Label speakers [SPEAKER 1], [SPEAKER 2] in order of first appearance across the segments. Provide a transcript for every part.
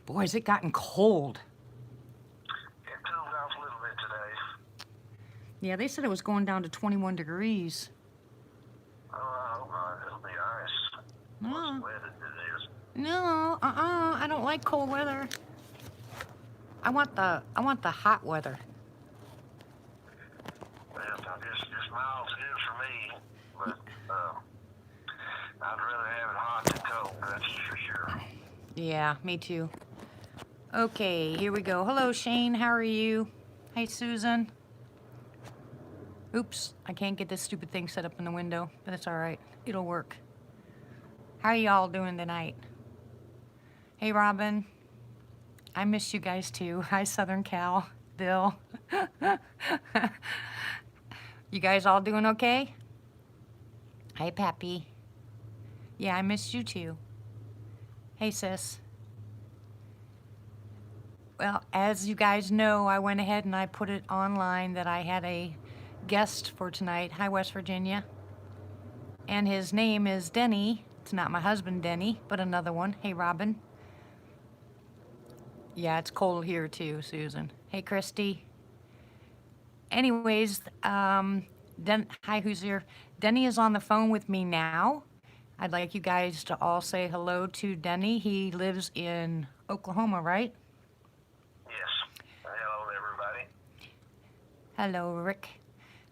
[SPEAKER 1] Boy, has it gotten cold.
[SPEAKER 2] It cooled off a little bit today.
[SPEAKER 1] Yeah, they said it was going down to 21 degrees.
[SPEAKER 2] Oh, I hope not. It'll be ice once
[SPEAKER 1] No,
[SPEAKER 2] wet it is.
[SPEAKER 1] no, I don't like cold weather. I want the hot weather.
[SPEAKER 2] Well, just miles good for me, but I'd rather have it hot than cold. That's for sure.
[SPEAKER 1] Yeah, me too. Okay, here we go. Hello, Shane. How are you? Hey, Susan. Oops, I can't get this stupid thing set up in the window, but it's all right. It'll work. How are y'all doing tonight? Hey, Robin. I miss you guys too. Hi, Southern Cal. Bill. You guys all doing okay? Hi, Pappy. Yeah, I missed you too. Hey, sis. Well, as you guys know, I went ahead and I put it online that I had a guest for tonight. Hi, West Virginia. And his name is Denny. It's not my husband, Denny, but another one. Hey, Robin. Yeah, it's cold here too, Susan. Hey, Christy. Anyways, hi, who's here? Denny is on the phone with me now. I'd like you guys to all say hello to Denny. He lives in Oklahoma, right?
[SPEAKER 2] Yes. Hello, everybody.
[SPEAKER 1] Hello, Rick.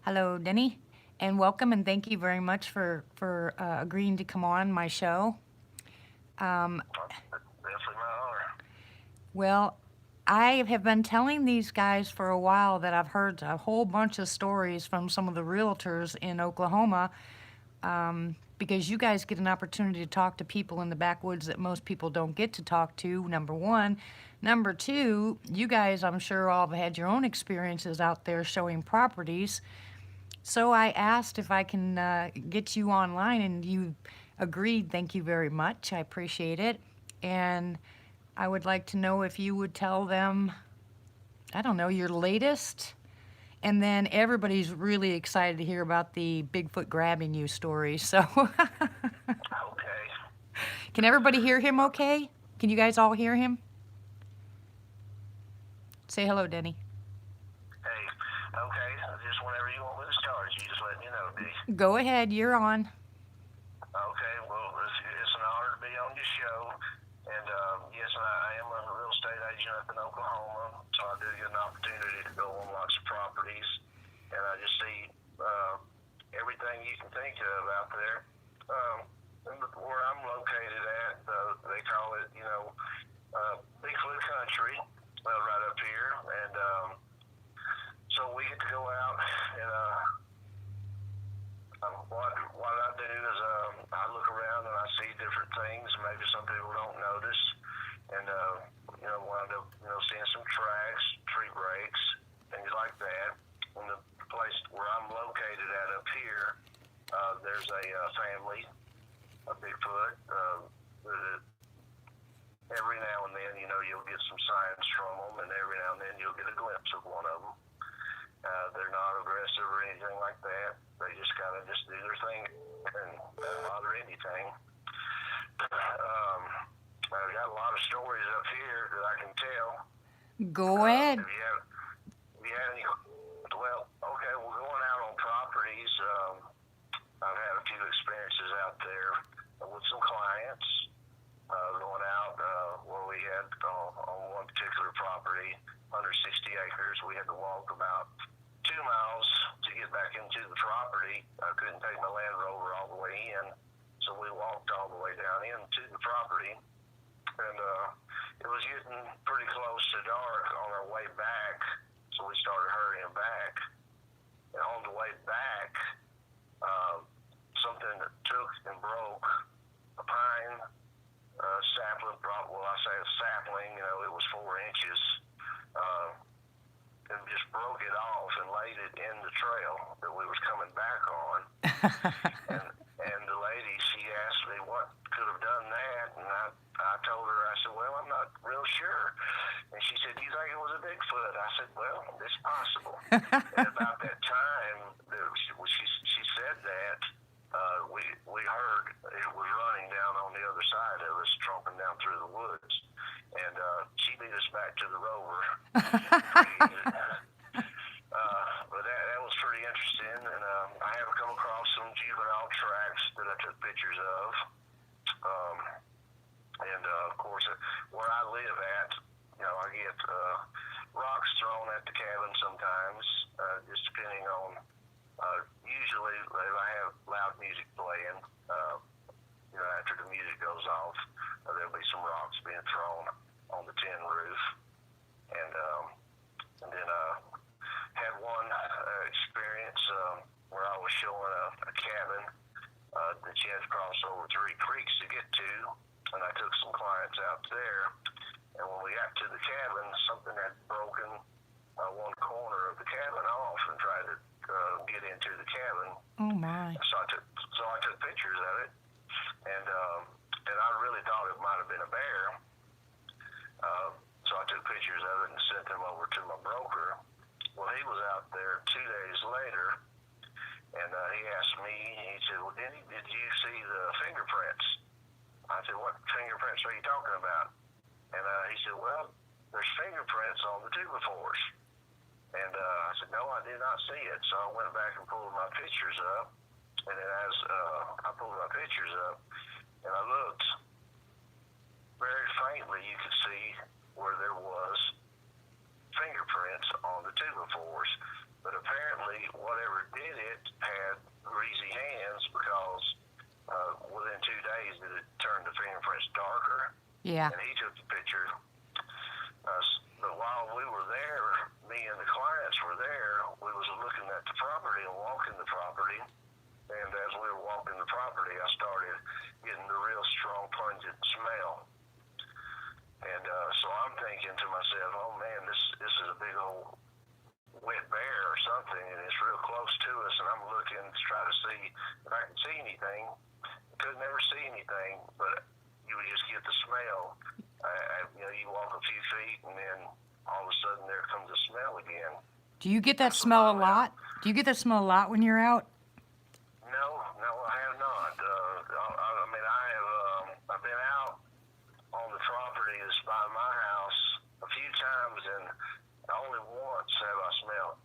[SPEAKER 1] Hello, Denny. And welcome and thank you very much for agreeing to come on my show.
[SPEAKER 2] Definitely my honor.
[SPEAKER 1] Well, I have been telling these guys for a while that I've heard a whole bunch of stories from some of the realtors in Oklahoma, because you guys get an opportunity to talk to people in the backwoods that most people don't get to talk to, number one. Number two, you guys, I'm sure, all have had your own experiences out there showing properties. So I asked if I can get you online, and you agreed. Thank you very much. I appreciate it. And I would like to know if you would tell them, I don't know, your latest. And then everybody's really excited to hear about the Bigfoot grabbing you story. So,
[SPEAKER 2] Okay.
[SPEAKER 1] can everybody hear him okay? Can you guys all hear him? Say hello, Denny.
[SPEAKER 2] Hey. Okay. Just whenever you want me to start, you just let me know, D.
[SPEAKER 1] Go ahead, you're on.
[SPEAKER 2] Okay. Well, it's an honor to be on your show. And yes, I am a real estate agent up in Oklahoma, so I do get an opportunity to go on lots of properties, and I just see everything you can think of out there. Where I'm located at, they call it, Bigfoot country, right up here, and so we get to go out and what I do is I look around and I see different things maybe some people don't notice, and wind up seeing some tracks, tree breaks, things like that. In the place where I'm located at up here, there's a family, a Bigfoot. That every now and then, you'll get some signs from them, and every now and then you'll get a glimpse of one of them. They're not aggressive or anything like that. They just kind of just do their thing and don't bother anything. I've got a lot of stories up here that I can tell.
[SPEAKER 1] Go ahead.
[SPEAKER 2] If you had any, well, okay, well, going out on properties, I've had a few experiences out there with some clients, going out where we had on one particular property, 160 acres, we had to walk about 2 miles to get back into the property. I couldn't take my Land Rover all the way in, so we walked all the way down into the property, and it was getting pretty close to dark on our way back, so we started hurrying back. And on the way back, something took and broke a pine sapling. Well, I say a sapling, it was 4 inches, and just broke it off and laid it in the trail that we was coming back on. and the lady, she asked me what could have done that, and I told her, I said, well, I'm not real sure. And she said, do you think it was a Bigfoot? I said, well, it's possible. And about that time that she said that, we heard it was running down on the other side of us, tromping down through the woods. And us back to the rover. But that was pretty interesting, and I have come across some juvenile tracks that I took pictures of. And of course, where I live at, I get rocks thrown at the cabin sometimes, just depending on. Usually, if I have loud music playing, after the music goes off, there'll be some rocks being thrown on the tin roof, and then had one experience where I was showing a cabin that you had to cross over 3 creeks to get to, and I took some clients out there, and when we got to the cabin, something had broken one corner of the cabin off and tried to get into the cabin.
[SPEAKER 1] Oh my!
[SPEAKER 2] So I took pictures of it, and I really thought it might have been a bear. So I took pictures of it and sent them over to my broker. Well, he was out there 2 days later, and he asked me. He said, "Well, Denny, did you see the fingerprints?" I said, "What fingerprints are you talking about?" And he said, "Well, there's fingerprints on the tubifores." And I said, "No, I did not see it." So I went back and pulled my pictures up. And then as I pulled my pictures up and I looked, very faintly you could see where there was fingerprints on the tubifores. But apparently whatever did it had greasy hands, because within 2 days it turned the fingerprints darker.
[SPEAKER 1] Yeah.
[SPEAKER 2] And he took the picture. But while we were there, me and the clients were there, we was looking at the property and walking the property. And as we were walking the property, I started getting the real strong pungent smell. And so I'm thinking to myself, oh man, this is a big old wet bear or something, and it's real close to us, and I'm looking to try to see if I can see anything. Could never see anything, but you would just get the smell. You walk a few feet, and then all of a sudden there comes the smell again.
[SPEAKER 1] Do you get that smell a lot? Do you get that smell a lot when you're out?
[SPEAKER 2] No, I have not. I mean, I've been out on the property that's by my house a few times, and only once have I smelled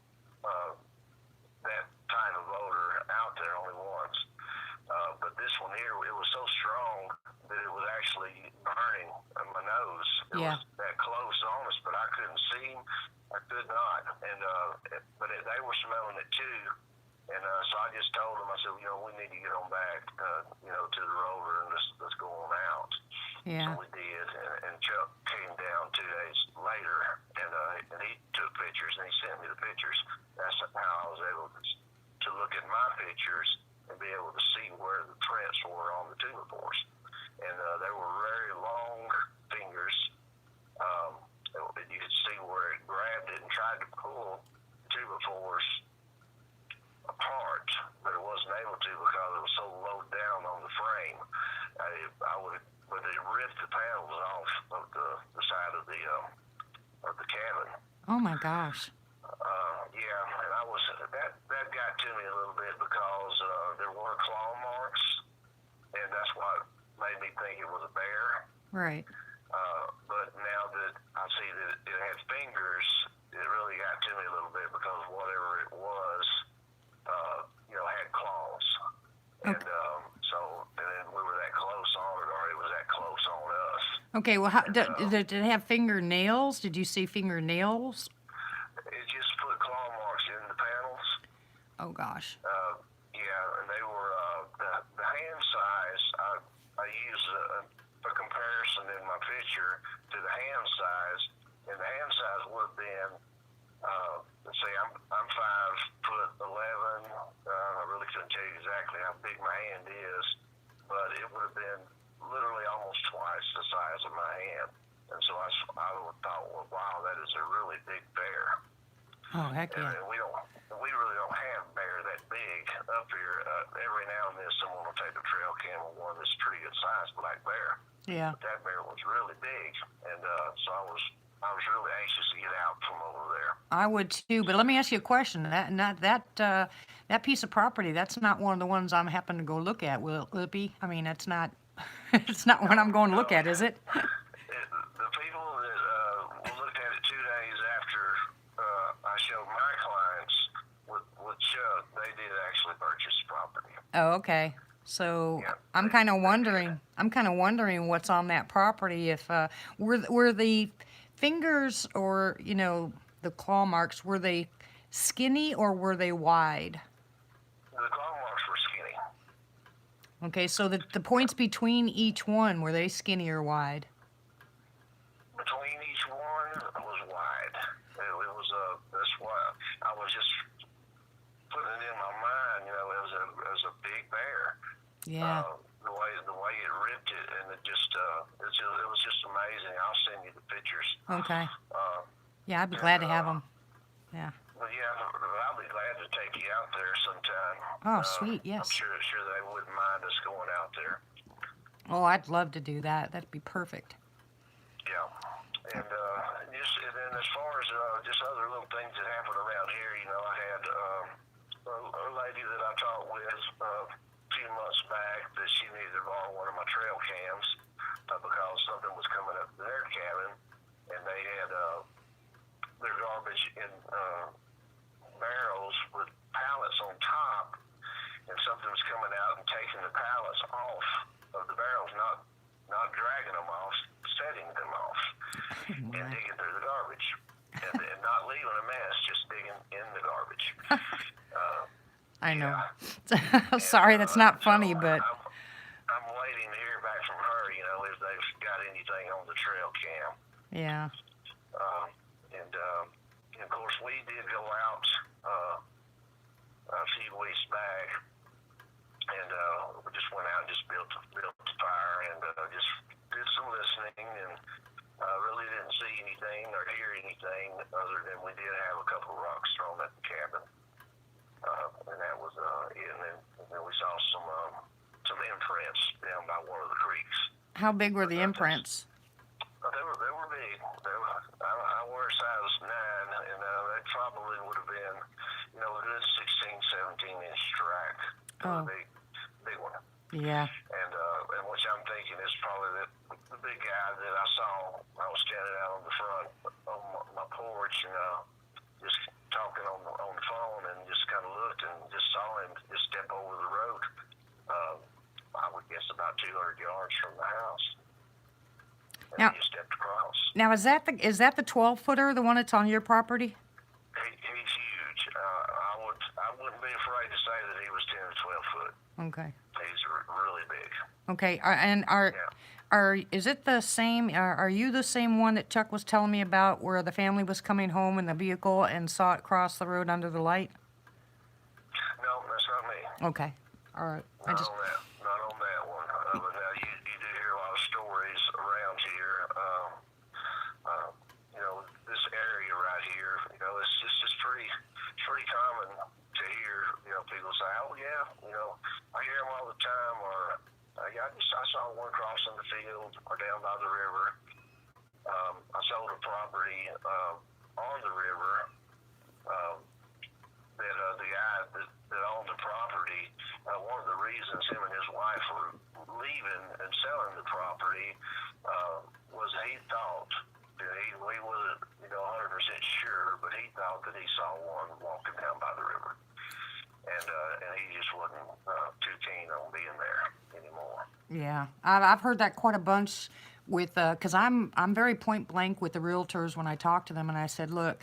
[SPEAKER 2] that type of odor out there, only once. But this one here, it was so strong that it was actually burning my nose. It was that close on us, but I couldn't see him. I could not. And they were smelling it too. And so I just told them, I said, we need to get on back, to the rover, and let's go on out.
[SPEAKER 1] Yeah.
[SPEAKER 2] So we did, and Chuck came down 2 days later, and he took pictures, and he sent me the pictures. That's how I was able to look at my pictures and be able to see where the prints were on the tubifores. And they were very long fingers. You could see where it grabbed it and tried to pull the tubifores apart, but it wasn't able to because it was so low down on the frame. But it ripped the panels off of the side of the cabin.
[SPEAKER 1] Oh my gosh.
[SPEAKER 2] Yeah, and that got to me a little bit because there were claw marks, and that's what made me think it was a bear.
[SPEAKER 1] Right.
[SPEAKER 2] But now that I see that it had fingers, it really got to me a little bit because whatever it was, had claws. Okay. And then we were that close on it, or it was that close on us.
[SPEAKER 1] Okay, well, did it have fingernails? Did you see fingernails?
[SPEAKER 2] It just put claw marks in the panels.
[SPEAKER 1] Oh gosh.
[SPEAKER 2] Yeah, and they were the hand size. I used a comparison in my picture to the hand size, and the hand size would have been. Let's say I'm 5'11". I really couldn't tell you exactly how big my hand is, but it would have been literally almost twice the size of my hand. And so I thought, well, wow, that is a really big bear.
[SPEAKER 1] Oh heck yeah!
[SPEAKER 2] And we really don't have bear that big up here. Every now and then, someone will take a trail cam of one that's pretty good size black bear.
[SPEAKER 1] Yeah.
[SPEAKER 2] But that bear was really big, and so I was really anxious to get out from over there.
[SPEAKER 1] I would too, but let me ask you a question. That piece of property, that's not one of the ones I'm happen to go look at, will it be? I mean, it's not, it's not what I'm going to look at, is it?
[SPEAKER 2] The people that They did actually purchase the property.
[SPEAKER 1] Oh, okay. So
[SPEAKER 2] Yeah,
[SPEAKER 1] I'm
[SPEAKER 2] they,
[SPEAKER 1] kind of
[SPEAKER 2] they did.
[SPEAKER 1] wondering. I'm kind of wondering what's on that property. If were the fingers or the claw marks, were they skinny or were they wide?
[SPEAKER 2] The claw marks were skinny.
[SPEAKER 1] Okay, so the
[SPEAKER 2] Yeah.
[SPEAKER 1] points between each one, were they skinny or wide?
[SPEAKER 2] Between each one was wide. It was that's why I was just putting it in my mind. It was a big bear.
[SPEAKER 1] Yeah.
[SPEAKER 2] The way it ripped it, and it was just amazing. I'll send you the pictures.
[SPEAKER 1] Okay.
[SPEAKER 2] Uh,
[SPEAKER 1] Yeah, I'd be
[SPEAKER 2] and
[SPEAKER 1] glad to have them. Yeah.
[SPEAKER 2] But yeah, I'll be glad to take you out there sometime.
[SPEAKER 1] Oh, sweet.
[SPEAKER 2] I'm
[SPEAKER 1] Yes.
[SPEAKER 2] sure they wouldn't mind us going out there.
[SPEAKER 1] Oh, I'd love to do that. That'd be perfect.
[SPEAKER 2] Yeah, and then as far as just other little things that happen around here, I had a lady that I talked with a few months back that she needed to borrow one of my trail cams because something was coming up to their cabin, and they had their garbage in barrels with pallets on top, and something was coming out and taking the pallets off of the barrels, not dragging them off, setting them off, and digging through the garbage, and not leaving a mess, just digging in the garbage.
[SPEAKER 1] I know.
[SPEAKER 2] Yeah.
[SPEAKER 1] Sorry, that's not funny,
[SPEAKER 2] so
[SPEAKER 1] but
[SPEAKER 2] I'm waiting to hear back from her, if they've got anything on the trail cam.
[SPEAKER 1] yeah.
[SPEAKER 2] And of course, we did go out a few weeks back, and we just went out and just built a fire and just did some listening, and really didn't see anything or hear anything other than we did have a couple of rocks thrown at the cabin, and that was it. And then we saw some imprints down by one of the creeks.
[SPEAKER 1] How big were the imprints?
[SPEAKER 2] They were big. I wear a size 9, and they probably would have been, a good 16, 17-inch track.
[SPEAKER 1] Oh.
[SPEAKER 2] Big one.
[SPEAKER 1] Yeah.
[SPEAKER 2] And which I'm thinking is probably the big guy that I saw. I was standing out on the front on my porch, and just talking on the phone, and just kind of looked and just saw him just step over the road. I would guess about 200 yards from the house. And
[SPEAKER 1] Now-
[SPEAKER 2] he just stepped across.
[SPEAKER 1] Now is that the 12-footer, the one that's on your property?
[SPEAKER 2] He's huge. I wouldn't be afraid to say that he was 10 to 12 foot.
[SPEAKER 1] Okay.
[SPEAKER 2] He's really big.
[SPEAKER 1] Okay.
[SPEAKER 2] Yeah.
[SPEAKER 1] Is it the same? Are you the same one that Chuck was telling me about, where the family was coming home in the vehicle and saw it cross the road under the light?
[SPEAKER 2] No, that's not me.
[SPEAKER 1] Okay. All right.
[SPEAKER 2] Not on that one. But now you do hear a lot of stories around here. This area right here, it's just pretty common to hear, people say, oh yeah, I hear them all the time, or I saw one crossing the field or down by the river. I sold a property on the river that the guy that owned the property, one of the reasons him and his wife were leaving and selling the property was he thought that he wasn't 100% sure, but he thought that he saw one walking down by the river, and he just wasn't too keen on being there anymore.
[SPEAKER 1] Yeah, I've heard that quite a bunch with, because I'm very point blank with the realtors when I talk to them, and I said, look,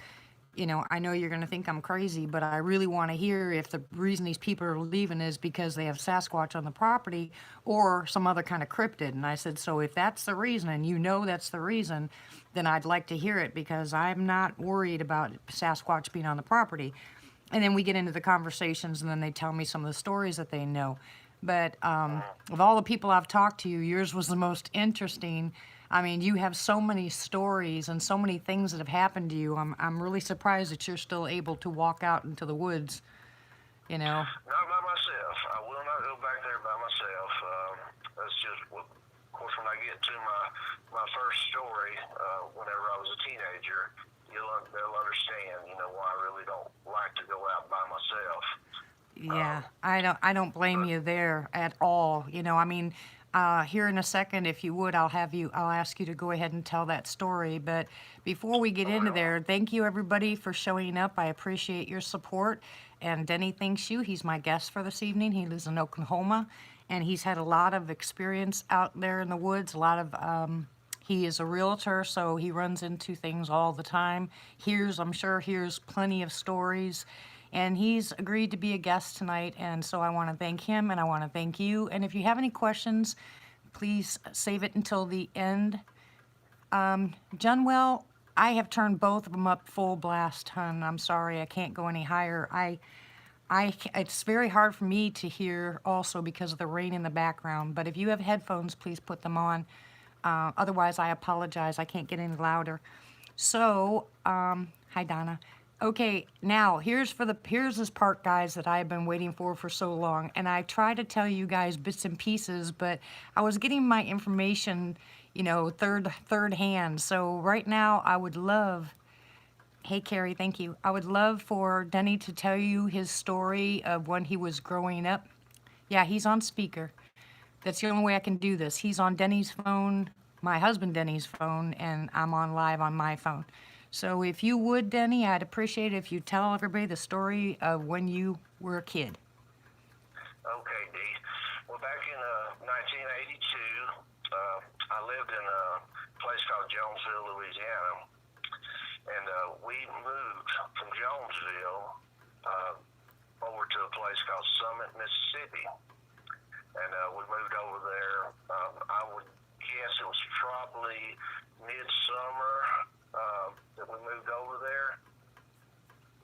[SPEAKER 1] I know you're going to think I'm crazy, but I really want to hear if the reason these people are leaving is because they have Sasquatch on the property or some other kind of cryptid. And I said, so if that's the reason, and that's the reason, then I'd like to hear it, because I'm not worried about Sasquatch being on the property. And then we get into the conversations, and then they tell me some of the stories that they know. But of all the people I've talked to, yours was the most interesting. I mean, you have so many stories and so many things that have happened to you. I'm really surprised that you're still able to walk out into the woods,
[SPEAKER 2] Not by myself. I will not go back there by myself. That's just, of course, when I get to my first story, whenever I was a teenager, they'll understand, why I really don't like to go out by myself.
[SPEAKER 1] Yeah, I don't blame you there at all. Here in a second, if you would, I'll ask you to go ahead and tell that story. But before we get into there, thank you everybody for showing up. I appreciate your support. And Denny thanks you. He's my guest for this evening. He lives in Oklahoma, and he's had a lot of experience out there in the woods. A lot of he is a realtor, so he runs into things all the time. I'm sure, hears plenty of stories. And he's agreed to be a guest tonight, and so I want to thank him and I want to thank you. And if you have any questions, please save it until the end. Junwell, I have turned both of them up full blast, hun. I'm sorry, I can't go any higher. It's very hard for me to hear also because of the rain in the background. But if you have headphones, please put them on. Otherwise, I apologize. I can't get any louder. So, hi Donna. Okay, now here's this part, guys, that I have been waiting for so long, and I try to tell you guys bits and pieces, but I was getting my information, third hand. So right now, I would love. Hey, Carrie, thank you. I would love for Denny to tell you his story of when he was growing up. Yeah, he's on speaker. That's the only way I can do this. He's on Denny's phone, my husband Denny's phone, and I'm on live on my phone. So if you would, Denny, I'd appreciate it if you tell everybody the story of when you were a kid.
[SPEAKER 2] Okay, Dee. Well, back in 1982, I lived in a place called Jonesville, Louisiana, and we moved from Jonesville over to a place called Summit, Mississippi. And we moved over there. I would guess it was probably midsummer that we moved over there.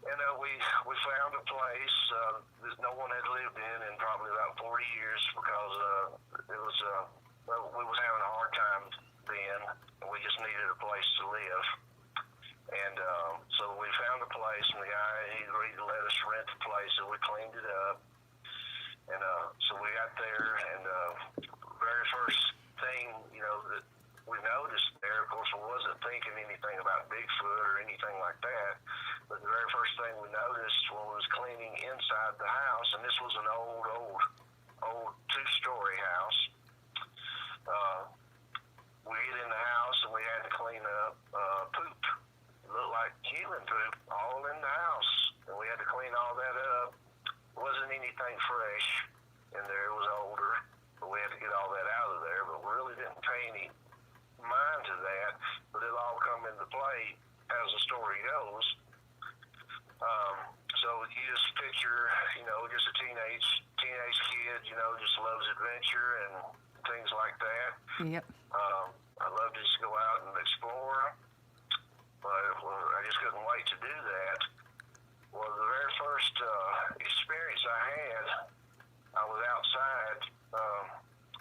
[SPEAKER 2] And we found a place that no one had lived in probably about 40 years because it was we was having a hard time then, and we just needed a place to live. And so we found a place, and the guy, he agreed to let us rent the place, and we cleaned it up. And so we got there, and very first thing, that we noticed there, of course, I wasn't thinking anything about Bigfoot or anything like that, but the very first thing we noticed when we was cleaning inside the house, and this was an old two-story house, we get in the house, and we had to clean up poop. It looked like human poop all in the house, and we had to clean all that up. Wasn't anything fresh in there. It was older, but we had to get all that out of there. But we really didn't pay any mind to that. But it all come into play as the story goes. So you just picture, just a teenage kid, just loves adventure and things like that.
[SPEAKER 1] Yep.
[SPEAKER 2] I love to just go out and explore, but I just couldn't wait to do that. Well, the very first experience I had, I was outside,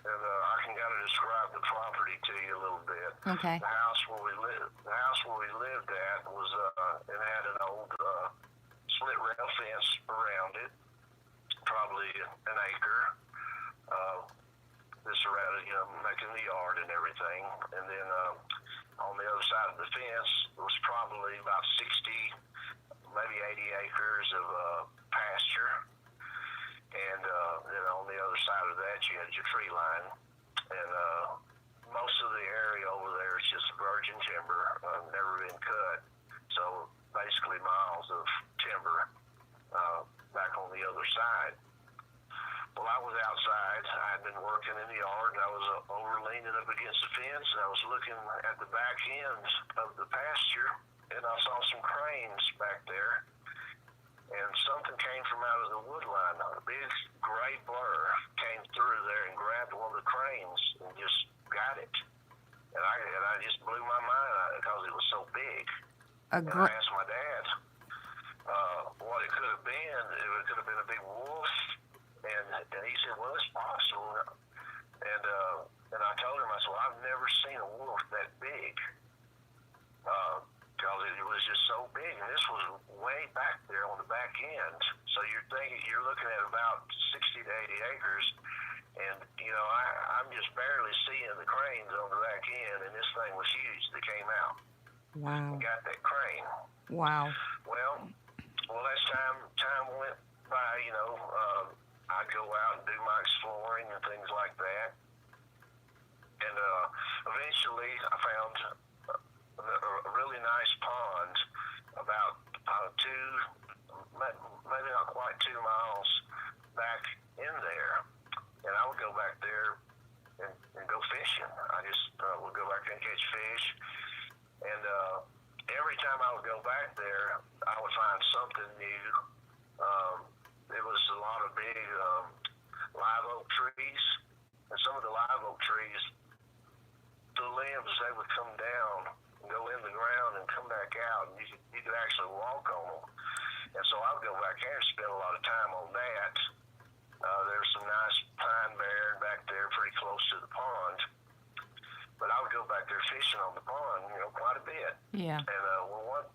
[SPEAKER 2] and I can kind of describe the property to you a little bit.
[SPEAKER 1] Okay.
[SPEAKER 2] The house where we lived at was, it had an old split rail fence around it, probably an acre. This around, making the yard and everything, and then on the other side of the fence was probably about 60, maybe 80 acres of pasture, and then on the other side of that you had your tree line, and most of the area over there is just virgin timber, never been cut, so basically miles of timber back on the other side. Well, I was outside. I had been working in the yard, and I was over leaning up against the fence, and I was looking at the back end of the pasture, and I saw some cranes back there, and something came from out of the wood line. A big gray blur came through there and grabbed one of the cranes and just got it. And I just blew my mind out because it was so big. And I asked my dad what it could have been. It could have been a big wolf. And he said, well, it's possible. And I told him, I said, well, I've never seen a wolf that big. Because it was just so big. And this was way back there on the back end. So you're looking at about 60 to 80 acres. And, I'm just barely seeing the cranes on the back end. And this thing was huge that came out.
[SPEAKER 1] Wow.
[SPEAKER 2] And got that crane.
[SPEAKER 1] Wow.
[SPEAKER 2] Well, as time went by, I'd go out and do my exploring and things like that. And eventually I found a really nice pond about maybe not quite catch fish. And every time I would go back there, I would find something new. There was a lot of big live oak trees, and some of the live oak trees, the limbs, they would come down and go in the ground and come back out, and you could actually walk on them. And so I would go back there and spend a lot of time on that. There's some nice pine barren back there pretty close to the pond. But I would go back there fishing on the pond, quite a bit.
[SPEAKER 1] Yeah.
[SPEAKER 2] And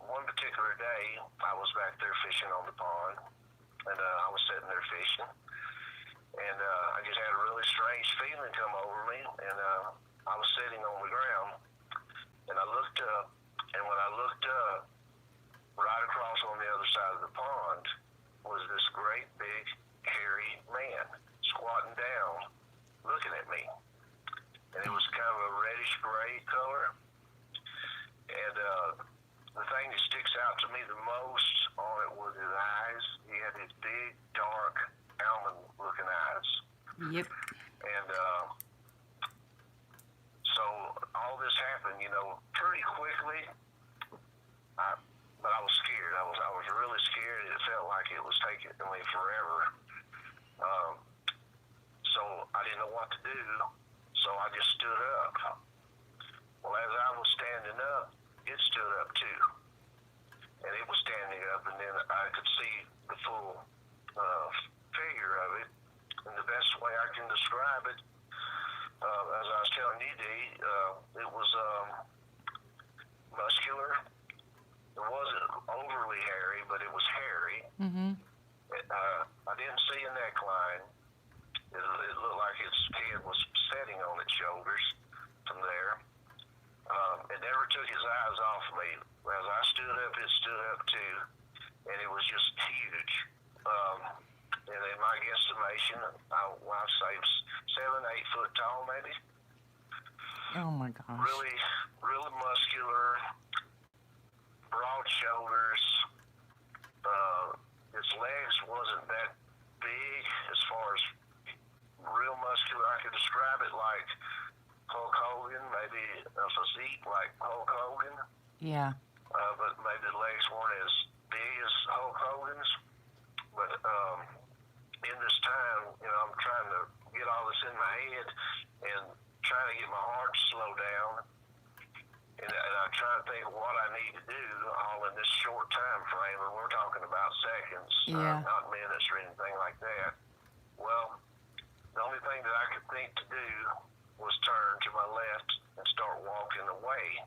[SPEAKER 2] one particular day, I was back there fishing on the pond, and I was sitting there fishing. And I just had a really strange feeling come over me, and I was sitting on the ground, and I looked up, and when I looked up, right across on the other side of the pond was this great big hairy man squatting down looking at me. And it was kind of a reddish gray color. And the thing that sticks out to me the most on it was his eyes. He had these big, dark, almond looking eyes.
[SPEAKER 1] Yep.
[SPEAKER 2] And so all this happened, pretty quickly. But I was scared. I was really scared. It felt like it was taking me forever. So I didn't know what to do. So I just stood up. Well, as I was standing up, it stood up too. And it was standing up, and then I could see the full figure of it. And the best way I can describe it, as I was telling you, Dee, it was muscular. It wasn't overly hairy, but it was hairy.
[SPEAKER 1] Mm-hmm.
[SPEAKER 2] I didn't see a neckline. It looked like its head was setting on its shoulders from there. It never took his eyes off me. As I stood up, it stood up too, and it was just huge. And in my guesstimation, I'd say 7, 8 foot tall, maybe.
[SPEAKER 1] Oh my gosh.
[SPEAKER 2] Really, really muscular, broad shoulders. Its legs wasn't that big as far as real muscular. I could describe it like Hulk Hogan, maybe a physique like Hulk Hogan.
[SPEAKER 1] Yeah.
[SPEAKER 2] But maybe the legs weren't as big as Hulk Hogan's. But in this time, I'm trying to get all this in my head and trying to get my heart to slow down. And I'm trying to think of what I need to do all in this short time frame, and we're talking about seconds, not minutes or anything like that. Well, the only thing that I could think to do was turn to my left and start walking away.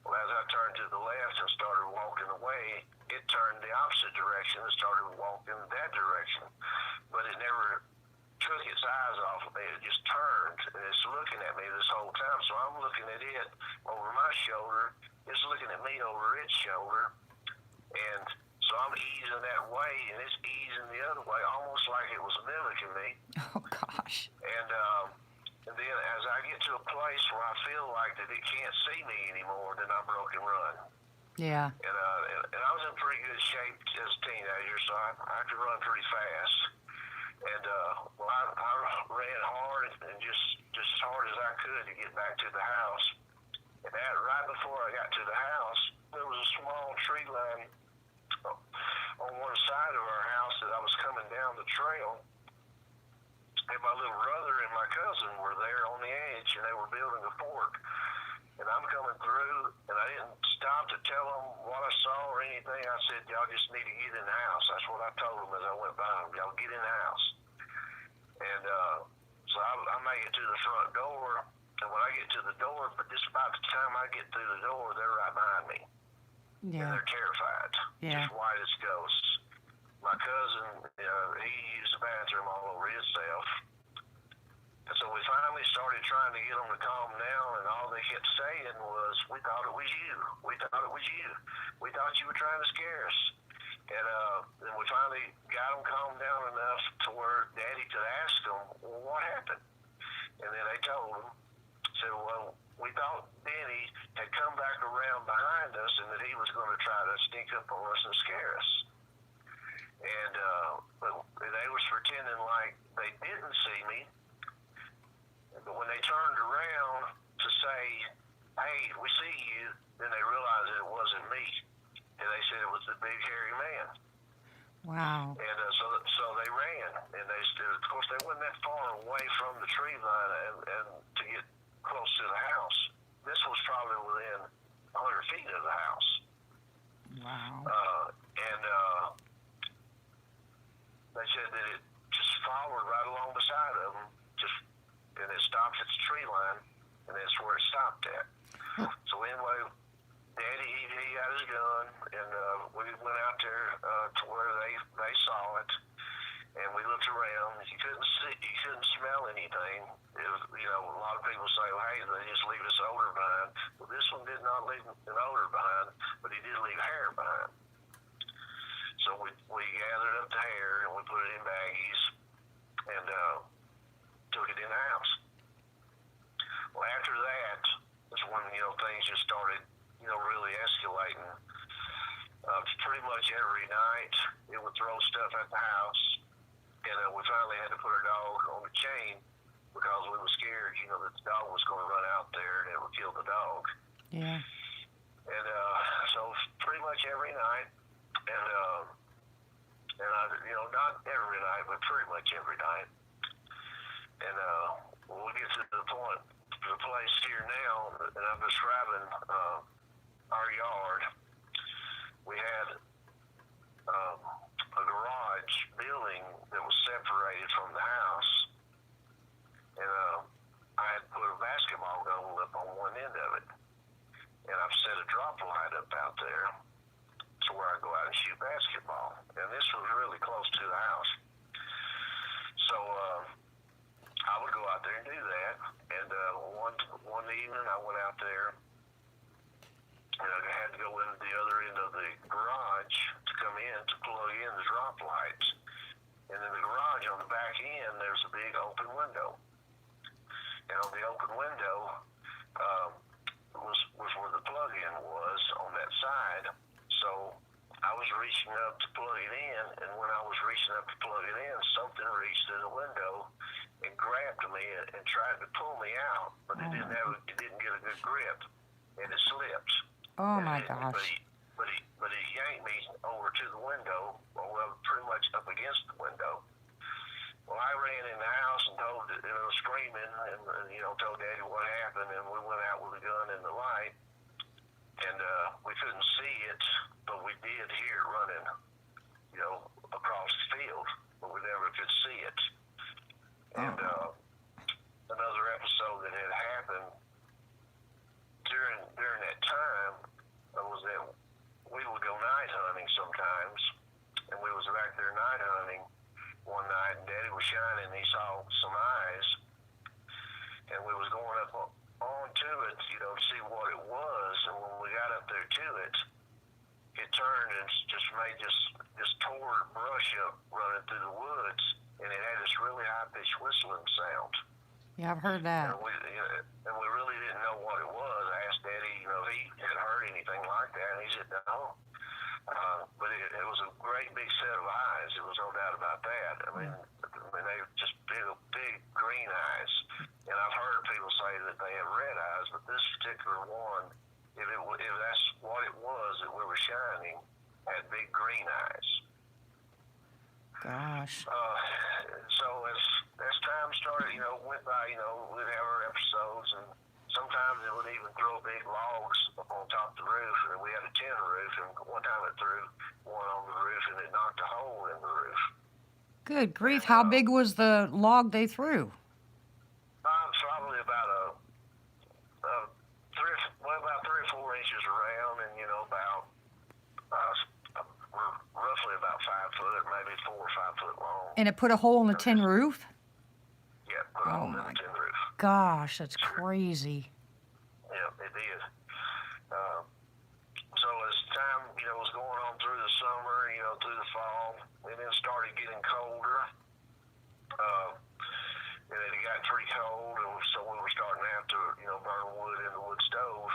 [SPEAKER 2] Well, as I turned to the left and started walking away, it turned the opposite direction and started walking that direction. But it never took its eyes off of me. It just turned, and it's looking at me this whole time. So I'm looking at it over my shoulder. It's looking at me over its shoulder. And so I'm easing that way, and it's easing the other way, almost like it was mimicking me.
[SPEAKER 1] Oh gosh.
[SPEAKER 2] And then as I get to a place where I feel like that it can't see me anymore, then I broke and run.
[SPEAKER 1] Yeah.
[SPEAKER 2] And I was in pretty good shape as a teenager, so I could run pretty fast. And well, I ran hard and just as hard as I could to get back to the house. And right before I got to the house, there was a small tree line on one side of our house that I was coming down the trail. And my little brother and my cousin were there on the edge, and they were building a fort. And I'm coming through, and I didn't stop to tell them what I saw or anything. I said, y'all just need to get in the house. That's what I told them as I went by them. Y'all get in the house. And so I make it to the front door, and when I get to the door, but just about the time I get through the door, they're right behind me.
[SPEAKER 1] Yeah.
[SPEAKER 2] And they're terrified.
[SPEAKER 1] Yeah.
[SPEAKER 2] Just white as ghosts. My cousin, he used the bathroom all over himself. And so we finally started trying to get them to calm down, and all they kept saying was, we thought it was you. We thought it was you. We thought you were trying to scare us. And then we finally got them calmed down enough to where Daddy could ask them, well, what happened? And then they told him, said, well, we thought Denny had come back around behind us and that he was going to try to sneak up on us and scare us. And but they was pretending like they didn't see me. But when they turned around to say, hey, we see you. Then they realized that it wasn't me, and they said it was the big hairy man.
[SPEAKER 1] Wow.
[SPEAKER 2] And so they ran, and they still, of course, they wasn't that far away from the tree line, and to get close to the house. This was probably within 100 feet of the house.
[SPEAKER 1] Wow.
[SPEAKER 2] And they said that it just followed right along beside of them, and it stopped at the tree line, and that's where it stopped at. So anyway, Daddy, he got his gun, and we went out there to where they saw it, and we looked around. You couldn't smell anything. It was, a lot of people say, well, hey, they just leave this odor behind. Well, this one did not leave an odor behind, but he did leave hair behind. So we gathered up the hair, and we put it in baggies, and took it in the house. Well, after that, that's when, things just started, really escalating. Pretty much every night, it would throw stuff at the house, and we finally had to put our dog on the chain because we were scared, that the dog was going to run out there and it would kill the dog.
[SPEAKER 1] Yeah.
[SPEAKER 2] And so pretty much every night, and I, not every night, but pretty much every night. And we'll get to the point, the place here now, and I'm describing our yard. We had a garage building that was separated from the house, and I had put a basketball goal up on one end of it, and I've set a drop light up out there to where I go out and shoot basketball, and this was really close to the house. So I would go out there and do that, and one evening I went out there, and I had to go into the other end of the garage to come in to plug in the drop lights. And in the garage on the back end, there's a big open window. And on the open window was where the plug-in was on that side. So I was reaching up to plug it in, and when I was reaching up to plug it in, something reached through the window and grabbed me and tried to pull me out, but it didn't get a good grip, and it slipped.
[SPEAKER 1] Oh my gosh.
[SPEAKER 2] But he yanked me over to the window, well, pretty much up against the window. Well, I ran in the house and told, screaming, and told Daddy what happened, and we went out with a gun in the light, and we couldn't see it, but we did hear it running, across the field, but we never could see it. And another episode that had happened during that time was that we would go night hunting sometimes, and we was back there night hunting one night, and Daddy was shining, and he saw some eyes, and we was going up onto it, to see what it was, and when we got up there to it, it turned and just made this tore brush up running through the woods, and it had this really high-pitched whistling sound.
[SPEAKER 1] Yeah, I've heard that.
[SPEAKER 2] And we really didn't know what it was. I asked Daddy, if he had heard anything like that, and he said no. But it was a great big set of eyes. There was no doubt about that. I mean, they were just big green eyes. And I've heard people say that they have red eyes, but this particular one, if that's what it was that we were shining, had big green eyes.
[SPEAKER 1] Gosh.
[SPEAKER 2] So as time started, went by, we'd have our episodes, and sometimes it would even throw big logs up on top of the roof, and we had a tin roof, and one time it threw one on the roof, and it knocked a hole in the roof.
[SPEAKER 1] Good grief. How big was the log they threw?
[SPEAKER 2] Probably about about 3 or 4 inches around, and about roughly about 5 foot, maybe 4 or 5 foot long.
[SPEAKER 1] And it put a hole in the tin roof?
[SPEAKER 2] Yeah, put a hole in the tin roof.
[SPEAKER 1] Gosh, that's crazy.
[SPEAKER 2] Yeah, it did. So as time, was going on through the summer, through the fall, and then started getting colder, and it got pretty cold, and so we were starting to have to, burn wood in the wood stove.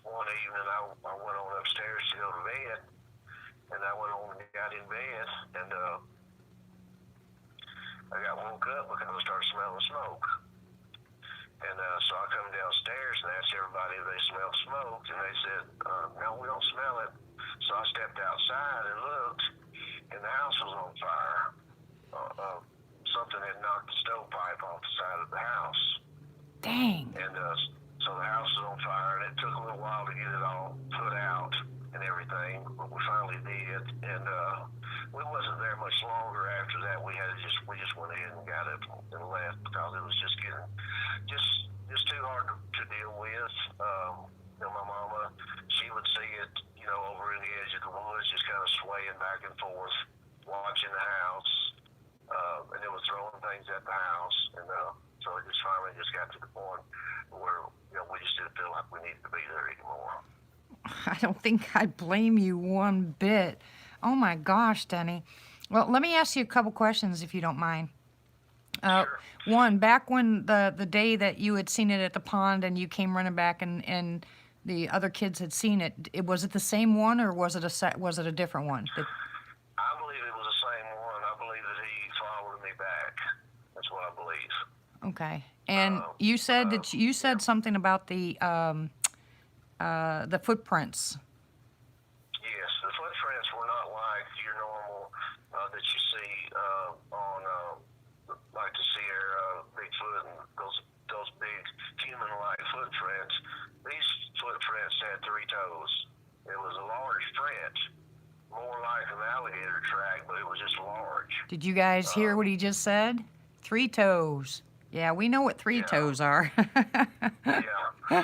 [SPEAKER 2] One evening, I went on upstairs to go to bed, and I went on and got in bed, and I got woke up because I started smelling smoke. And so I downstairs and asked everybody if they smelled smoke, and they said, no, we don't smell it. So I stepped outside and looked, and the house was on fire. Something had knocked the stovepipe off the side of the house.
[SPEAKER 1] Dang.
[SPEAKER 2] And so the house was on fire, and it took a little while to get it all put out and everything, but we finally did. And we wasn't there much longer after that. We just went ahead and got it and left because it was just getting just too hard to deal with. My mama, she would see it, over in the edge of the woods, just kind of swaying back and forth, watching the house, and it was throwing things at the house, and so it just finally just got to the point where we just didn't feel like we needed to be there anymore.
[SPEAKER 1] I don't think I blame you one bit. Oh my gosh, Denny. Well, let me ask you a couple questions if you don't mind.
[SPEAKER 2] Sure.
[SPEAKER 1] One, back when the day that you had seen it at the pond and you came running back and the other kids had seen it, was it the same one or was it a different one?
[SPEAKER 2] I believe it was the same one. I believe that he followed me back. That's what I believe.
[SPEAKER 1] Okay. And you said you said something about the footprints.
[SPEAKER 2] Yes, the footprints were not like your normal that you see on like the Sierra, Bigfoot, and those big human-like footprints. These footprints had 3 toes. It was a large print, more like an alligator track, but it was just large.
[SPEAKER 1] Did you guys hear what he just said? 3 toes. Yeah, we know what 3 toes are.
[SPEAKER 2] Yeah. That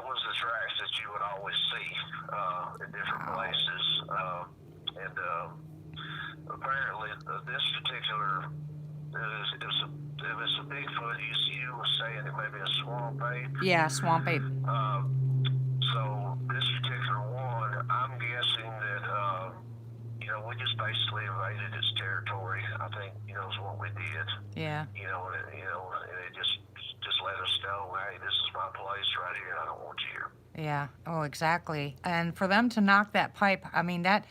[SPEAKER 2] was the tracks that you would always see in different places. And apparently this particular, it was a Bigfoot. You were saying it may be a swamp ape.
[SPEAKER 1] Yeah, swamp ape.
[SPEAKER 2] So this particular one, I'm guessing that, we just basically invaded its territory. I think, is what we did.
[SPEAKER 1] Yeah.
[SPEAKER 2] And it just let us know, hey, this is my place right here. I don't want you here.
[SPEAKER 1] Yeah. Oh, exactly. And for them to knock that pipe, I mean, that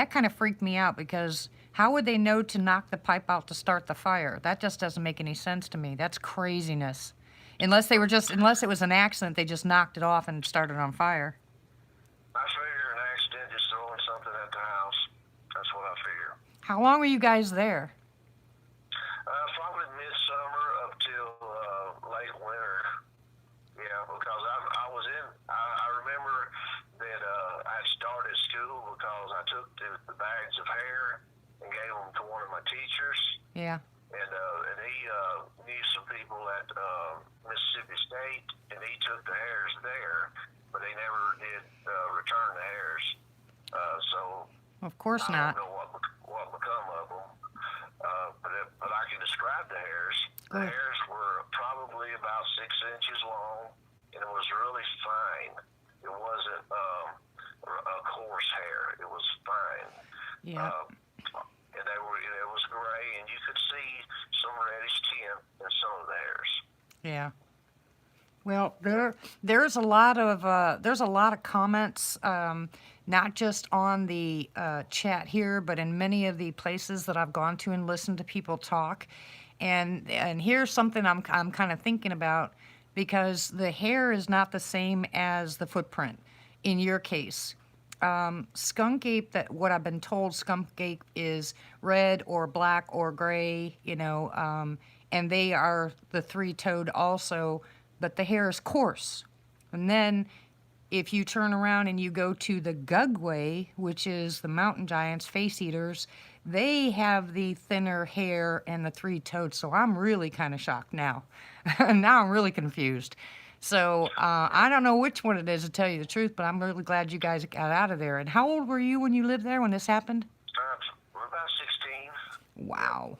[SPEAKER 1] kind of freaked me out because how would they know to knock the pipe out to start the fire? That just doesn't make any sense to me. That's craziness. Unless it was an accident, they just knocked it off and started on fire.
[SPEAKER 2] I figure an accident, just throwing something at the house. That's what I figure.
[SPEAKER 1] How long were you guys there?
[SPEAKER 2] Probably midsummer up till late winter. Yeah, because I remember that I had started school because I took the bags of hair and gave them to one of my teachers.
[SPEAKER 1] Yeah.
[SPEAKER 2] And he knew some people at Mississippi State, and he took the hairs there, but he never did return the hairs. So
[SPEAKER 1] Of course not.
[SPEAKER 2] I don't know what become of them, but I can describe the hairs. The hairs were probably about 6 inches long, and it was really fine. It wasn't a coarse hair. It was fine.
[SPEAKER 1] Yeah.
[SPEAKER 2] And it was gray, and you could see some reddish tint in some of the hairs.
[SPEAKER 1] Yeah. Well, there's a lot of comments, not just on the chat here, but in many of the places that I've gone to and listened to people talk. And here's something I'm kind of thinking about, because the hair is not the same as the footprint in your case. Skunk ape, that what I've been told, skunk ape is red or black or gray, and they are the 3-toed also, but the hair is coarse. And then if you turn around and you go to the Gugway, which is the mountain giants, face eaters, they have the thinner hair and the 3-toed. So I'm really kind of shocked now. Now I'm really confused. So I don't know which one it is, to tell you the truth, but I'm really glad you guys got out of there. And how old were you when you lived there when this happened?
[SPEAKER 2] We're about 16.
[SPEAKER 1] Wow.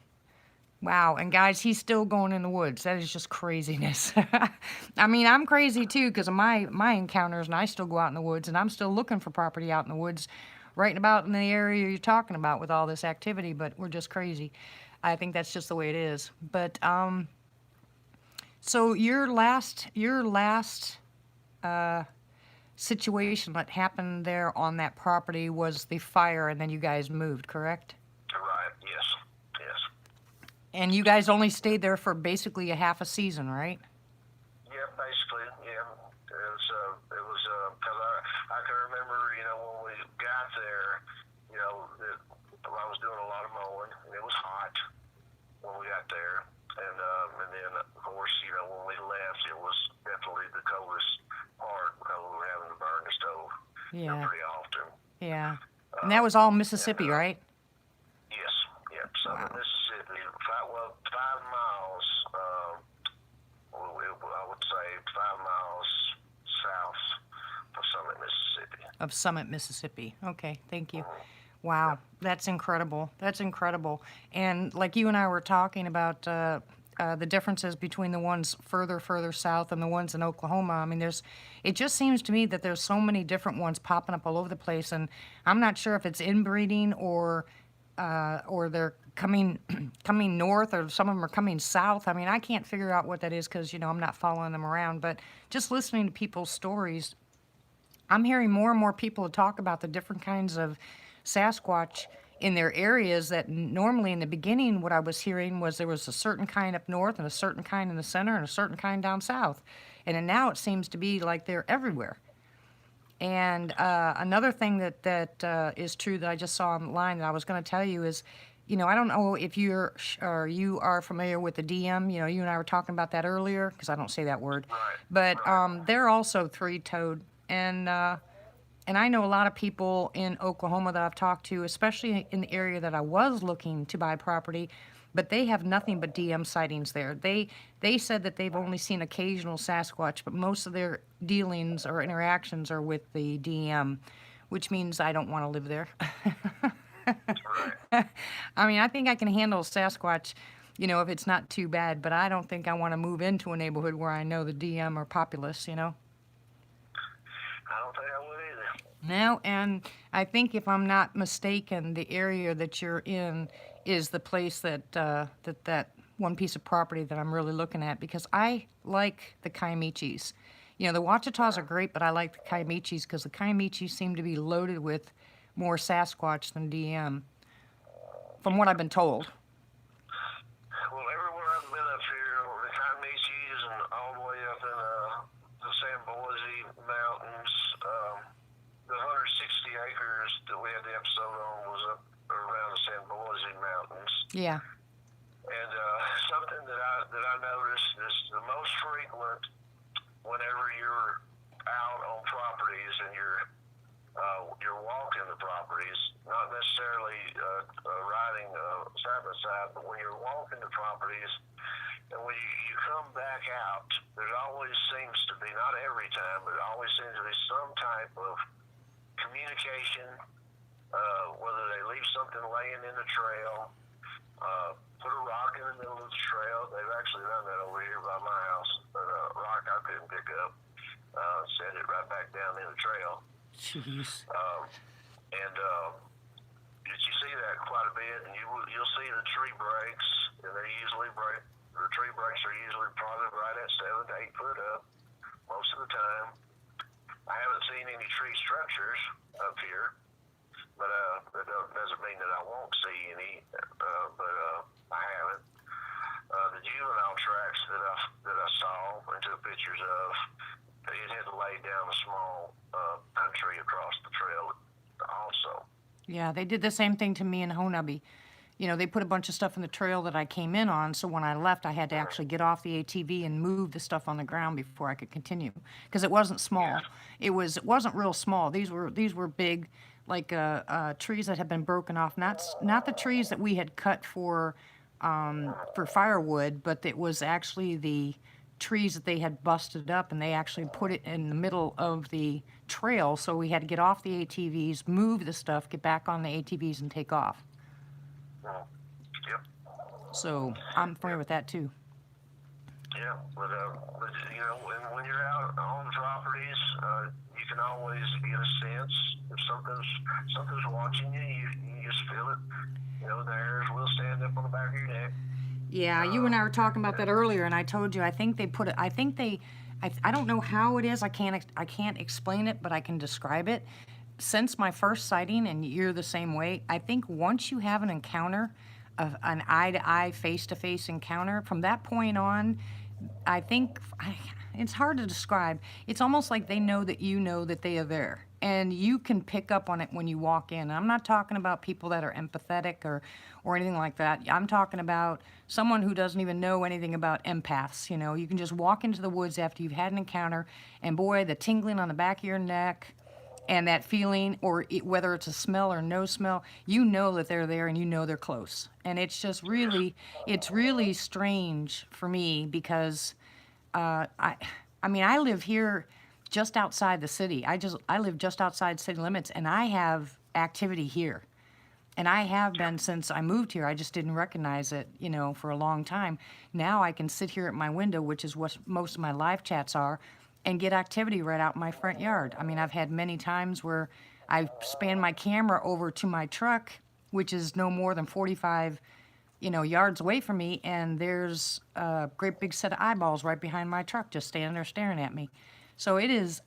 [SPEAKER 1] Wow. And guys, he's still going in the woods. That is just craziness. I mean, I'm crazy too because of my encounters, and I still go out in the woods, and I'm still looking for property out in the woods, right about in the area you're talking about with all this activity, but we're just crazy. I think that's just the way it is. But so your last situation that happened there on that property was the fire, and then you guys moved, correct?
[SPEAKER 2] Right, yes.
[SPEAKER 1] And you guys only stayed there for basically a half a season, right?
[SPEAKER 2] Yep, basically, yeah. Because I can remember, when we got there, I was doing a lot of mowing, and it was hot when we got there. And then, of course, when we left, it was definitely the coldest part because we were having to burn the stove
[SPEAKER 1] Yeah.
[SPEAKER 2] pretty often.
[SPEAKER 1] Yeah. And that was all Mississippi,
[SPEAKER 2] And,
[SPEAKER 1] right?
[SPEAKER 2] yes, yep. Southern
[SPEAKER 1] Wow.
[SPEAKER 2] Mississippi, 5 miles. I would say 5 miles south of Summit, Mississippi.
[SPEAKER 1] Of Summit, Mississippi. Okay, thank you. Wow, that's incredible. That's incredible. And like you and I were talking about the differences between the ones further south and the ones in Oklahoma. I mean, it just seems to me that there's so many different ones popping up all over the place, and I'm not sure if it's inbreeding or they're coming coming north, or some of them are coming south. I mean, I can't figure out what that is because I'm not following them around. But just listening to people's stories, I'm hearing more and more people talk about the different kinds of Sasquatch in their areas that normally in the beginning what I was hearing was there was a certain kind up north and a certain kind in the center and a certain kind down south. And then now it seems to be like they're everywhere. And another thing that is true that I just saw online that I was going to tell you is, I don't know if you are familiar with the DM. You and I were talking about that earlier because I don't say that word,
[SPEAKER 2] Right.
[SPEAKER 1] but
[SPEAKER 2] Right.
[SPEAKER 1] they're also three-toed, and I know a lot of people in Oklahoma that I've talked to, especially in the area that I was looking to buy property, but they have nothing but DM sightings there. They said that they've only seen occasional Sasquatch, but most of their dealings or interactions are with the DM, which means I don't want to live there.
[SPEAKER 2] Right.
[SPEAKER 1] I mean, I think I can handle Sasquatch, if it's not too bad, but I don't think I want to move into a neighborhood where I know the DM are populous.
[SPEAKER 2] I don't think I would either.
[SPEAKER 1] No, and I think if I'm not mistaken, the area that you're in is the place that one piece of property that I'm really looking at because I like the Kiamichis. The Wachitas are great, but I like the Kiamichis because the Kiamichis seem to be loaded with more Sasquatch than DM, from what I've been told.
[SPEAKER 2] Well, everywhere I've been up here, the Comanches and all the way up in the San Boise Mountains, the 160 acres that we had the episode on was up around the San Boise Mountains.
[SPEAKER 1] Yeah.
[SPEAKER 2] And something that I noticed is the most frequent whenever you're out on properties and you're walking the properties, not necessarily riding side by side, but when you're walking the properties, and when you come back out, there always seems to be, not every time, but always seems to be some type of communication, whether they leave something laying in the trail, put a rock in the middle of the trail. They've actually done that over here by my house, but a rock I couldn't pick up, set it right back down in the trail.
[SPEAKER 1] Jeez.
[SPEAKER 2] And you see that quite a bit, and you'll see the tree breaks, and the tree breaks are usually probably right at 7 to 8 foot up most of the time. I haven't seen any tree structures up here, but that doesn't mean that I won't see any. But I haven't. The juvenile tracks that I saw and took pictures of, it had laid down a small pine tree across the trail also.
[SPEAKER 1] Yeah, they did the same thing to me in Honubby. They put a bunch of stuff in the trail that I came in on, so when I left, I had to actually get off the ATV and move the stuff on the ground before I could continue because it wasn't small. It wasn't real small. These were big, like trees that had been broken off. Not the trees that we had cut for firewood, but it was actually the trees that they had busted up, and they actually put it in the middle of the trail. So we had to get off the ATVs, move the stuff, get back on the ATVs, and take off.
[SPEAKER 2] Yep.
[SPEAKER 1] So I'm familiar with that too.
[SPEAKER 2] Yeah, but when you're out on the properties, you can always get a sense if something's watching you. You just feel it. The hairs will stand up on the back of your neck.
[SPEAKER 1] Yeah, you and I were talking about that earlier, and I told you I think they put it. I don't know how it is. I can't explain it, but I can describe it. Since my first sighting, and you're the same way, I think once you have an encounter, an eye-to-eye, face-to-face encounter, from that point on, I think it's hard to describe. It's almost like they know that you know that they are there. And you can pick up on it when you walk in. I'm not talking about people that are empathetic or anything like that. I'm talking about someone who doesn't even know anything about empaths. You know, you can just walk into the woods after you've had an encounter, and boy, the tingling on the back of your neck, and that feeling, or whether it's a smell or no smell, you know that they're there and you know they're close. And it's just really, it's really strange for me because I mean, I live here just outside the city. I live just outside city limits, and I have activity here. And I have been since I moved here. I just didn't recognize it, you know, for a long time. Now I can sit here at my window, which is what most of my live chats are, and get activity right out in my front yard. I mean, I've had many times where I span my camera over to my truck, which is no more than 45, you know, yards away from me, and there's a great big set of eyeballs right behind my truck just standing there staring at me. So it's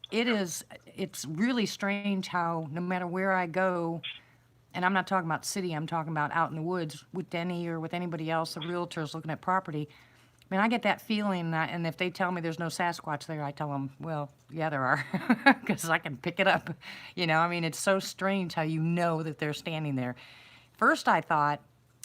[SPEAKER 1] really strange how no matter where I go, and I'm not talking about city, I'm talking about out in the woods with Denny or with anybody else, the realtors looking at property. I mean, I get that feeling that, and if they tell me there's no Sasquatch there, I tell them, well, yeah, there are, because I can pick it up. You know, I mean, it's so strange how you know that they're standing there. First, I thought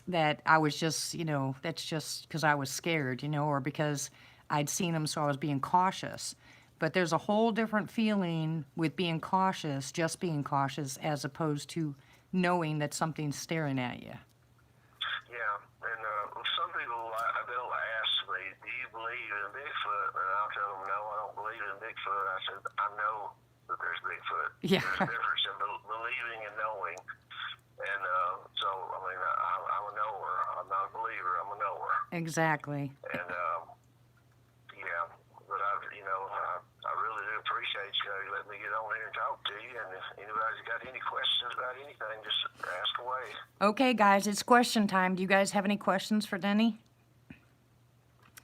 [SPEAKER 1] that I was just, you know, that's just because I was scared, you know, or because I'd seen them, so I was being cautious. But there's a whole different feeling with being cautious, just being cautious, as opposed to knowing that something's staring at you.
[SPEAKER 2] Yeah, and some people they'll ask me, "Do you believe in Bigfoot?" And I'll tell them, "No, I don't believe in Bigfoot." I said, "I know that there's Bigfoot.
[SPEAKER 1] Yeah.
[SPEAKER 2] There's a difference in believing and knowing." And so, I mean, I'm a knower. I'm not a believer. I'm a knower.
[SPEAKER 1] Exactly.
[SPEAKER 2] And yeah, but I really do appreciate you letting me get on here and talk to you. And if anybody's got any questions about anything, just ask away.
[SPEAKER 1] Okay, guys, it's question time. Do you guys have any questions for Denny?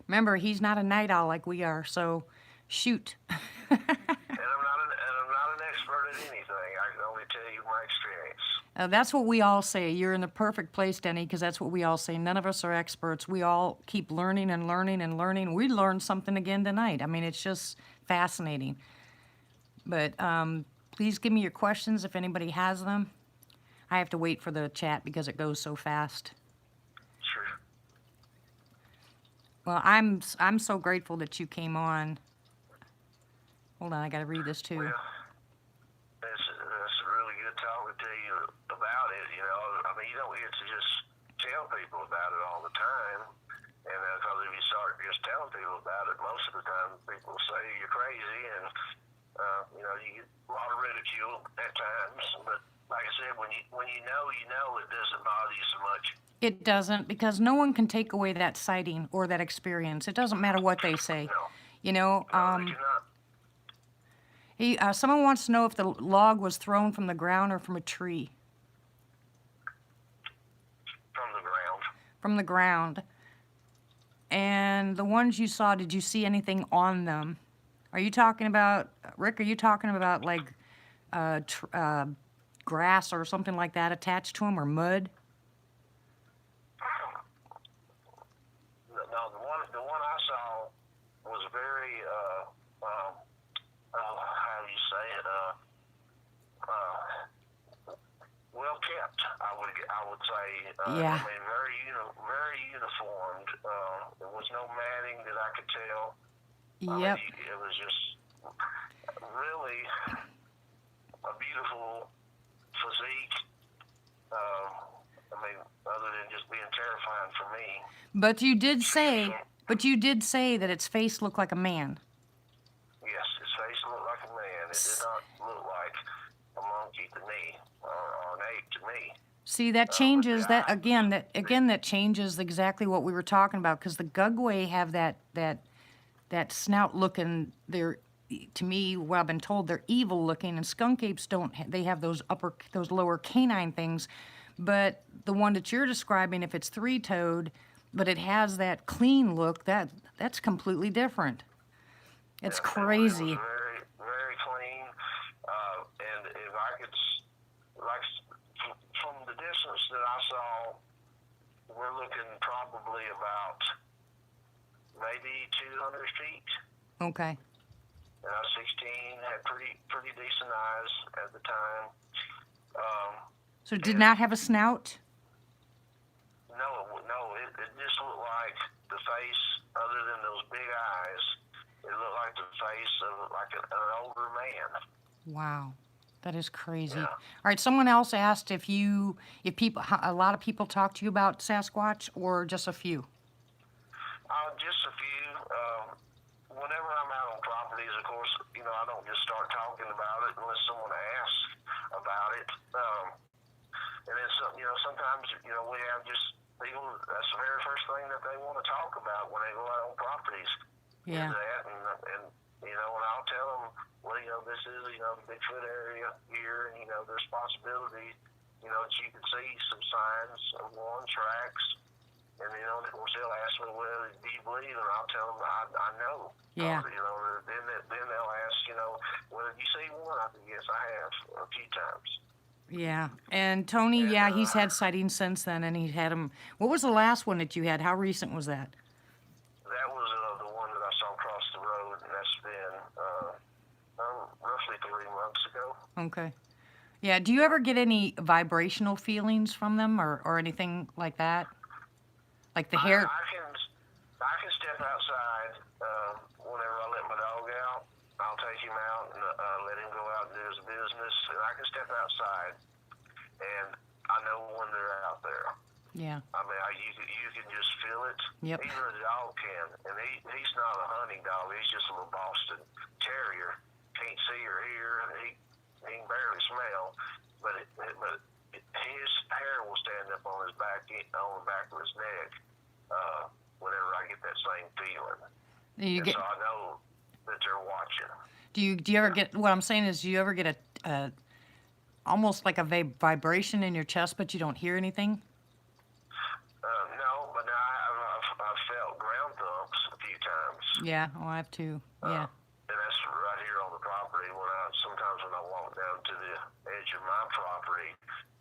[SPEAKER 1] Remember, he's not a night owl like we are, so shoot.
[SPEAKER 2] And I'm not an expert at anything. I can only tell you my experience.
[SPEAKER 1] That's what we all say. You're in the perfect place, Denny, because that's what we all say. None of us are experts. We all keep learning and learning and learning. We learned something again tonight. I mean, it's just fascinating. But please give me your questions if anybody has them. I have to wait for the chat because it goes so fast.
[SPEAKER 2] Sure.
[SPEAKER 1] Well, I'm so grateful that you came on. Hold on, I got to read this too.
[SPEAKER 2] Well, it's really good talking to you about it. You know, I mean, you don't get to just tell people about it all the time. And because if you start just telling people about it, most of the time people say you're crazy, and you know, you get a lot of ridicule at times. But like I said, when you know, it doesn't bother you so much.
[SPEAKER 1] It doesn't, because no one can take away that sighting or that experience. It doesn't matter what they say.
[SPEAKER 2] No,
[SPEAKER 1] You know,
[SPEAKER 2] no, they cannot.
[SPEAKER 1] someone wants to know if the log was thrown from the ground or from a tree.
[SPEAKER 2] From the ground.
[SPEAKER 1] From the ground. And the ones you saw, did you see anything on them? Are you talking about, Rick, are you talking about like grass or something like that attached to them, or mud?
[SPEAKER 2] No, the one I saw was very how do you say it? Well kept. I would say.
[SPEAKER 1] Yeah.
[SPEAKER 2] I mean, very uniformed. There was no matting that I could tell.
[SPEAKER 1] Yep.
[SPEAKER 2] I mean, it was just really a beautiful physique. I mean, other than just being terrifying for me.
[SPEAKER 1] But you did say that its face looked like a man.
[SPEAKER 2] Yes, his face looked like a man. It did not look like a monkey to me, or an ape to me.
[SPEAKER 1] See, that changes that changes exactly what we were talking about, because the Gugway have that snout looking. They're, to me, what I've been told, they're evil looking, and skunk apes don't. They have those lower canine things, but the one that you're describing, if it's three-toed, but it has that clean look, that's completely different. It's
[SPEAKER 2] Yeah,
[SPEAKER 1] crazy.
[SPEAKER 2] It was very, very clean. And if I could, like, from the distance that I saw, we're looking probably about maybe 200 feet.
[SPEAKER 1] Okay.
[SPEAKER 2] and I was 16, had pretty decent eyes at the time. Um,
[SPEAKER 1] So did
[SPEAKER 2] and
[SPEAKER 1] not have a snout?
[SPEAKER 2] it just looked like the face, other than those big eyes, it looked like the face of like an older man.
[SPEAKER 1] Wow. That is crazy.
[SPEAKER 2] Yeah.
[SPEAKER 1] All right, someone else asked if people, a lot of people talk to you about Sasquatch or just a few?
[SPEAKER 2] Just a few. Whenever I'm out on properties, of course, I don't just start talking about it unless someone asks about it. And then, sometimes, we have just people, that's the very first thing that they want to talk about when they go out on properties.
[SPEAKER 1] Yeah.
[SPEAKER 2] Is that, and I'll tell them, well, this is, the Bigfoot area here, and, there's possibility, that you can see some signs of one tracks. And, of course, they'll ask me, well, do you believe? And I'll tell them, I know.
[SPEAKER 1] Yeah.
[SPEAKER 2] Then they'll ask, well, did you see one? I said, yes, I have a few times.
[SPEAKER 1] Yeah. And Tony,
[SPEAKER 2] And,
[SPEAKER 1] yeah, he's had sightings since then, and he had them. What was the last one that you had? How recent was that?
[SPEAKER 2] that was the one that I saw across the road, and that's been roughly 3 months ago.
[SPEAKER 1] Okay. Yeah. Do you ever get any vibrational feelings from them or anything like that? Like the hair?
[SPEAKER 2] I can step outside whenever I let my dog out. I'll take him out and let him go out and do his business, and I can step outside, and I know when they're out there.
[SPEAKER 1] Yeah.
[SPEAKER 2] I mean, you can just feel it.
[SPEAKER 1] Yep.
[SPEAKER 2] Even a dog can, and he's not a hunting dog. He's just a little Boston Terrier. Can't see or hear. He can barely smell, but his hair will stand up on his back, on the back of his neck, whenever I get that same feeling. So I know that they're watching.
[SPEAKER 1] Do you ever get, what I'm saying is, do you ever get a almost like a vibration in your chest, but you don't hear anything?
[SPEAKER 2] No, but I've felt ground thumps a few times.
[SPEAKER 1] Yeah, oh, I have too. Yeah.
[SPEAKER 2] And that's right here on the property. Sometimes when I walk down to the edge of my property,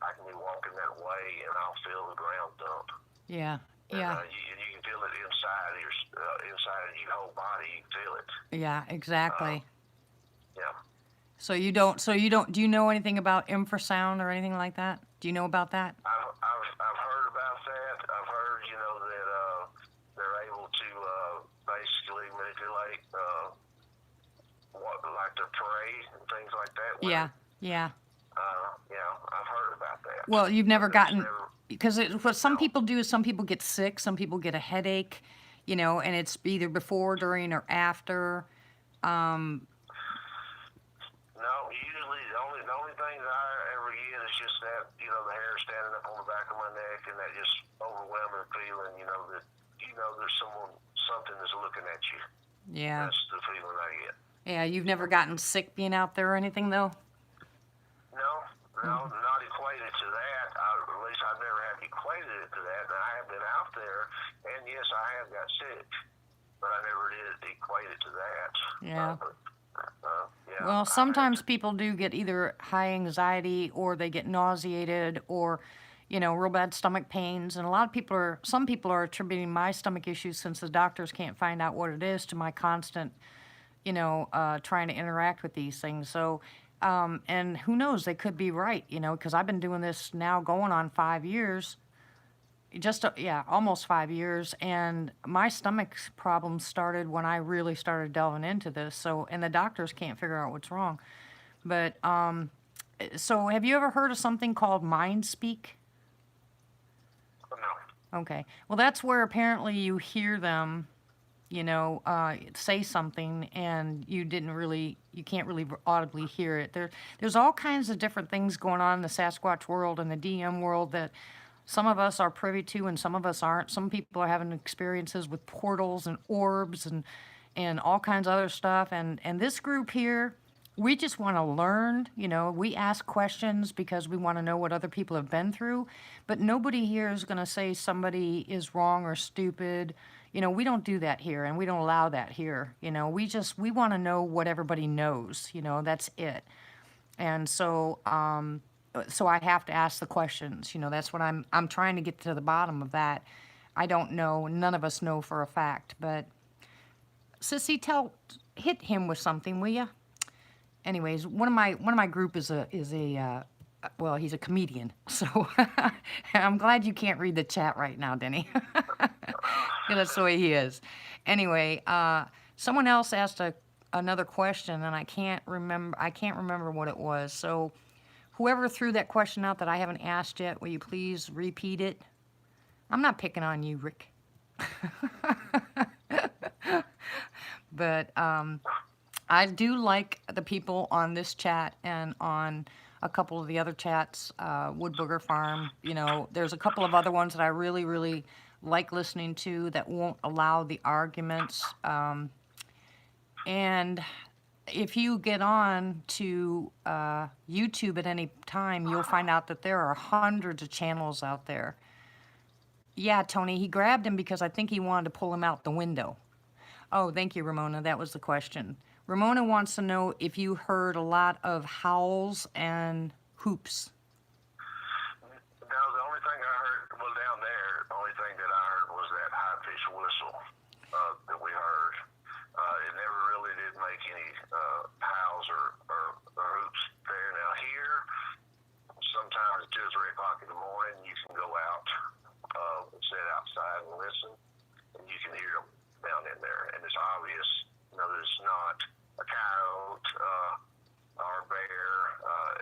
[SPEAKER 2] I can be walking that way and I'll feel the ground thump.
[SPEAKER 1] Yeah. Yeah.
[SPEAKER 2] And you can feel it inside of your whole body. You can feel it.
[SPEAKER 1] Yeah, exactly.
[SPEAKER 2] Yeah.
[SPEAKER 1] So you don't, do you know anything about infrasound or anything like that? Do you know about that?
[SPEAKER 2] I've heard about that. I've heard, that they're able to basically manipulate like their prey and things like that.
[SPEAKER 1] Yeah. Yeah.
[SPEAKER 2] I've heard about that.
[SPEAKER 1] Well, you've never
[SPEAKER 2] But
[SPEAKER 1] gotten,
[SPEAKER 2] never-
[SPEAKER 1] because what some
[SPEAKER 2] No.
[SPEAKER 1] people do is some people get sick, some people get a headache, and it's either before, during, or after.
[SPEAKER 2] No, usually the only things I ever get is just that, the hair standing up on the back of my neck and that just overwhelming feeling, that there's something that's looking at you.
[SPEAKER 1] Yeah.
[SPEAKER 2] That's the feeling I get.
[SPEAKER 1] Yeah, you've never gotten sick being out there or anything, though?
[SPEAKER 2] No, not equated to that. At least I've never had equated it to that. And I have been out there, and yes, I have got sick, but I never did equate it to that.
[SPEAKER 1] Yeah.
[SPEAKER 2] Yeah.
[SPEAKER 1] Well, sometimes people do get either high anxiety or they get nauseated or, real bad stomach pains. And some people are attributing my stomach issues, since the doctors can't find out what it is, to my constant, trying to interact with these things. So, and who knows, they could be right, because I've been doing this now going on 5 years. Almost 5 years, and my stomach problems started when I really started delving into this. So, and the doctors can't figure out what's wrong. But so, have you ever heard of something called mind speak?
[SPEAKER 2] No.
[SPEAKER 1] Okay, well, that's where apparently you hear them, say something, and you can't really audibly hear it. There's all kinds of different things going on in the Sasquatch world and the DM world that some of us are privy to and some of us aren't. Some people are having experiences with portals and orbs and all kinds of other stuff. And this group here, we just want to learn. We ask questions because we want to know what other people have been through. But nobody here is going to say somebody is wrong or stupid. We don't do that here, and we don't allow that here. We want to know what everybody knows. That's it. And so I have to ask the questions. That's what I'm trying to get to the bottom of that. I don't know. None of us know for a fact. But Sissy, hit him with something, will you? Anyways, one of my group is a well, he's a comedian, so I'm glad you can't read the chat right now, Denny. Yeah, that's the way he is. Anyway, someone else asked another question, and I can't remember. I can't remember what it was. So, whoever threw that question out that I haven't asked yet, will you please repeat it? I'm not picking on you, Rick. But I do like the people on this chat and on a couple of the other chats, Wood Booger Farm. You know, there's a couple of other ones that I really, really like listening to that won't allow the arguments. And if you get on to YouTube at any time, you'll find out that there are hundreds of channels out there. Yeah, Tony, he grabbed him because I think he wanted to pull him out the window. Oh, thank you, Ramona. That was the question. Ramona wants to know if you heard a lot of howls and hoops.
[SPEAKER 2] No, the only thing I heard, well, down there, the only thing that I heard was that high-pitched whistle that we heard. It never really did make any howls or hoops there. Now here, sometimes at 2 or 3 o'clock in the morning, you can go out and sit outside and listen, and you can hear them down in there. And it's obvious, you know, that it's not a coyote or a bear.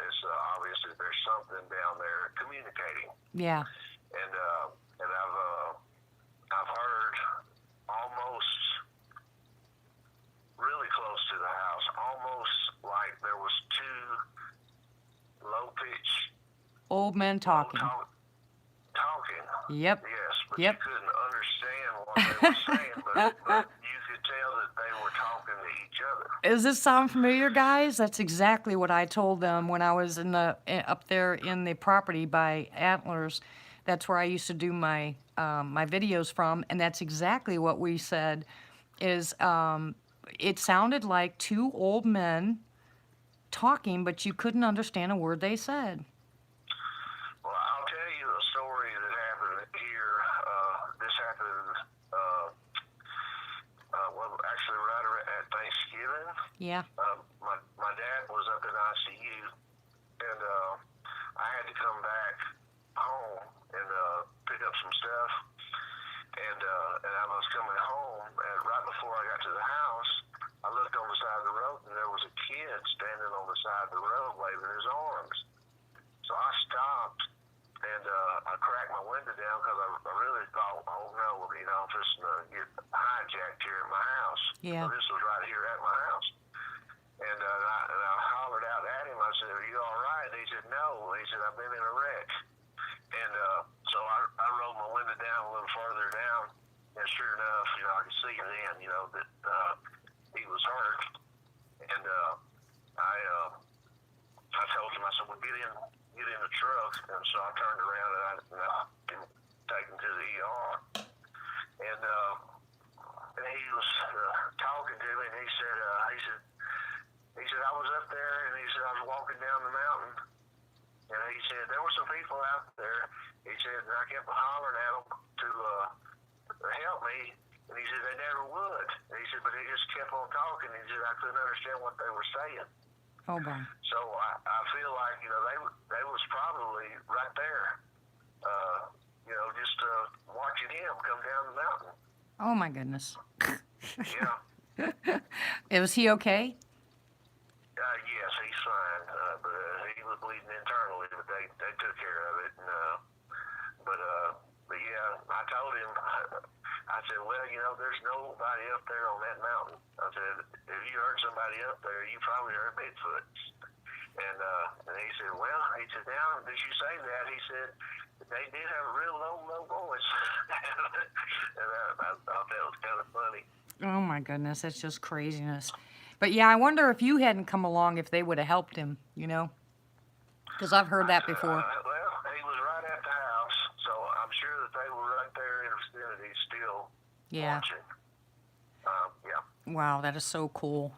[SPEAKER 2] It's obvious that there's something down there communicating.
[SPEAKER 1] Yeah.
[SPEAKER 2] And I've heard almost really close to the house, almost like there was 2 low pitch
[SPEAKER 1] Old men talking.
[SPEAKER 2] Talking.
[SPEAKER 1] Yep.
[SPEAKER 2] Yes, but
[SPEAKER 1] Yep.
[SPEAKER 2] you couldn't understand what they were saying, but you could tell that they were talking to each other.
[SPEAKER 1] Does this sound familiar, guys? That's exactly what I told them when I was up there in the property by Antlers. That's where I used to do my my videos from, and that's exactly what we said. Is it sounded like 2 old men talking, but you couldn't understand a word they said.
[SPEAKER 2] Well, I'll tell you a story that happened here. This happened, well, actually right at Thanksgiving.
[SPEAKER 1] Yeah.
[SPEAKER 2] My dad was up in ICU, and I had to come back home and pick up some stuff. And I was coming home, and right before I got to the house, I looked on the side of the road, and there was a kid standing on the side of the road waving his arms. So I stopped, and I cracked my window down because I really thought, oh no, you know, I'm just going to get hijacked here at my house.
[SPEAKER 1] Yeah.
[SPEAKER 2] So this was right here at my house. And I hollered out at him. I said, "Are you all right?" And he said, "No." He said, "I've been in a wreck." And so I rolled my window down a little further down, and sure enough, you know, I could see then, you know, that he was hurt. And I told him, I said, "Well, get in the truck." And so I turned around and I taken to the ER. And he was talking to me, and he said, "I was up there," and he said, "I was walking down the mountain." And he said, "There were some people out there." He said, "And I kept hollering at them to help me." And he said, "They never would." And he said, "But they just kept on talking." He said, "I couldn't understand what they were saying."
[SPEAKER 1] Oh boy.
[SPEAKER 2] So I feel like, you know, they was probably right there, you know, just watching him come down the mountain.
[SPEAKER 1] Oh my goodness.
[SPEAKER 2] Yeah.
[SPEAKER 1] Was he okay?
[SPEAKER 2] Yes, he's fine. But he was bleeding internally, but they took care of it. And, but yeah, I told him, I said, "Well, you know, there's nobody up there on that mountain." I said, "If you heard somebody up there, you probably heard Bigfoot." And he said, "Well," he said, "now that you say that," he said, "they did have a real low voice." And I thought that was kind of funny.
[SPEAKER 1] Oh my goodness, that's just craziness. But yeah, I wonder if you hadn't come along, if they would have helped him, you know? Because I've heard that before.
[SPEAKER 2] Well, he was right at the house, so I'm sure that they were right there in the vicinity still watching. Yeah.
[SPEAKER 1] Wow, that is so cool.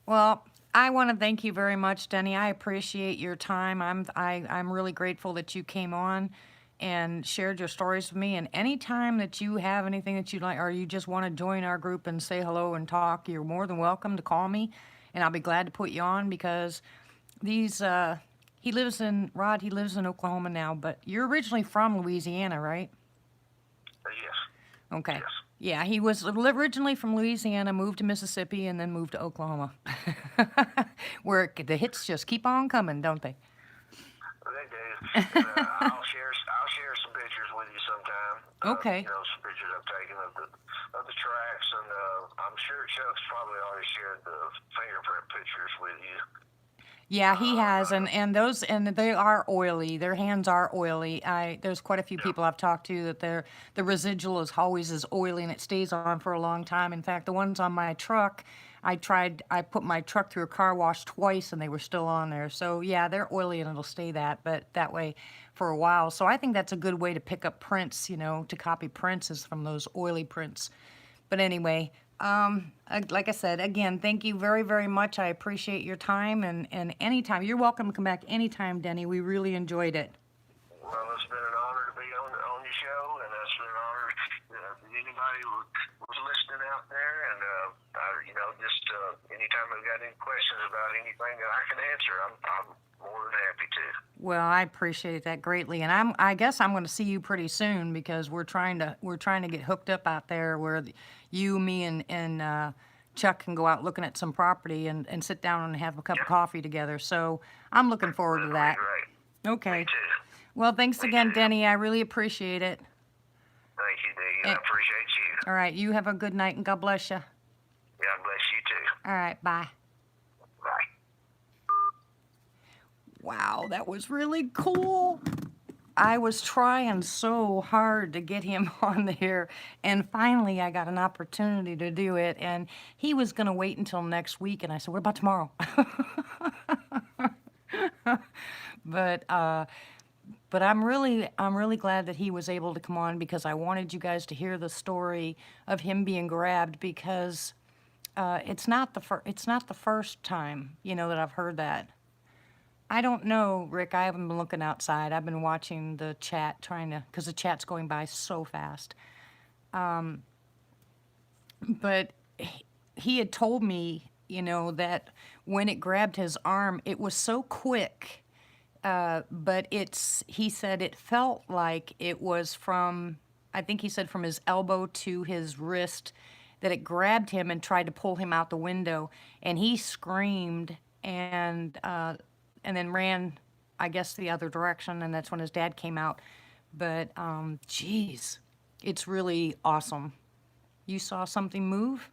[SPEAKER 1] Well, I want to thank you very much, Denny. I appreciate your time. I'm really grateful that you came on, and shared your stories with me. And anytime that you have anything that you'd like, or you just want to join our group and say hello and talk, you're more than welcome to call me, and I'll be glad to put you on because these. He lives in Oklahoma now, but you're originally from Louisiana, right?
[SPEAKER 2] Yes.
[SPEAKER 1] Okay.
[SPEAKER 2] Yes.
[SPEAKER 1] Yeah, he was originally from Louisiana, moved to Mississippi, and then moved to Oklahoma, where the hits just keep on coming, don't they?
[SPEAKER 2] They do. And, I'll share some pictures with you sometime.
[SPEAKER 1] Okay.
[SPEAKER 2] Some pictures I've taken of the tracks, and I'm sure Chuck's probably already shared the fingerprint pictures with you.
[SPEAKER 1] Yeah, he has, and they are oily. Their hands are oily. There's quite a few
[SPEAKER 2] Yeah.
[SPEAKER 1] people I've talked to that the residual is always as oily and it stays on for a long time. In fact, the ones on my truck, I put my truck through a car wash twice and they were still on there. So yeah, they're oily and it'll stay but that way for a while. So I think that's a good way to pick up prints, to copy prints is from those oily prints. But anyway, like I said, again, thank you very, very much. I appreciate your time and anytime. You're welcome to come back anytime, Denny. We really enjoyed it.
[SPEAKER 2] Well, it's been an honor to be on your show, and it's been an honor to anybody who was listening out there. And just anytime I've got any questions about anything that I can answer, I'm more than happy to.
[SPEAKER 1] Well, I appreciate that greatly, and I guess I'm going to see you pretty soon because we're trying to get hooked up out there where you, me, and Chuck can go out looking at some property and sit down and have a cup of coffee together. So I'm looking forward to that.
[SPEAKER 2] Great.
[SPEAKER 1] Okay.
[SPEAKER 2] Me too.
[SPEAKER 1] Well, thanks
[SPEAKER 2] Me
[SPEAKER 1] again,
[SPEAKER 2] too.
[SPEAKER 1] Denny. I really appreciate it.
[SPEAKER 2] Thank you, Dee. I
[SPEAKER 1] And-
[SPEAKER 2] appreciate you.
[SPEAKER 1] All right, you have a good night and God bless you.
[SPEAKER 2] God bless you too.
[SPEAKER 1] All right, bye.
[SPEAKER 2] Bye.
[SPEAKER 1] Wow, that was really cool. I was trying so hard to get him on there, and finally I got an opportunity to do it. And he was going to wait until next week, and I said, "What about tomorrow?" but I'm really glad that he was able to come on because I wanted you guys to hear the story of him being grabbed because it's not the first time that I've heard that. I don't know, Rick. I haven't been looking outside. I've been watching the chat, because the chat's going by so fast. But he had told me, that when it grabbed his arm, it was so quick. But he said it felt like it was I think he said from his elbow to his wrist, that it grabbed him and tried to pull him out the window. And he screamed and then ran, I guess, the other direction, and that's when his dad came out. But, geez, it's really awesome. You saw something move?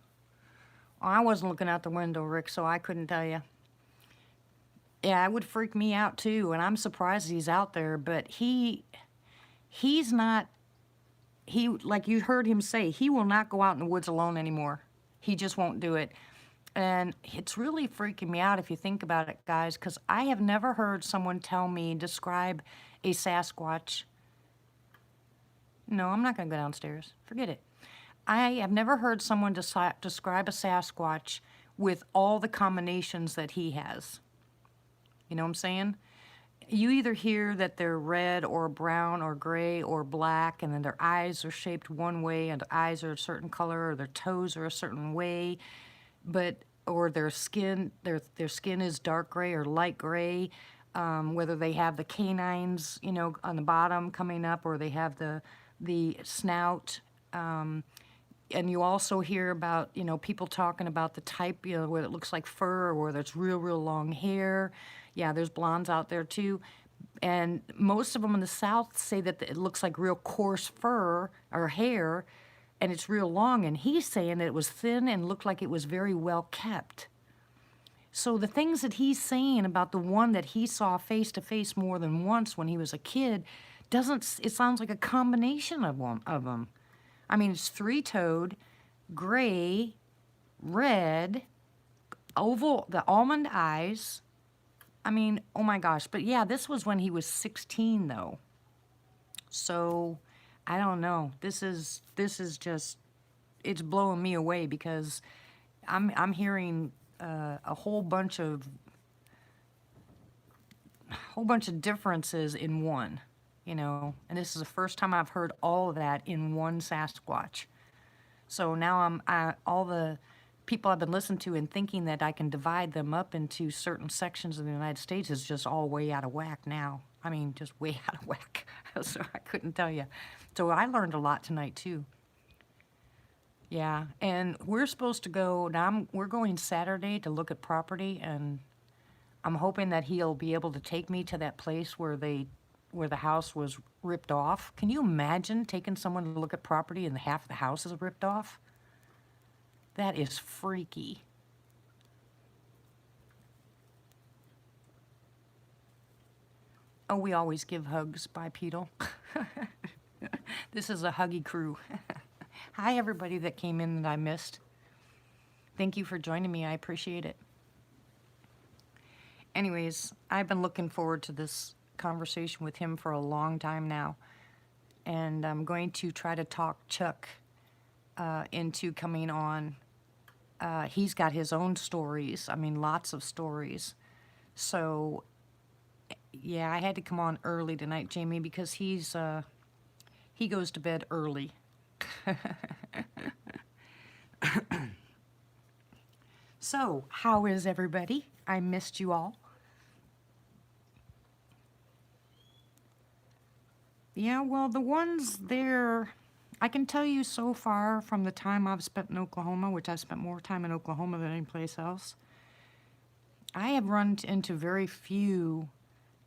[SPEAKER 1] Oh, I wasn't looking out the window, Rick, so I couldn't tell you. Yeah, it would freak me out too, and I'm surprised he's out there. But he's not. Like you heard him say, he will not go out in the woods alone anymore. He just won't do it. And it's really freaking me out if you think about it, guys, because I have never heard someone describe a Sasquatch. No, I'm not going to go downstairs. Forget it. I have never heard someone describe a Sasquatch with all the combinations that he has. You know what I'm saying? You either hear that they're red or brown or gray or black, and then their eyes are shaped one way, and their eyes are a certain color, or their toes are a certain way. Or their skin is dark gray or light gray, whether they have the canines, on the bottom coming up, or they have the snout. And you also hear about, people talking about the type, where it looks like fur or whether it's real, real long hair. Yeah, there's blondes out there too. And most of them in the South say that it looks like real coarse fur or hair, and it's real long, and he's saying that it was thin and looked like it was very well kept. So the things that he's saying about the one that he saw face to face more than once when he was a kid, it sounds like a combination of them. I mean, it's three-toed, gray, red, oval, the almond eyes. I mean, oh my gosh. But yeah, this was when he was 16 though. So I don't know. This is just, it's blowing me away because I'm hearing a whole bunch of differences in one. you know, and this is the first time I've heard all of that in one Sasquatch. So now all the people I've been listening to and thinking that I can divide them up into certain sections of the United States is just all way out of whack now. I mean, just way out of whack. So I couldn't tell you. So I learned a lot tonight too. Yeah, and we're supposed to go now. We're going Saturday to look at property, and I'm hoping that he'll be able to take me to that place where the house was ripped off. Can you imagine taking someone to look at property and half the house is ripped off? That is freaky. Oh, we always give hugs. Bye, Petal. This is a huggy crew. Hi, everybody that came in that I missed. Thank you for joining me. I appreciate it. Anyways, I've been looking forward to this conversation with him for a long time now. And I'm going to try to talk Chuck into coming on. He's got his own stories. I mean, lots of stories. So, yeah, I had to come on early tonight, Jamie, because he goes to bed early. So, how is everybody? I missed you all. Yeah, well, the ones there, I can tell you so far from the time I've spent in Oklahoma, which I've spent more time in Oklahoma than any place else, I have run into very few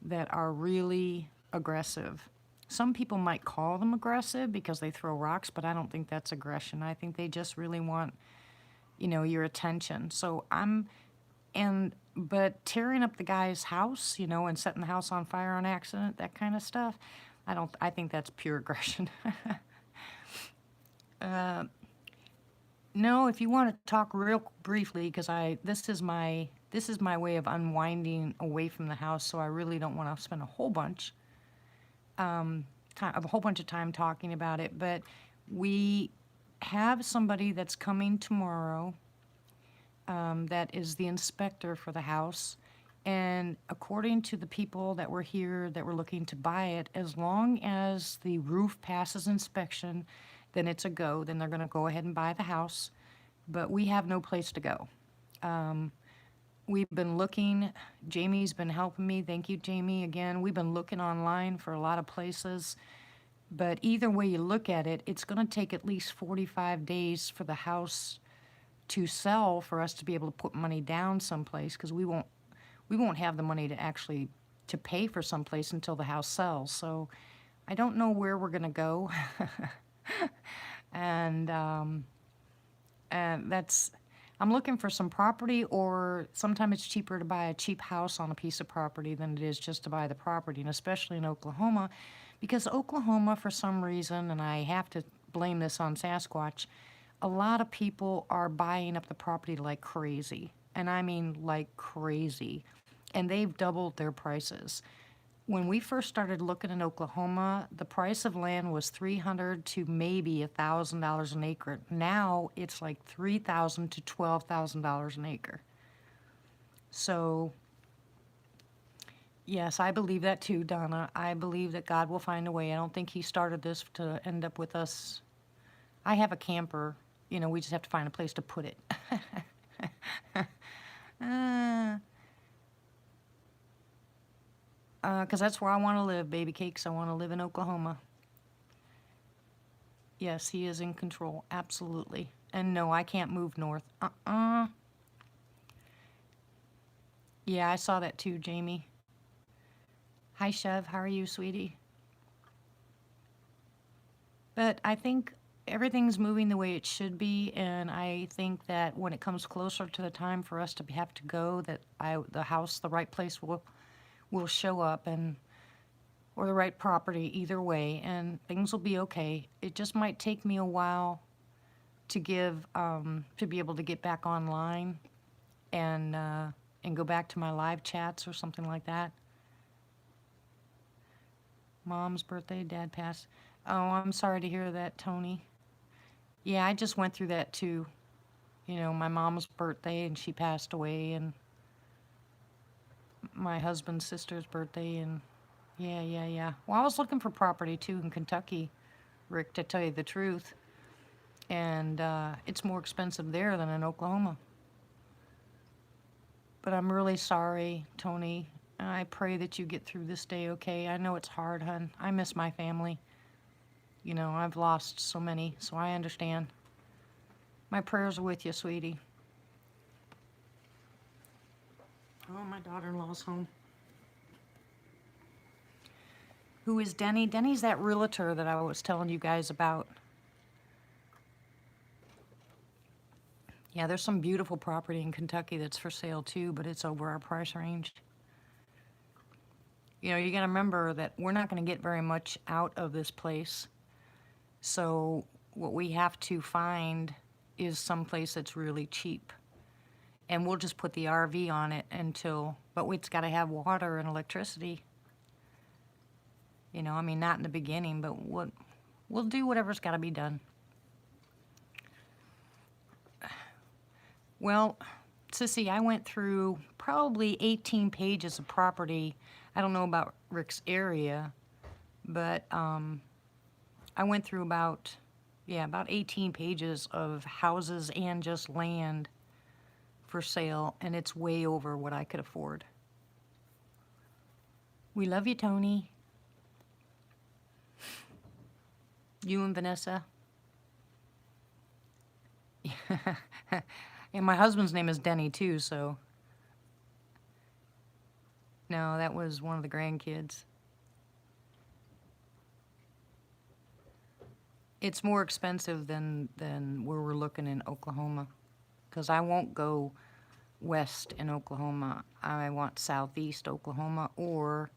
[SPEAKER 1] that are really aggressive. Some people might call them aggressive because they throw rocks, but I don't think that's aggression. I think they just really want, you know, your attention. But tearing up the guy's house, you know, and setting the house on fire on accident, that kind of stuff, I think that's pure aggression. No, if you want to talk real briefly, because this is my way of unwinding away from the house, so I really don't want to spend a whole bunch of time talking about it. But we have somebody that's coming tomorrow, that is the inspector for the house. And according to the people that were here that were looking to buy it, as long as the roof passes inspection, then it's a go. Then they're going to go ahead and buy the house. But we have no place to go. We've been looking. Jamie's been helping me. Thank you, Jamie, again. We've been looking online for a lot of places. But either way you look at it, it's going to take at least 45 days for the house to sell for us to be able to put money down someplace, because we won't have the money to actually to pay for someplace until the house sells. So I don't know where we're going to go. and that's I'm looking for some property, or sometimes it's cheaper to buy a cheap house on a piece of property than it is just to buy the property, and especially in Oklahoma, because Oklahoma, for some reason, and I have to blame this on Sasquatch, a lot of people are buying up the property like crazy, and I mean like crazy, and they've doubled their prices. When we first started looking in Oklahoma, the price of land was $300 to maybe $1,000 an acre. Now it's like $3,000 to $12,000 an acre. So, yes, I believe that too, Donna. I believe that God will find a way. I don't think He started this to end up with us. I have a camper. You know, we just have to find a place to put it. Because that's where I want to live, baby cakes. I want to live in Oklahoma. Yes, He is in control, absolutely. And no, I can't move north. Yeah, I saw that too, Jamie. Hi, Chev. How are you, sweetie? But I think everything's moving the way it should be, and I think that when it comes closer to the time for us to have to go, that the right place will show up, or the right property, either way, and things will be okay. It just might take me a while to be able to get back online and go back to my live chats or something like that. Mom's birthday, Dad passed. Oh, I'm sorry to hear that, Tony. Yeah, I just went through that too. You know, my mom's birthday, and she passed away, and my husband's sister's birthday, and Yeah, yeah, yeah. Well, I was looking for property too in Kentucky, Rick, to tell you the truth. And it's more expensive there than in Oklahoma. But I'm really sorry, Tony. I pray that you get through this day okay. I know it's hard, hun. I miss my family. You know, I've lost so many, so I understand. My prayers are with you, sweetie. Oh, my daughter in law's home. Who is Denny? Denny's that realtor that I was telling you guys about. Yeah, there's some beautiful property in Kentucky that's for sale too, but it's over our price range. You know, you got to remember that we're not going to get very much out of this place. So, what we have to find is some place that's really cheap. And we'll just put the RV on it until, but it's got to have water and electricity. You know, I mean, not in the beginning, but we'll do whatever's got to be done. Well, Sissy, I went through probably 18 pages of property. I don't know about Rick's area, but I went through about 18 pages of houses and just land for sale, and it's way over what I could afford. We love you, Tony. You and Vanessa. And my husband's name is Denny too, so. No, that was one of the grandkids. It's more expensive than where we're looking in Oklahoma, because I won't go west in Oklahoma. I want southeast Oklahoma or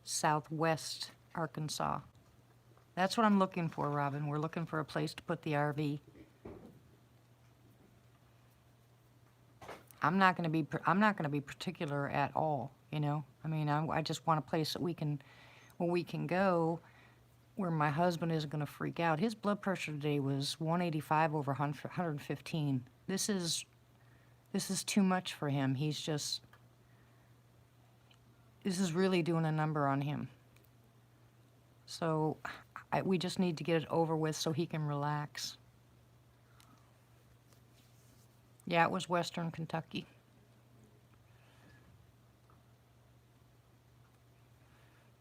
[SPEAKER 1] southwest Arkansas. That's what I'm looking for, Robin. We're looking for a place to put the RV. I'm not going to be particular at all, you know. I mean, I just want a place that we can go where my husband isn't going to freak out. His blood pressure today was 185 over 115. This is too much for him. This is really doing a number on him. So we just need to get it over with so he can relax. Yeah, it was Western Kentucky.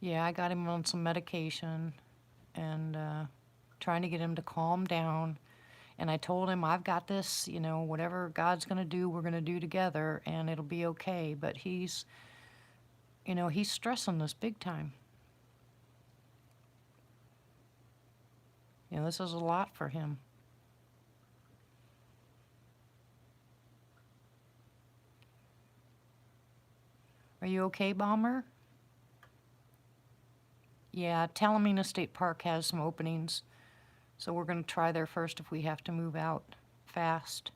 [SPEAKER 1] Yeah, I got him on some medication and trying to get him to calm down. And I told him, I've got this, you know, whatever God's going to do, we're going to do together, and it'll be okay. But he's stressing this big time. You know, this is a lot for him. Are you okay, Bomber? Yeah, Talamina State Park has some openings, so we're going to try there first if we have to move out fast.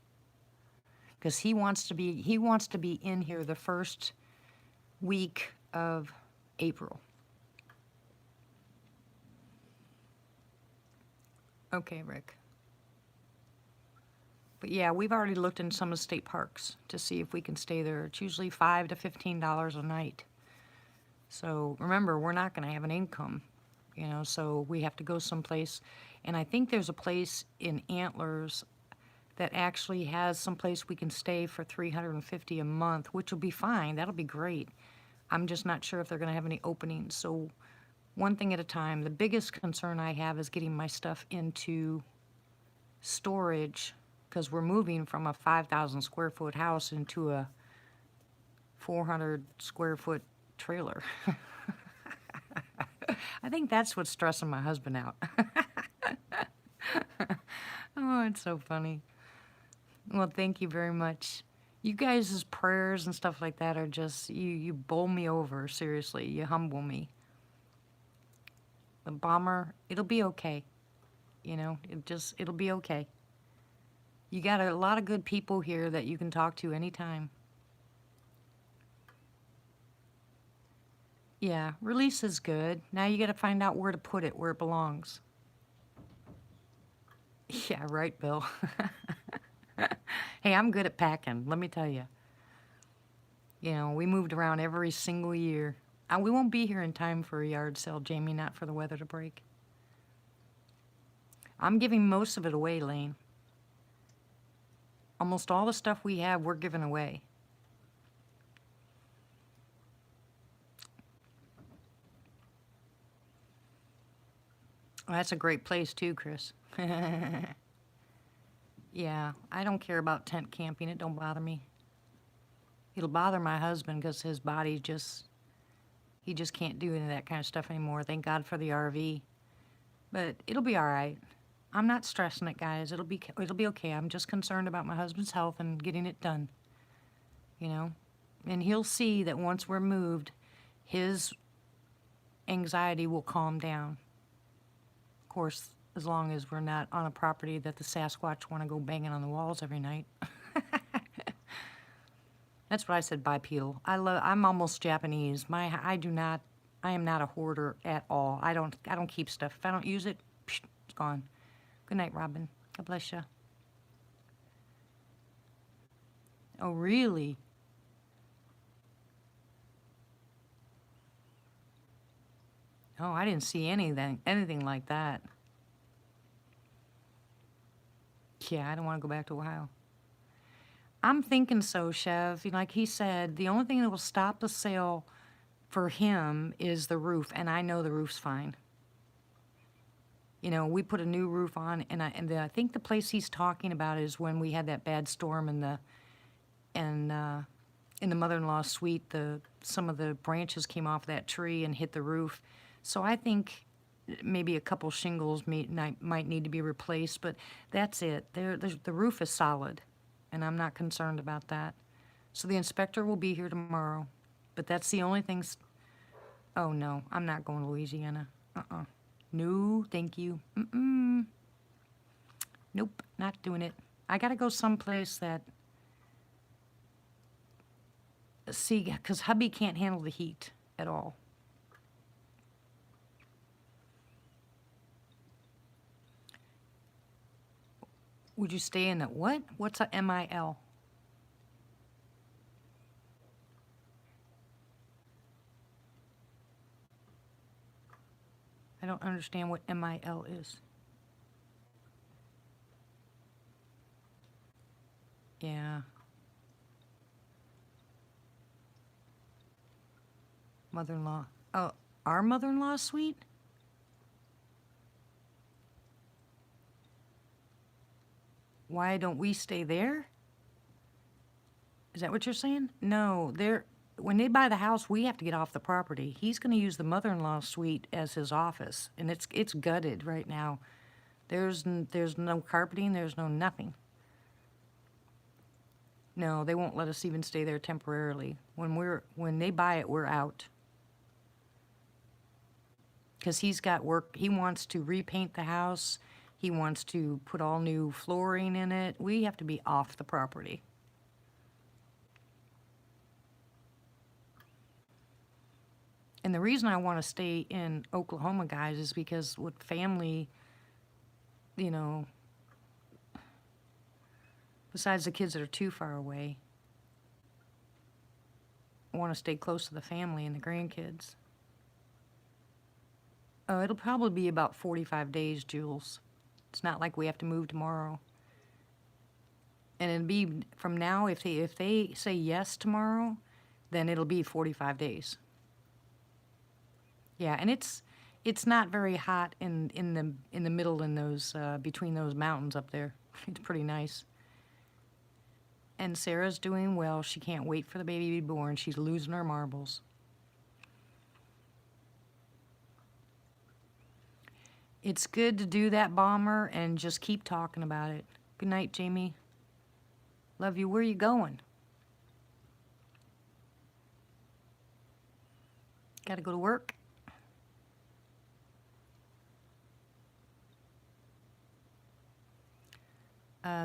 [SPEAKER 1] Because he wants to be in here the first week of April. Okay, Rick. But yeah, we've already looked in some of the state parks to see if we can stay there. It's usually $5 to $15 a night. So remember, we're not going to have an income, you know, so we have to go someplace. And I think there's a place in Antlers that actually has some place we can stay for $350 a month, which will be fine. That'll be great. I'm just not sure if they're going to have any openings. So one thing at a time. The biggest concern I have is getting my stuff into storage, because we're moving from a 5,000 square foot house into a 400 square foot trailer. I think that's what's stressing my husband out. Oh, it's so funny. Well, thank you very much. You guys' prayers and stuff like that are just, you bowl me over, seriously. You humble me. The Bomber, it'll be okay. You know, it'll be okay. You got a lot of good people here that you can talk to anytime. Yeah, release is good. Now you got to find out where to put it, where it belongs. Yeah, right, Bill. Hey, I'm good at packing, let me tell you. You know, we moved around every single year. We won't be here in time for a yard sale, Jamie, not for the weather to break. I'm giving most of it away, Lane. Almost all the stuff we have, we're giving away. Oh, that's a great place too, Chris. Yeah, I don't care about tent camping. It don't bother me. It'll bother my husband because his body he just can't do any of that kind of stuff anymore. Thank God for the RV. But it'll be all right. I'm not stressing it, guys. It'll be okay. I'm just concerned about my husband's health and getting it done. You know? And he'll see that once we're moved, his anxiety will calm down. Of course, as long as we're not on a property that the Sasquatch want to go banging on the walls every night. That's what I said, bipedal. I'm almost Japanese. I am not a hoarder at all. I don't keep stuff. If I don't use it, psh, it's gone. Good night, Robin. God bless you. Oh, really? Oh, I didn't see anything like that. Yeah, I don't want to go back to Ohio. I'm thinking so, Chev. Like he said, the only thing that will stop the sale for him is the roof, and I know the roof's fine. You know, we put a new roof on, and I think the place he's talking about is when we had that bad storm in the mother-in-law's suite. Some of the branches came off that tree and hit the roof. So I think maybe a couple shingles might need to be replaced, but that's it. The roof is solid, and I'm not concerned about that. So the inspector will be here tomorrow, but that's the only thing. Oh no, I'm not going to Louisiana. No, thank you. Nope, not doing it. I gotta go someplace that. See, because hubby can't handle the heat at all. Would you stay in a what? What's a MIL? I don't understand what MIL is. Yeah. Mother-in-law. Oh, our mother-in-law's suite? Why don't we stay there? Is that what you're saying? No, when they buy the house, we have to get off the property. He's going to use the mother-in-law's suite as his office, and it's gutted right now. There's no carpeting, there's no nothing. No, they won't let us even stay there temporarily. When they buy it, we're out. Because he's got work. He wants to repaint the house. He wants to put all new flooring in it. We have to be off the property. And the reason I want to stay in Oklahoma, guys, is because with family, you know, besides the kids that are too far away, I want to stay close to the family and the grandkids. Oh, it'll probably be about 45 days, Jules. It's not like we have to move tomorrow. And it'll be from now, if they say yes tomorrow, then it'll be 45 days. Yeah, and it's not very hot in the middle in those between those mountains up there. It's pretty nice. And Sarah's doing well. She can't wait for the baby to be born. She's losing her marbles. It's good to do that, Bomber, and just keep talking about it. Good night, Jamie. Love you. Where are you going? Got to go to work?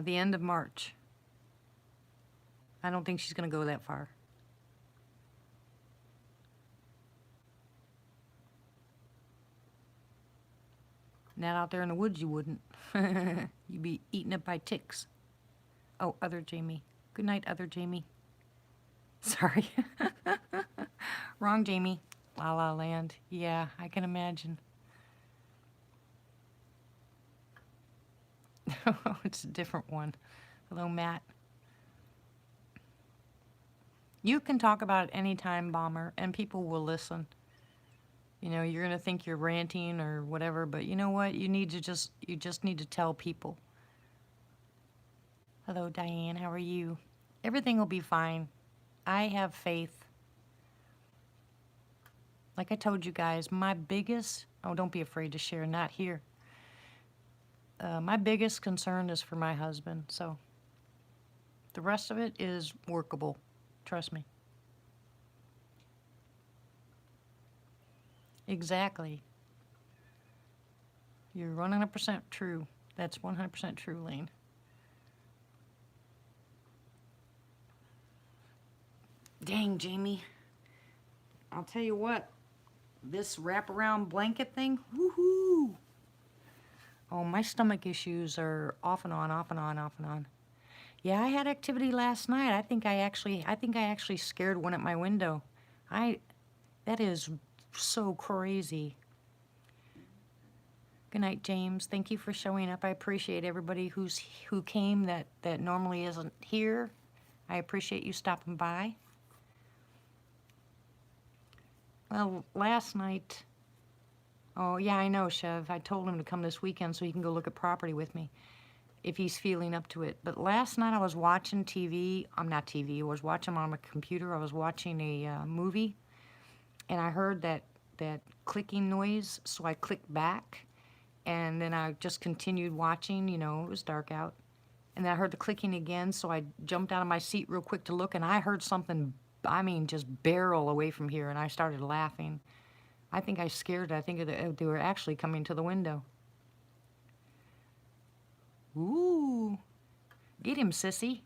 [SPEAKER 1] The end of March. I don't think she's going to go that far. Not out there in the woods, you wouldn't. You'd be eaten up by ticks. Oh, other Jamie. Good night, other Jamie. Sorry. Wrong Jamie. La La Land. Yeah, I can imagine. It's a different one. Hello, Matt. You can talk about it anytime, Bomber, and people will listen. You know, you're gonna think you're ranting or whatever, but you know what? You just need to tell people. Hello, Diane. How are you? Everything will be fine. I have faith. Like I told you guys, my biggest, oh, don't be afraid to share, not here. My biggest concern is for my husband, so the rest of it is workable. Trust me. Exactly. You're 100% true. That's 100% true, Lane. Dang, Jamie. I'll tell you what, this wraparound blanket thing, woohoo! Oh, my stomach issues are off and on, off and on, off and on. Yeah, I had activity last night. I think I actually scared one at my window. I, that is so crazy. Good night, James. Thank you for showing up. I appreciate everybody who came that normally isn't here. I appreciate you stopping by. Well, last night, oh yeah, I know, Chev. I told him to come this weekend so he can go look at property with me if he's feeling up to it. But last night I was watching TV. I'm not TV. I was watching on my computer. I was watching a movie, and I heard that clicking noise. So I clicked back, and then I just continued watching. You know, it was dark out, and then I heard the clicking again. So I jumped out of my seat real quick to look, and I heard something. I mean, just barrel away from here, and I started laughing. I think I scared it. I think they were actually coming to the window. Ooh, get him, sissy.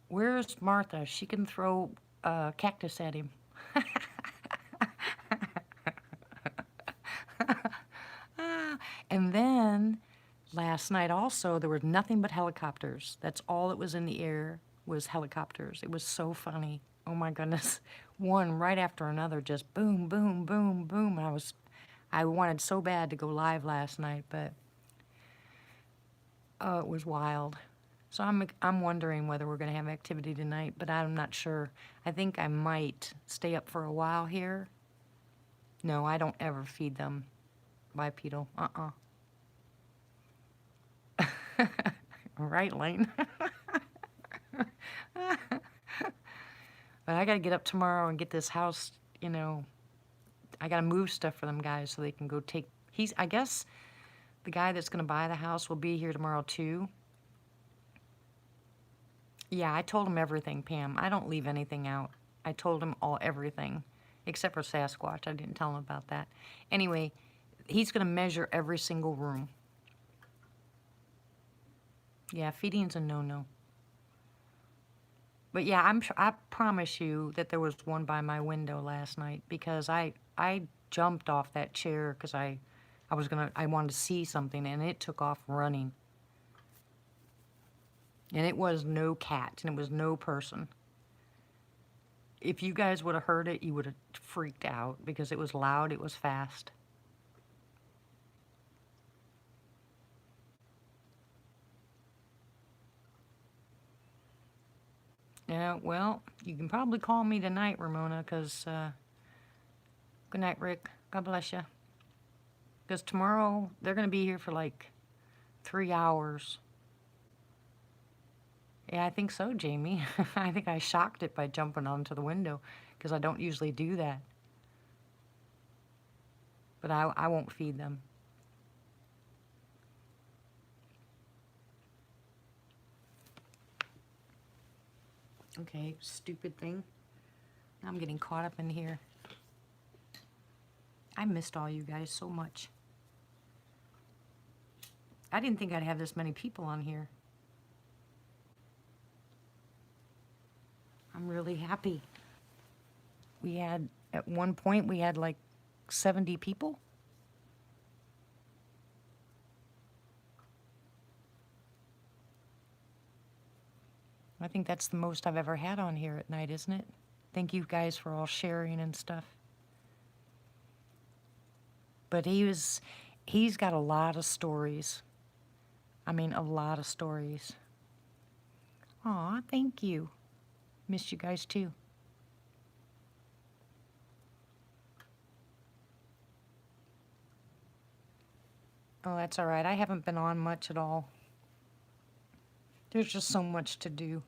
[SPEAKER 1] Where's Martha? She can throw a cactus at him. And then last night also, there were nothing but helicopters. That's all that was in the air was helicopters. It was so funny. Oh my goodness. One right after another, just boom, boom, boom, boom. I wanted so bad to go live last night, but oh, it was wild. So I'm wondering whether we're going to have activity tonight, but I'm not sure. I think I might stay up for a while here. No, I don't ever feed them bipedal. Right, Lane? But I got to get up tomorrow and get this house, you know, I got to move stuff for them guys so they can go take, I guess the guy that's going to buy the house will be here tomorrow too. Yeah, I told him everything, Pam. I don't leave anything out. I told him everything, except for Sasquatch. I didn't tell him about that. Anyway, he's going to measure every single room. Yeah, feeding's a no-no. But yeah, I promise you that there was one by my window last night because I jumped off that chair because I wanted to see something, and it took off running. And it was no cat, and it was no person. If you guys would have heard it, you would have freaked out because it was loud, it was fast. Yeah, well, you can probably call me tonight, Ramona, because, good night, Rick. God bless you. Because tomorrow, they're going to be here for like 3 hours. Yeah, I think so, Jamie. I think I shocked it by jumping onto the window because I don't usually do that. But I won't feed them. Okay, stupid thing. I'm getting caught up in here. I missed all you guys so much. I didn't think I'd have this many people on here. I'm really happy. At one point, we had like 70 people. I think that's the most I've ever had on here at night, isn't it? Thank you guys for all sharing and stuff. But he's got a lot of stories. I mean, a lot of stories. Aw, thank you. Missed you guys too. Oh, that's all right. I haven't been on much at all. There's just so much to do.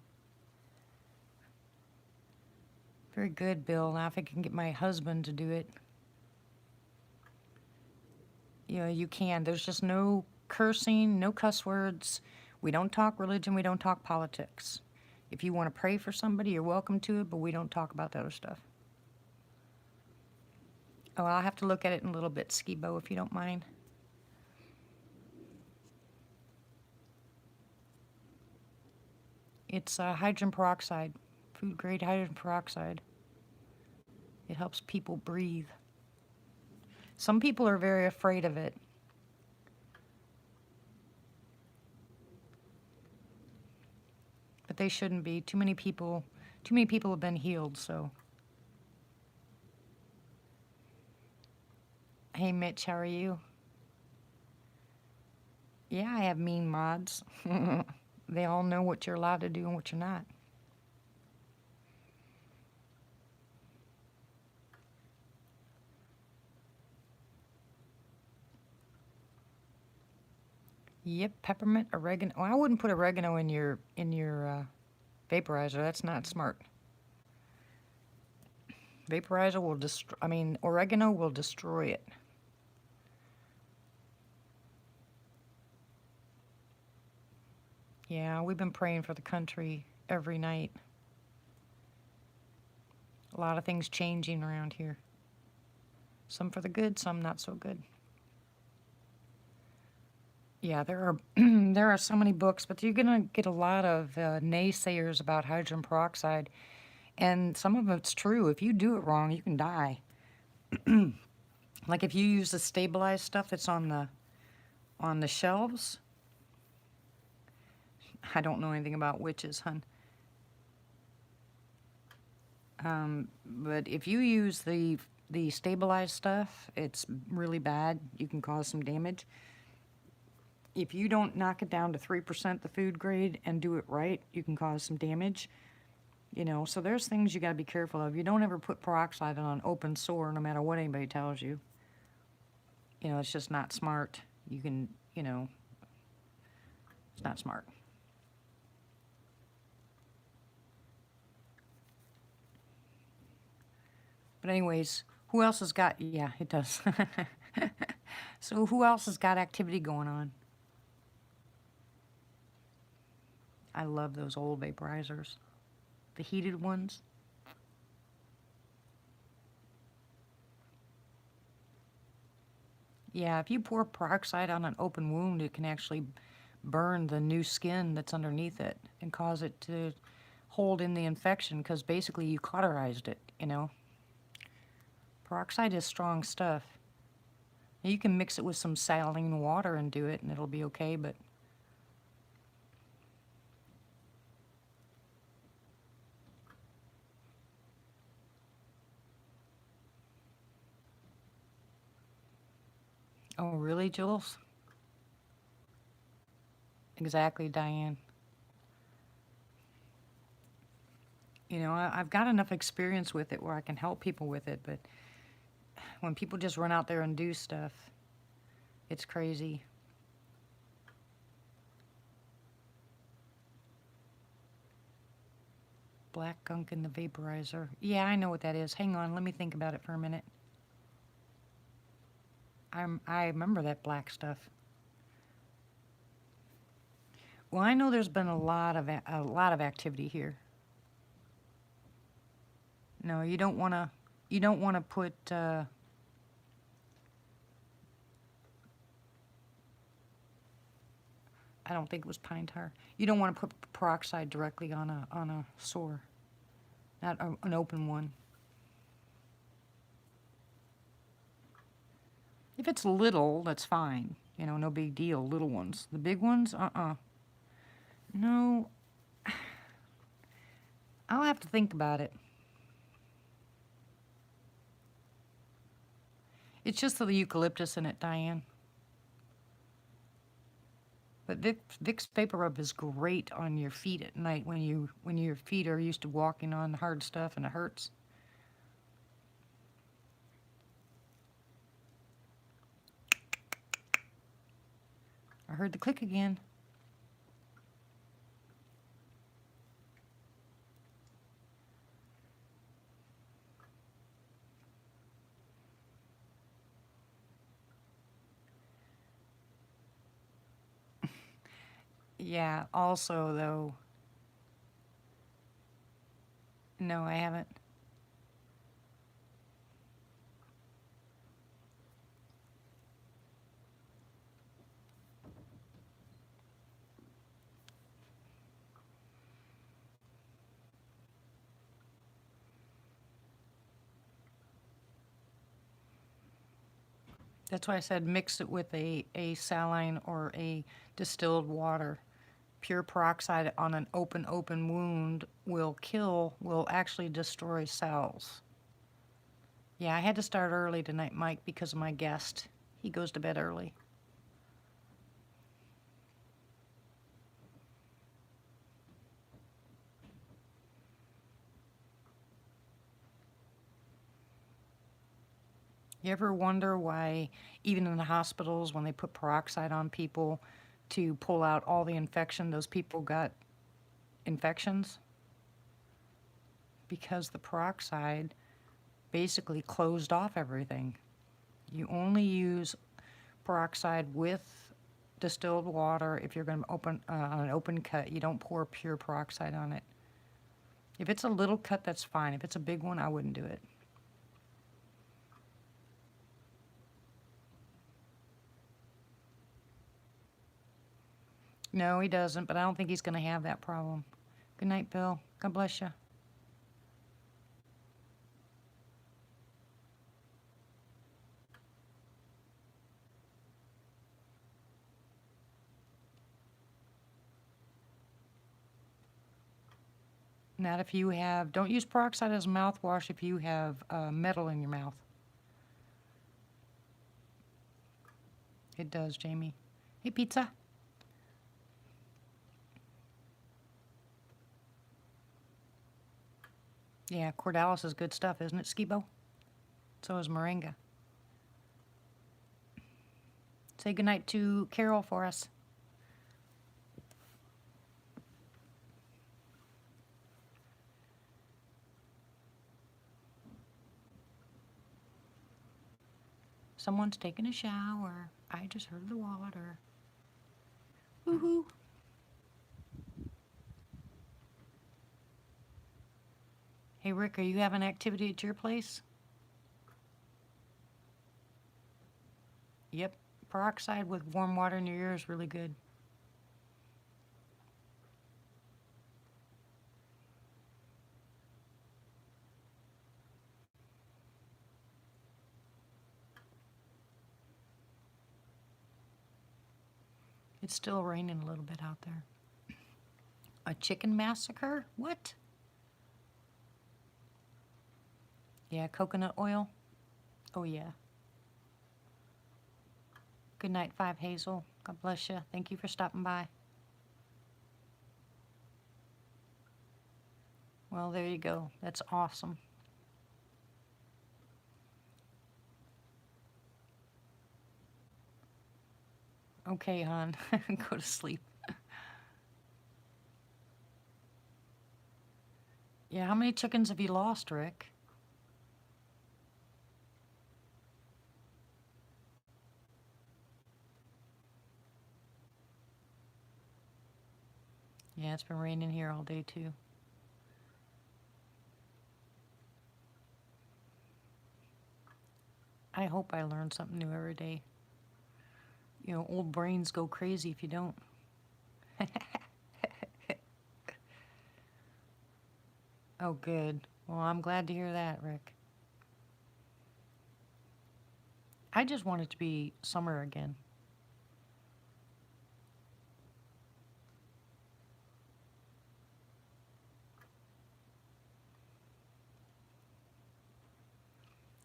[SPEAKER 1] Very good, Bill. Now, if I can get my husband to do it, you can. There's just no cursing, no cuss words. We don't talk religion. We don't talk politics. If you want to pray for somebody, you're welcome to it, but we don't talk about the other stuff. Oh, I'll have to look at it in a little bit, Skibo, if you don't mind. It's hydrogen peroxide, food grade hydrogen peroxide. It helps people breathe. Some people are very afraid of it. But they shouldn't be. Too many people have been healed, so. Hey Mitch, how are you? Yeah, I have mean mods. They all know what you're allowed to do and what you're not. Yep, peppermint, oregano. Oh, I wouldn't put oregano in your vaporizer. That's not smart. Vaporizer will destroy. I mean, oregano will destroy it. Yeah, we've been praying for the country every night. A lot of things changing around here. Some for the good, some not so good. Yeah, there are there are so many books, but you're gonna get a lot of naysayers about hydrogen peroxide, and some of it's true. If you do it wrong, you can die. Like if you use the stabilized stuff that's on the shelves. I don't know anything about witches, hun. But if you use the stabilized stuff, it's really bad. You can cause some damage. If you don't knock it down to 3% the food grade and do it right, you can cause some damage. So there's things you got to be careful of. You don't ever put peroxide on an open sore, no matter what anybody tells you. It's just not smart. You can, it's not smart. But anyways, who else has got, yeah, it does. So who else has got activity going on? I love those old vaporizers. The heated ones. Yeah, if you pour peroxide on an open wound, it can actually burn the new skin that's underneath it and cause it to hold in the infection because basically you cauterized it. Peroxide is strong stuff. You can mix it with some saline water and do it and it'll be okay, but oh, really, Jules? Exactly, Diane. I've got enough experience with it where I can help people with it, but when people just run out there and do stuff, it's crazy. Black gunk in the vaporizer. Yeah, I know what that is. Hang on, let me think about it for a minute. I remember that black stuff. Well, I know there's been a lot of activity here. No, you don't want to put I don't think it was pine tar. You don't want to put peroxide directly on a sore. Not an open one. If it's little, that's fine. No big deal. Little ones. The big ones, No. I'll have to think about it. It's just the eucalyptus in it, Diane. But Vicks Vapor Rub is great on your feet at night when your feet are used to walking on hard stuff and it hurts. I heard the click again. Yeah, also though, no, I haven't. That's why I said mix it with a saline or a distilled water. Pure peroxide on an open wound will actually destroy cells. Yeah, I had to start early tonight, Mike, because of my guest. He goes to bed early. You ever wonder why, even in the hospitals, when they put peroxide on people to pull out all the infection, those people got infections? Because the peroxide basically closed off everything. You only use peroxide with distilled water if you're going to open on an open cut. You don't pour pure peroxide on it. If it's a little cut, that's fine. If it's a big one, I wouldn't do it. No, he doesn't, but I don't think he's going to have that problem. Good night, Bill. God bless you. Not if you have, don't use peroxide as mouthwash if you have metal in your mouth. It does, Jamie. Hey, pizza. Yeah, Cordalis is good stuff, isn't it, Skibo? So is Moringa. Say goodnight to Carol for us. Someone's taking a shower. I just heard the water. Woohoo. Hey, Rick, are you having activity at your place? Yep. Peroxide with warm water in your ear is really good. It's still raining a little bit out there. A chicken massacre? What? Yeah, coconut oil. Oh, yeah. Good night, 5 Hazel. God bless you. Thank you for stopping by. Well, there you go. That's awesome. Okay, hon. Go to sleep. Yeah, how many chickens have you lost, Rick? Yeah, it's been raining here all day, too. I hope I learn something new every day. You know, old brains go crazy if you don't. Oh, good. Well, I'm glad to hear that, Rick. I just want it to be summer again.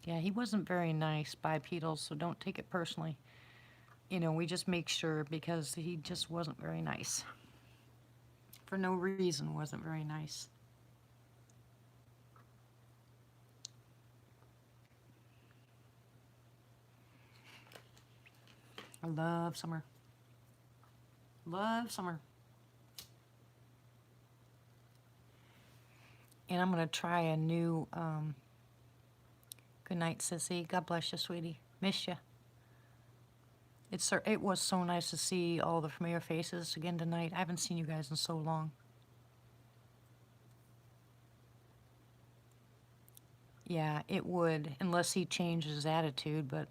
[SPEAKER 1] Yeah, he wasn't very nice, bipedal, so don't take it personally. You know, we just make sure because he just wasn't very nice. For no reason, wasn't very nice. I love summer. Love summer. And I'm going to try a new, good night, Sissy. God bless you, sweetie. Miss you. It was so nice to see all the familiar faces again tonight. I haven't seen you guys in so long. Yeah, it would, unless he changed his attitude, but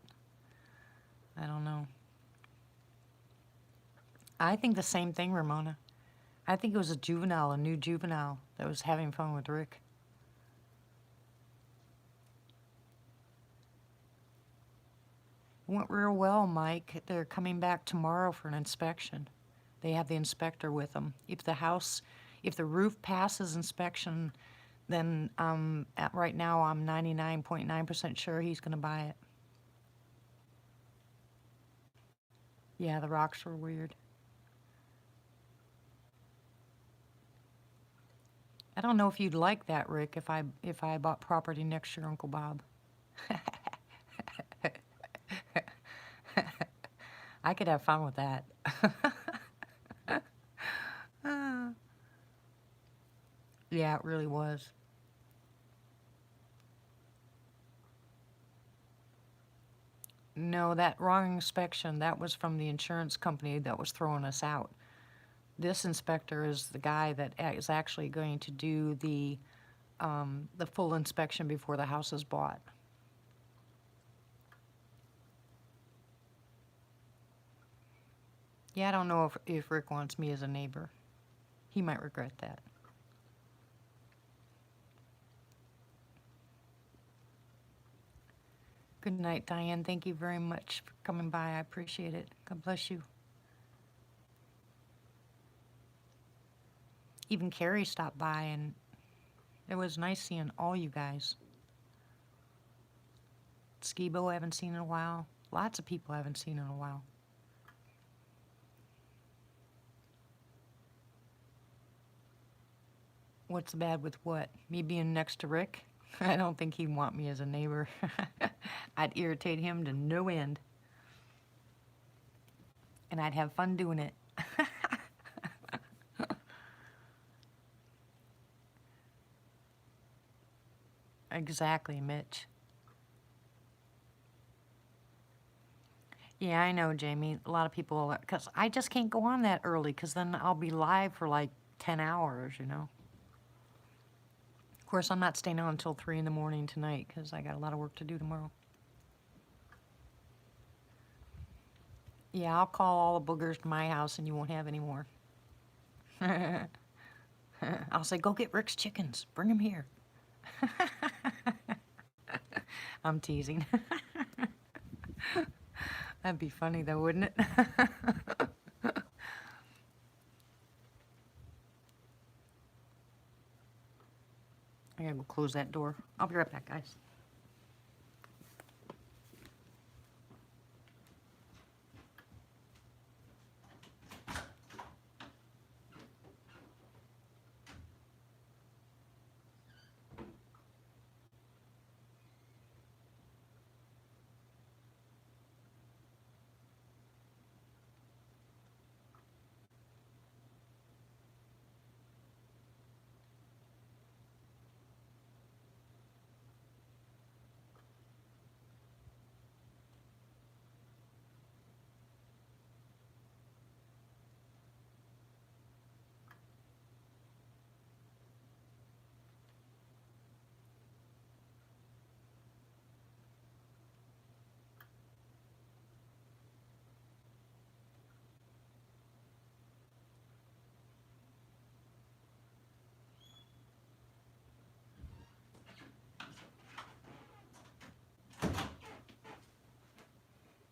[SPEAKER 1] I don't know. I think the same thing, Ramona. I think it was a new juvenile, that was having fun with Rick. It went real well, Mike. They're coming back tomorrow for an inspection. They have the inspector with them. If the roof passes inspection, then right now I'm 99.9% sure he's going to buy it. Yeah, the rocks were weird. I don't know if you'd like that, Rick, if I bought property next to your Uncle Bob. I could have fun with that. Yeah, it really was. No, that wrong inspection, that was from the insurance company that was throwing us out. This inspector is the guy that is actually going to do the full inspection before the house is bought. Yeah, I don't know if Rick wants me as a neighbor. He might regret that. Good night, Diane. Thank you very much for coming by. I appreciate it. God bless you. Even Carrie stopped by, and it was nice seeing all you guys. Skibo I haven't seen in a while. Lots of people I haven't seen in a while. What's bad with what? Me being next to Rick? I don't think he'd want me as a neighbor. I'd irritate him to no end. And I'd have fun doing it. Exactly, Mitch. Yeah, I know, Jamie. A lot of people, because I just can't go on that early, because then I'll be live for like 10 hours, you know. Of course, I'm not staying on until 3 in the morning tonight, because I got a lot of work to do tomorrow. Yeah, I'll call all the boogers to my house, and you won't have any more. I'll say, go get Rick's chickens. Bring them here. I'm teasing. That'd be funny, though, wouldn't it? I gotta go close that door. I'll be right back, guys.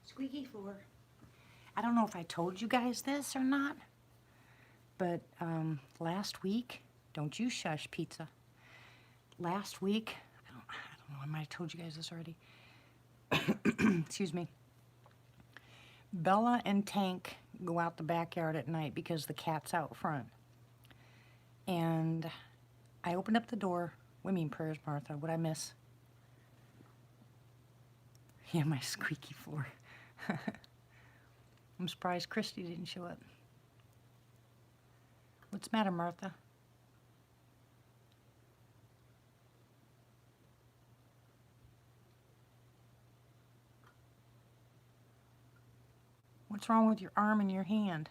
[SPEAKER 1] Squeaky floor. I don't know if I told you guys this or not, but last week, don't you shush, pizza. Last week, I don't Oh, I might have told you guys this already. Excuse me. Bella and Tank go out the backyard at night because the cat's out front. And I opened up the door. What do you mean prayers, Martha? What'd I miss? Yeah, my squeaky floor. I'm surprised Christy didn't show up. What's the matter, Martha? What's wrong with your arm and your hand?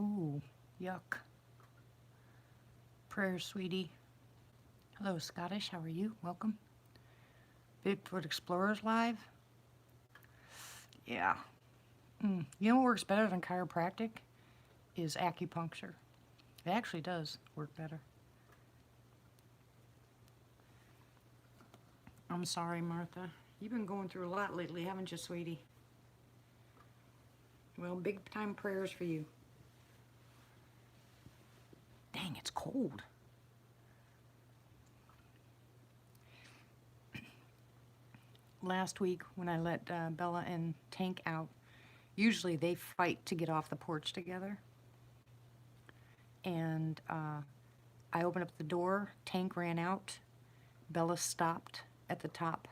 [SPEAKER 1] Ooh, yuck. Prayers, sweetie. Hello, Scottish. How are you? Welcome. Bigfoot Explorers Live. Yeah. You know what works better than chiropractic? Is acupuncture. It actually does work better. I'm sorry, Martha. You've been going through a lot lately, haven't you, sweetie? Well, big time prayers for you. Dang, it's cold. Last week, when I let Bella and Tank out, usually they fight to get off the porch together. And I opened up the door, Tank ran out, Bella stopped at the top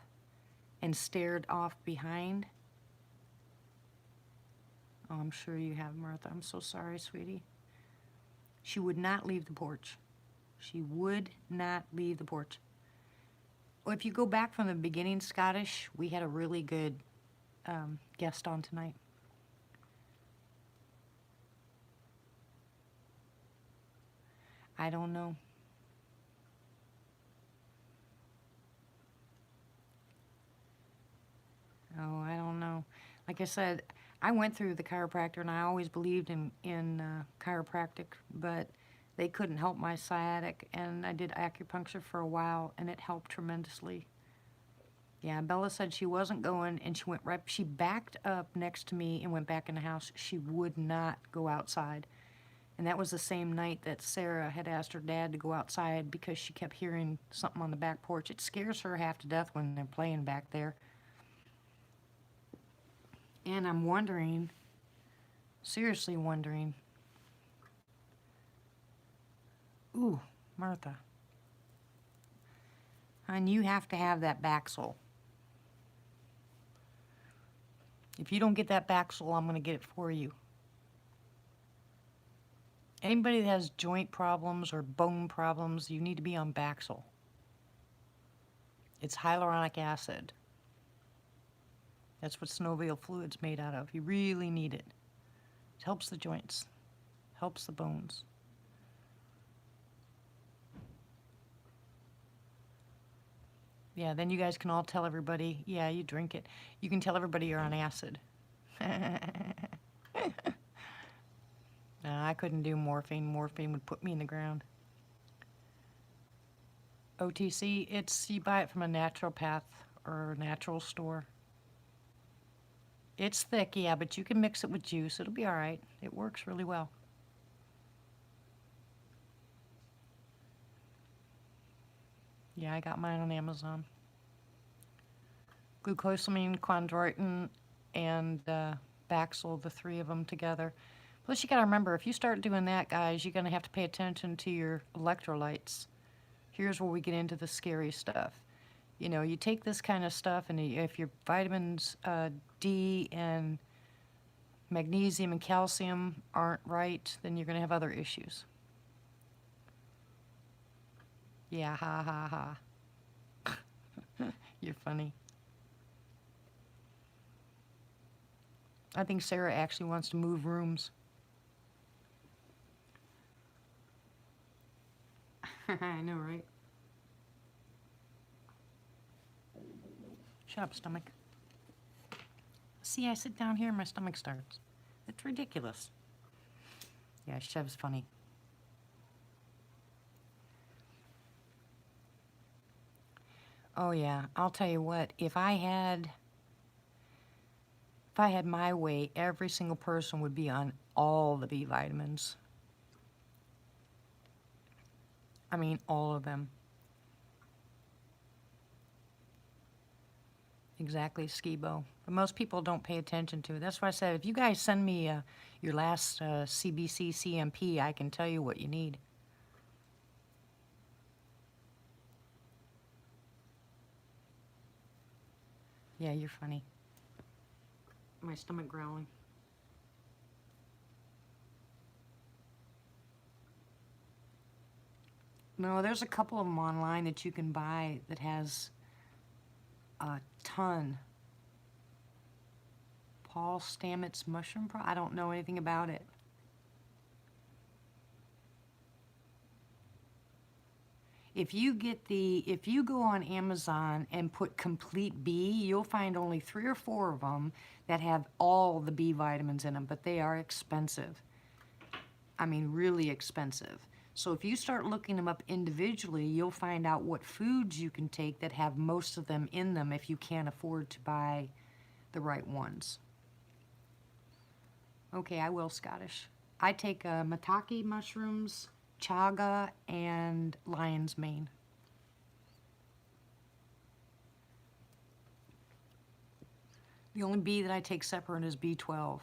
[SPEAKER 1] and stared off behind. Oh, I'm sure you have, Martha. I'm so sorry, sweetie. She would not leave the porch. She would not leave the porch. Well, if you go back from the beginning, Scottish, we had a really good guest on tonight. I don't know. Oh, I don't know. Like I said, I went through the chiropractor and I always believed in chiropractic, but they couldn't help my sciatic, and I did acupuncture for a while and it helped tremendously. Yeah, Bella said she wasn't going, and she backed up next to me and went back in the house. She would not go outside. And that was the same night that Sarah had asked her dad to go outside because she kept hearing something on the back porch. It scares her half to death when they're playing back there. And I'm wondering, seriously wondering, ooh, Martha, hon, you have to have that Baxel. If you don't get that Baxel, I'm going to get it for you. Anybody that has joint problems or bone problems, you need to be on Baxel. It's hyaluronic acid. That's what synovial fluid's made out of. You really need it. It helps the joints, helps the bones. Yeah, then you guys can all tell everybody, yeah, you drink it. You can tell everybody you're on acid. No, I couldn't do morphine. Morphine would put me in the ground. OTC, you buy it from a naturopath or a natural store. It's thick, yeah, but you can mix it with juice. It'll be all right. It works really well. Yeah, I got mine on Amazon. Glucosamine, chondroitin, and Baxel, the three of them together. Plus, you got to remember, if you start doing that, guys, you're going to have to pay attention to your electrolytes. Here's where we get into the scary stuff. You know, you take this kind of stuff, and if your vitamins D and magnesium and calcium aren't right, then you're going to have other issues. Yeah, ha ha ha. You're funny. I think Sarah actually wants to move rooms. I know, right? Shut up, stomach. See, I sit down here and my stomach starts. It's ridiculous. Yeah, Chev's funny. Oh, yeah. I'll tell you what. If I had If I had my way, every single person would be on all the B vitamins. I mean, all of them. Exactly, Skibo. But most people don't pay attention to it. That's why I said, if you guys send me your last CBC CMP, I can tell you what you need. Yeah, you're funny. My stomach growling. No, there's a couple of them online that you can buy that has a ton. Paul Stamets mushroom I don't know anything about it. If you go on Amazon and put complete B, you'll find only 3 or 4 of them that have all the B vitamins in them, but they are expensive. I mean, really expensive. So if you start looking them up individually, you'll find out what foods you can take that have most of them in them if you can't afford to buy the right ones. Okay, I will, Scottish. I take maitake mushrooms, chaga, and lion's mane. The only B that I take separate is B12.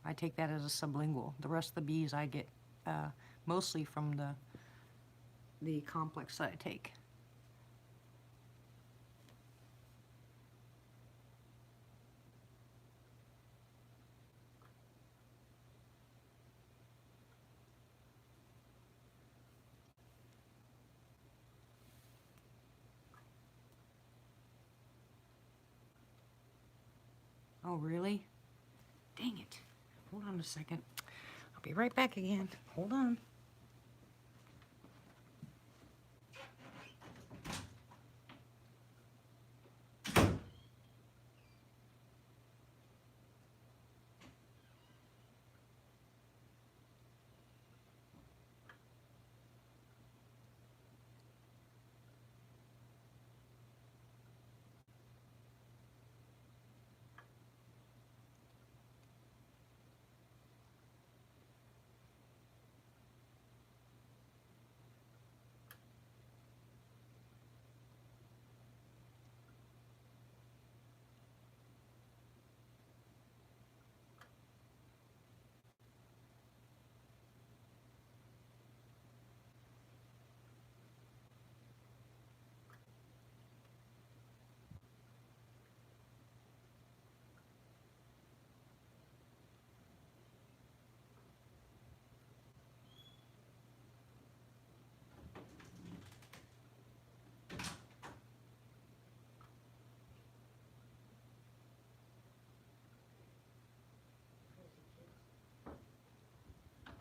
[SPEAKER 1] I take that as a sublingual. The rest of the Bs I get mostly from the complex that I take. Oh, really? Dang it. Hold on a second. I'll be right back again. Hold on.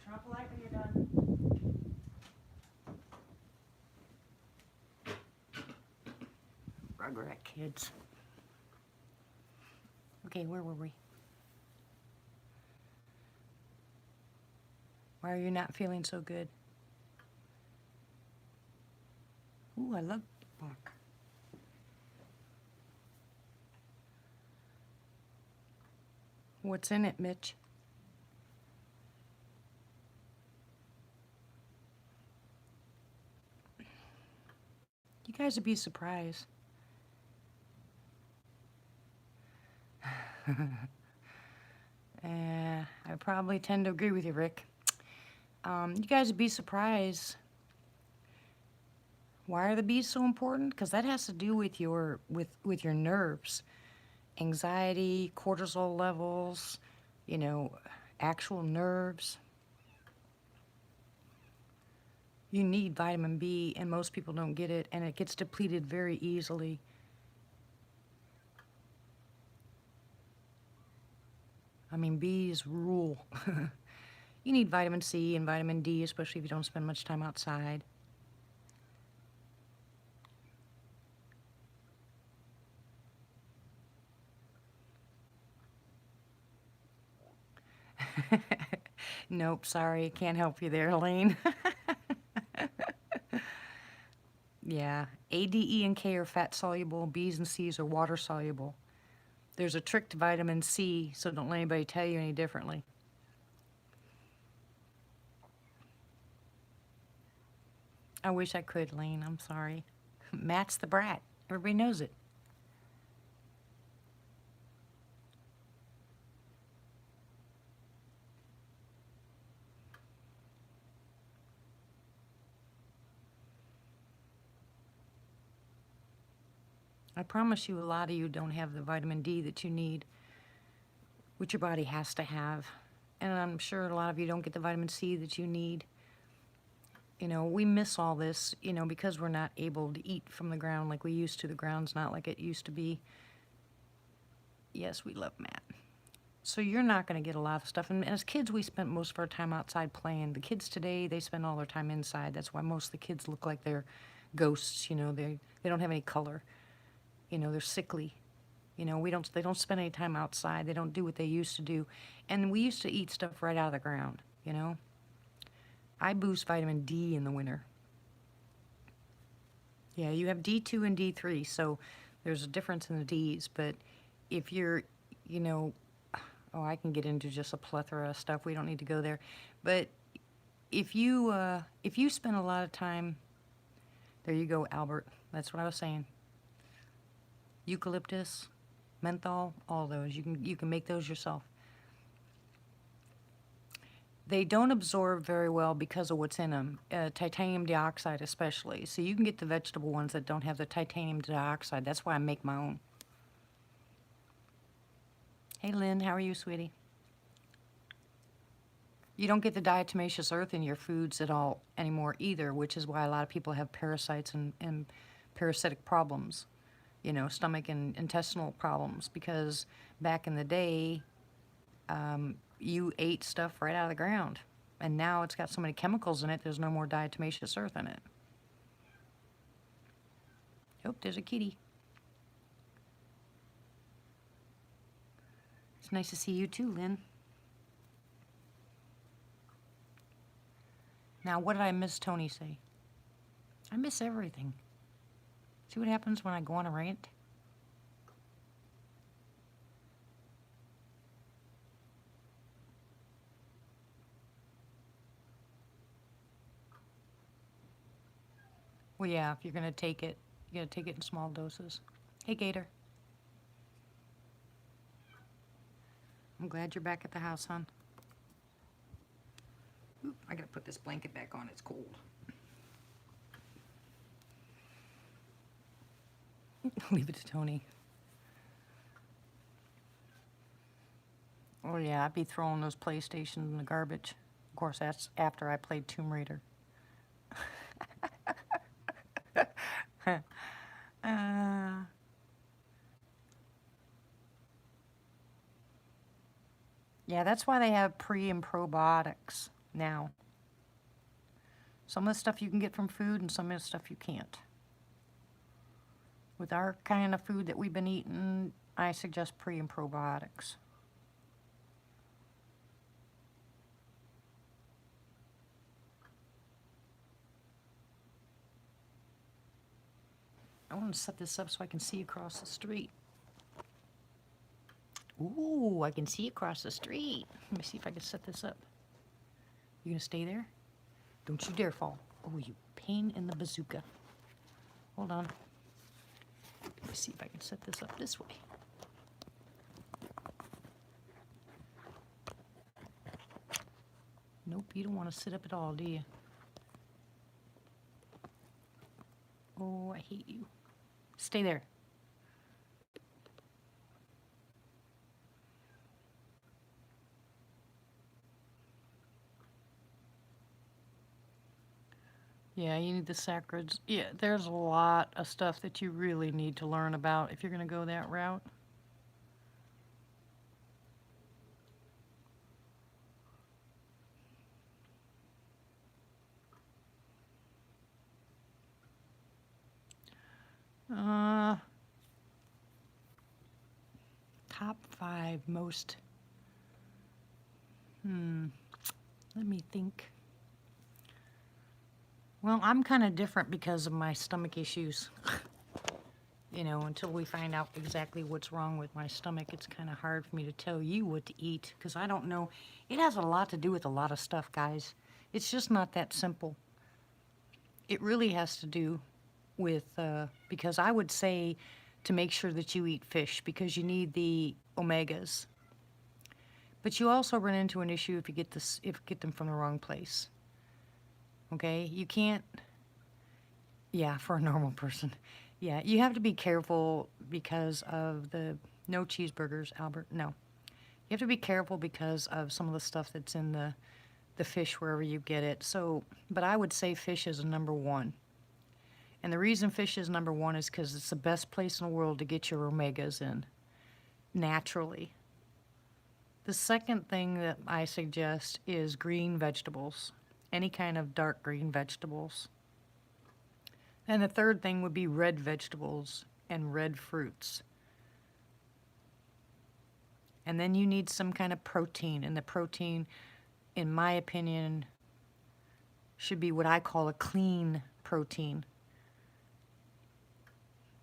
[SPEAKER 1] Drop a like when you're done. Rugrat kids. Okay, where were we? Why are you not feeling so good? Ooh, I love Bach. What's in it, Mitch? You guys would be surprised. I probably tend to agree with you, Rick. You guys would be surprised. Why are the bees so important? Because that has to do with your nerves, anxiety, cortisol levels, you know, actual nerves. You need vitamin B, and most people don't get it, and it gets depleted very easily. I mean, bees rule. You need vitamin C and vitamin D, especially if you don't spend much time outside. Nope, sorry, can't help you there, Elaine. Yeah, A, D, E, and K are fat soluble. B's and C's are water soluble. There's a trick to vitamin C, so don't let anybody tell you any differently. I wish I could, Lane. I'm sorry. Matt's the brat. Everybody knows it. I promise you, a lot of you don't have the vitamin D that you need, which your body has to have. And I'm sure a lot of you don't get the vitamin C that you need. You know, we miss all this, you know, because we're not able to eat from the ground like we used to. The ground's not like it used to be. Yes, we love Matt. So you're not going to get a lot of stuff. And as kids, we spent most of our time outside playing. The kids today, they spend all their time inside. That's why most of the kids look like they're ghosts. You know, they don't have any color. You know, they're sickly. You know, they don't spend any time outside. They don't do what they used to do. And we used to eat stuff right out of the ground, you know. I boost vitamin D in the winter. Yeah, you have D2 and D3, so there's a difference in the Ds. But if you're, you know, oh, I can get into just a plethora of stuff. We don't need to go there. But if you spend a lot of time, there you go, Albert. That's what I was saying. Eucalyptus, menthol, all those. You can make those yourself. They don't absorb very well because of what's in them, titanium dioxide especially. So you can get the vegetable ones that don't have the titanium dioxide. That's why I make my own. Hey, Lynn, how are you, sweetie? You don't get the diatomaceous earth in your foods at all anymore either, which is why a lot of people have parasites and parasitic problems, you know, stomach and intestinal problems, because back in the day, you ate stuff right out of the ground. And now it's got so many chemicals in it, there's no more diatomaceous earth in it. Oh, there's a kitty. It's nice to see you too, Lynn. Now, what did I miss Tony say? I miss everything. See what happens when I go on a rant? Well, yeah, if you're going to take it, you got to take it in small doses. Hey, Gator. I'm glad you're back at the house, hon. Oop, I got to put this blanket back on. It's cold. Leave it to Tony. Oh, yeah, I'd be throwing those PlayStations in the garbage. Of course, that's after I played Tomb Raider. Yeah, that's why they have pre and probiotics now. Some of the stuff you can get from food and some of the stuff you can't. With our kind of food that we've been eating, I suggest pre and probiotics. I want to set this up so I can see across the street. Ooh, I can see across the street. Let me see if I can set this up. You gonna stay there? Don't you dare fall. Oh, you pain in the bazooka. Hold on. Let me see if I can set this up this way. Nope, you don't want to sit up at all, do you? Oh, I hate you. Stay there. Yeah, you need the sacreds. Yeah, there's a lot of stuff that you really need to learn about if you're going to go that route. Uh, Top 5 most. Let me think. Well, I'm kind of different because of my stomach issues. You know, until we find out exactly what's wrong with my stomach, it's kind of hard for me to tell you what to eat because I don't know. It has a lot to do with a lot of stuff, guys. It's just not that simple. It really has to do with, because I would say to make sure that you eat fish because you need the omegas. But you also run into an issue if you get this, if you get them from the wrong place. Okay? You can't, yeah, for a normal person. Yeah, you have to be careful because of the no cheeseburgers, Albert. No. You have to be careful because of some of the stuff that's in the fish wherever you get it. So, but I would say fish is a number one. And the reason fish is number one is because it's the best place in the world to get your omegas in naturally. The second thing that I suggest is green vegetables, any kind of dark green vegetables. And the third thing would be red vegetables and red fruits. And then you need some kind of protein, and the protein, in my opinion, should be what I call a clean protein.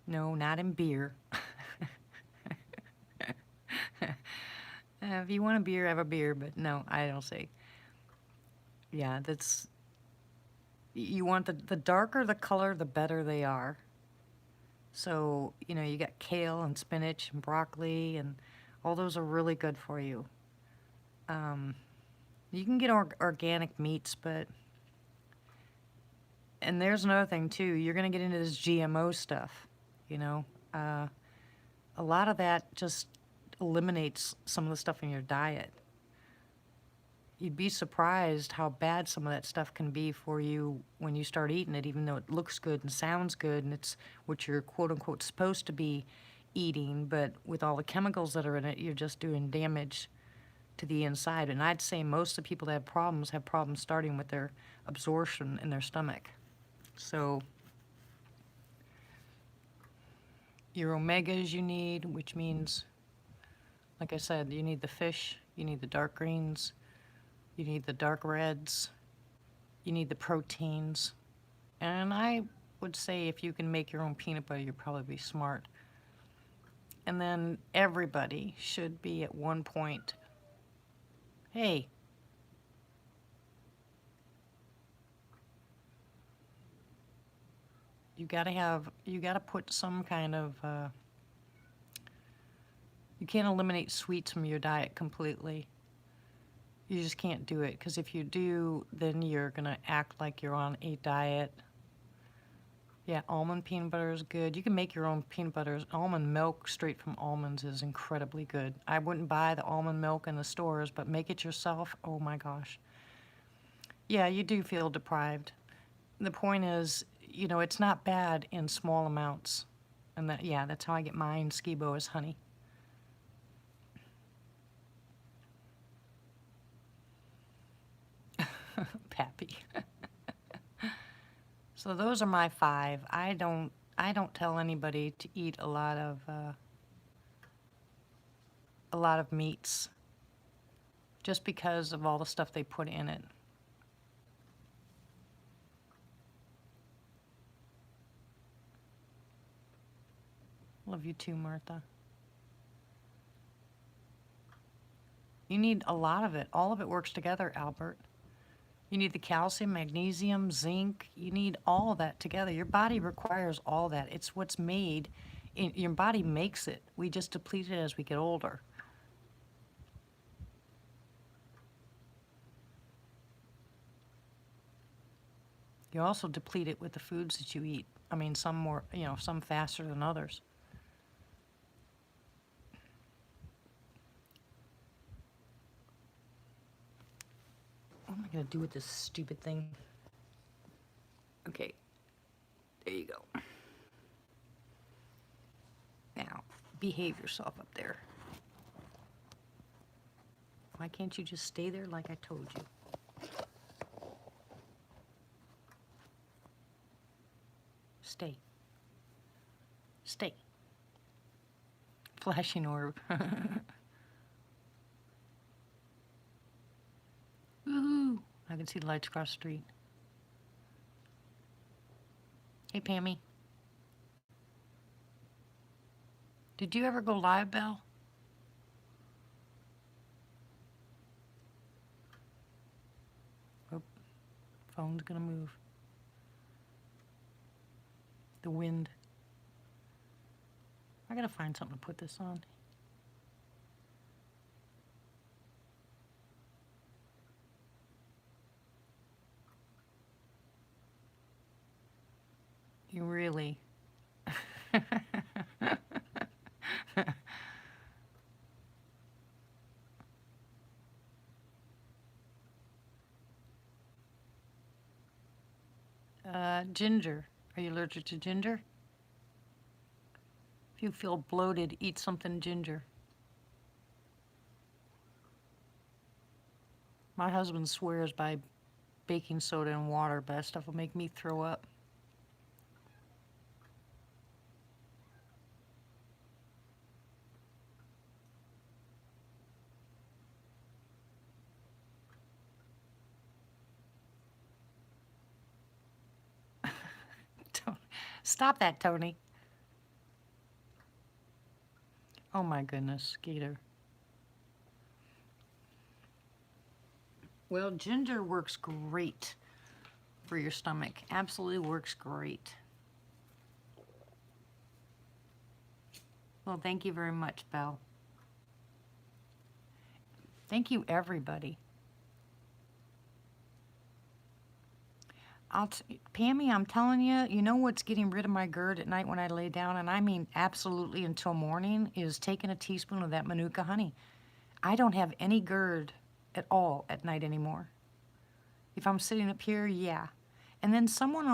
[SPEAKER 1] No, not in beer. If you want a beer, have a beer, but no, I don't say. Yeah, that's, you want the darker the color, the better they are. So, you know, you got kale and spinach and broccoli, and all those are really good for you. You can get organic meats, but, and there's another thing too, you're going to get into this GMO stuff, you know. A lot of that just eliminates some of the stuff in your diet. You'd be surprised how bad some of that stuff can be for you when you start eating it, even though it looks good and sounds good and it's what you're quote unquote supposed to be eating. But with all the chemicals that are in it, you're just doing damage to the inside. And I'd say most of the people that have problems starting with their absorption in their stomach. So your omegas you need, which means, like I said, you need the fish, you need the dark greens, you need the dark reds, you need the proteins. And I would say if you can make your own peanut butter, you'll probably be smart. And then everybody should be at one point, hey, you gotta put some kind of, you can't eliminate sweets from your diet completely. You just can't do it, because if you do, then you're gonna act like you're on a diet. Yeah, almond peanut butter is good. You can make your own peanut butter. Almond milk straight from almonds is incredibly good. I wouldn't buy the almond milk in the stores, but make it yourself. Oh my gosh. Yeah, you do feel deprived. The point is, you know, it's not bad in small amounts. And that, yeah, that's how I get mine. Skibo is honey. Pappy. So those are my 5. I don't tell anybody to eat a lot of meats just because of all the stuff they put in it. Love you too, Martha. You need a lot of it. All of it works together, Albert. You need the calcium, magnesium, zinc. You need all of that together. Your body requires all that. It's what's made. Your body makes it. We just deplete it as we get older. You also deplete it with the foods that you eat. I mean, some more, you know, some faster than others. What am I going to do with this stupid thing? Okay, there you go. Now, behave yourself up there. Why can't you just stay there like I told you? Stay. Stay. Flashing orb. Woohoo! I can see the lights across the street. Hey, Pammy. Did you ever go live, Belle? Oh, phone's gonna move. The wind. I gotta find something to put this on. You really. Ginger. Are you allergic to ginger? If you feel bloated, eat something ginger. My husband swears by baking soda and water, but that stuff will make me throw up. Stop that, Tony. Oh my goodness, Skeeter. Well, ginger works great for your stomach. Absolutely works great. Well, thank you very much, Belle. Thank you, everybody. Pammy, I'm telling you, you know what's getting rid of my GERD at night when I lay down, and I mean absolutely until morning, is taking a teaspoon of that Manuka honey. I don't have any GERD at all at night anymore. If I'm sitting up here, yeah. And then someone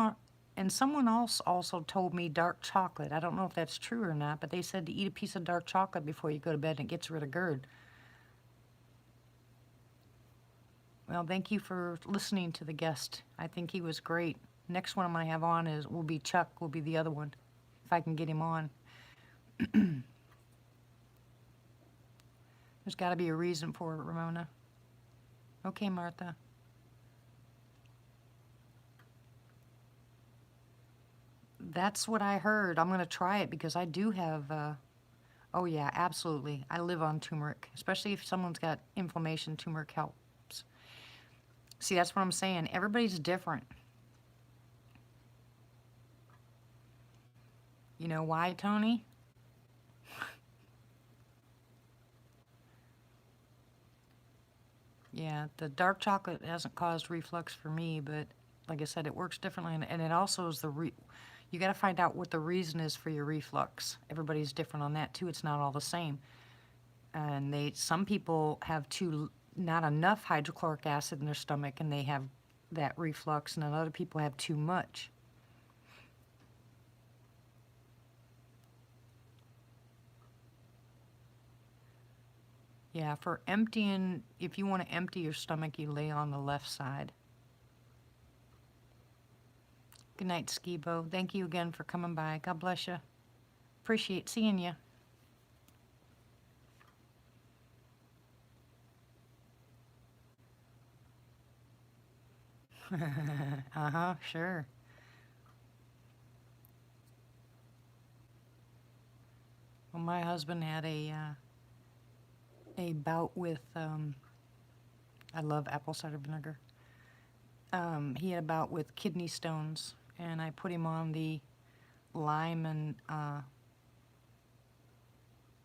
[SPEAKER 1] else also told me dark chocolate. I don't know if that's true or not, but they said to eat a piece of dark chocolate before you go to bed and it gets rid of GERD. Well, thank you for listening to the guest. I think he was great. Next one I'm gonna have on will be Chuck, will be the other one, if I can get him on. There's got to be a reason for it, Ramona. Okay, Martha. That's what I heard. I'm gonna try it because I do have. Oh yeah, absolutely. I live on turmeric, especially if someone's got inflammation. Turmeric helps. See, that's what I'm saying. Everybody's different. You know why, Tony? Yeah, the dark chocolate hasn't caused reflux for me, but like I said, it works differently, and it also is you got to find out what the reason is for your reflux. Everybody's different on that too. It's not all the same, and some people have not enough hydrochloric acid in their stomach, and they have that reflux, and then other people have too much. Yeah, for emptying, if you want to empty your stomach, you lay on the left side. Good night, Skibo. Thank you again for coming by. God bless you. Appreciate seeing you. Uh-huh, sure. Well, my husband had a bout with, I love apple cider vinegar. He had a bout with kidney stones, and I put him on the lime and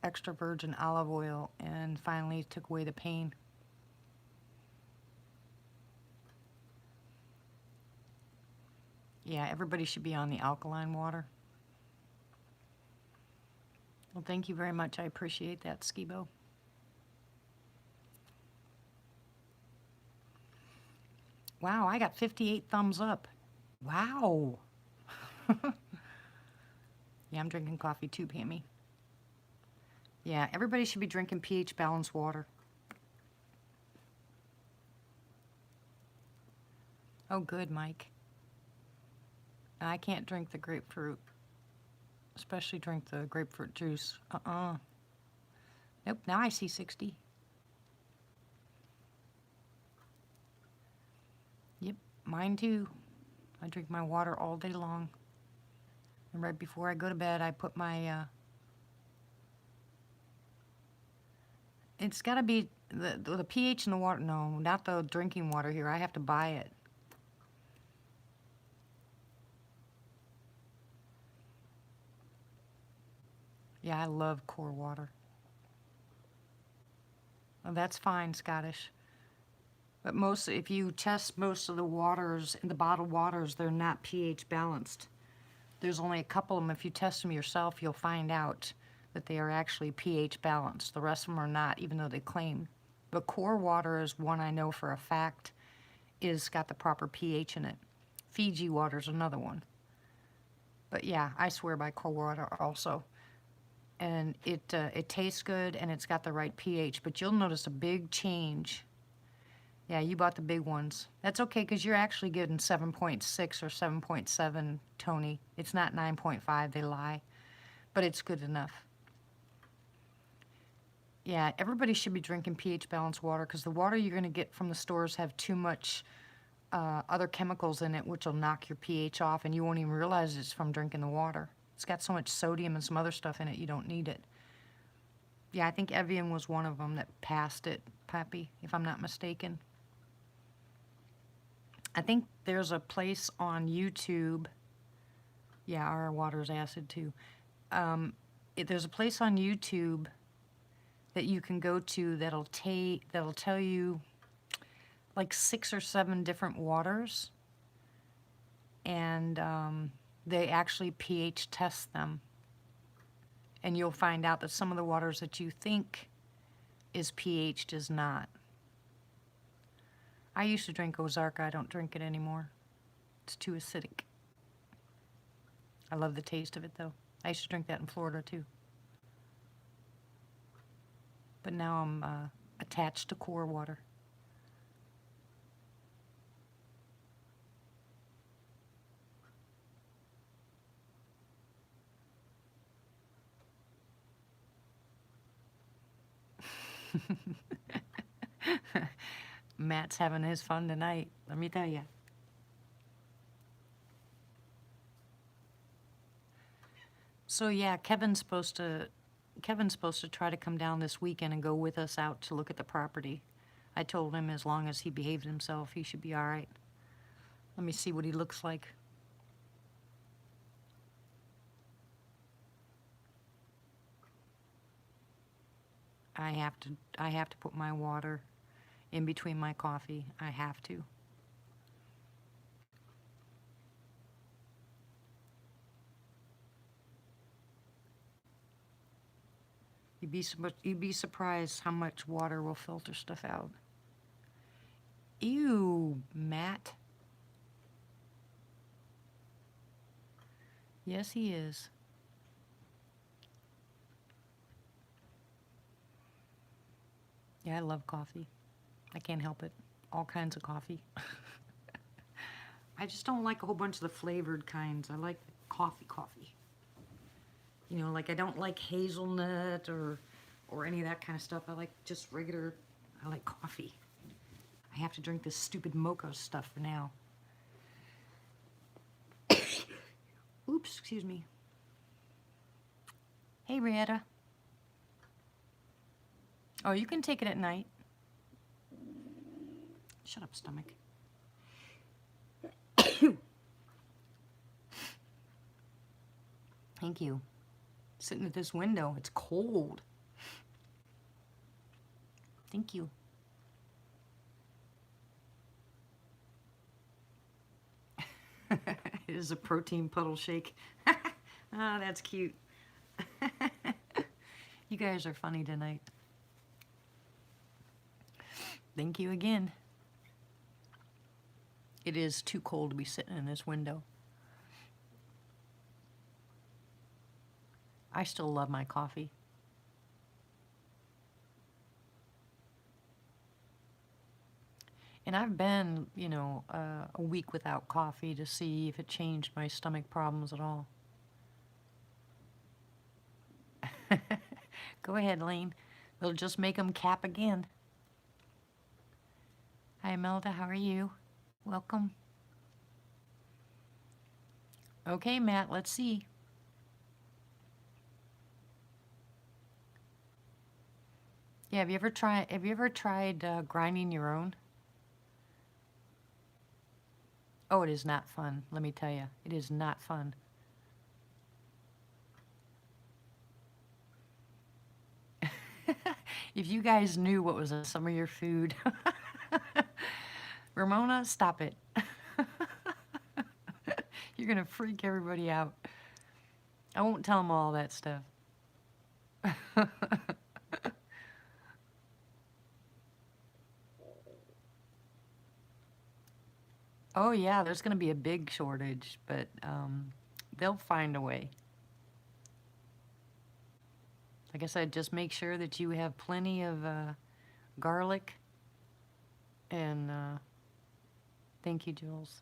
[SPEAKER 1] extra virgin olive oil, and finally took away the pain. Yeah, everybody should be on the alkaline water. Well, thank you very much. I appreciate that, Skibo. Wow, I got 58 thumbs up. Wow. Yeah, I'm drinking coffee too, Pammy. Yeah, everybody should be drinking pH balanced water. Oh, good, Mike. I can't drink the grapefruit, especially drink the grapefruit juice. Nope, now I see 60. Yep, mine too. I drink my water all day long. And right before I go to bed, I put my It's got to be the pH in the water. No, not the drinking water here. I have to buy it. Yeah, I love core water. Well, that's fine, Scottish. But most, if you test most of the waters, in the bottled waters, they're not pH balanced. There's only a couple of them. If you test them yourself, you'll find out that they are actually pH balanced. The rest of them are not, even though they claim. But core water is one I know for a fact is got the proper pH in it. Fiji water is another one. But yeah, I swear by core water also. And it tastes good and it's got the right pH. But you'll notice a big change. Yeah, you bought the big ones. That's okay because you're actually getting 7.6 or 7.7, Tony. It's not 9.5, they lie. But it's good enough. Yeah, everybody should be drinking pH balanced water because the water you're going to get from the stores have too much other chemicals in it, which will knock your pH off, and you won't even realize it's from drinking the water. It's got so much sodium and some other stuff in it, you don't need it. Yeah, I think Evian was one of them that passed it, Pappy, if I'm not mistaken. I think there's a place on YouTube. Yeah, our water's acid too. There's a place on YouTube that you can go to that'll tell you like 6 or 7 different waters, and they actually pH test them, and you'll find out that some of the waters that you think is pH'd is not. I used to drink Ozarka. I don't drink it anymore. It's too acidic. I love the taste of it though. I used to drink that in Florida too. But now I'm attached to core water. Matt's having his fun tonight, let me tell you. So yeah, Kevin's supposed to try to come down this weekend and go with us out to look at the property. I told him as long as he behaved himself, he should be all right. Let me see what he looks like. I have to put my water in between my coffee. I have to. You'd be surprised how much water will filter stuff out. Ew, Matt. Yes, he is. Yeah, I love coffee. I can't help it. All kinds of coffee. I just don't like a whole bunch of the flavored kinds. I like coffee. You know, like I don't like hazelnut or any of that kind of stuff. I like just regular, I like coffee. I have to drink this stupid mocha stuff for now. Oops, excuse me. Hey, Rietta. Oh, you can take it at night. Shut up, stomach. Thank you. Sitting at this window, it's cold. Thank you. It is a protein puddle shake. Ah, that's cute. You guys are funny tonight. Thank you again. It is too cold to be sitting in this window. I still love my coffee. And I've been, you know, a week without coffee to see if it changed my stomach problems at all. Go ahead, Lane. They'll just make them cap again. Hi, Imelda. How are you? Welcome. Okay, Matt, let's see. Yeah, have you ever tried grinding your own? Oh, it is not fun, let me tell you. It is not fun. If you guys knew what was in some of your food. Ramona, stop it. You're going to freak everybody out. I won't tell them all that stuff. Oh, yeah, there's going to be a big shortage, but they'll find a way. Like I said, just make sure that you have plenty of garlic and thank you, Jules.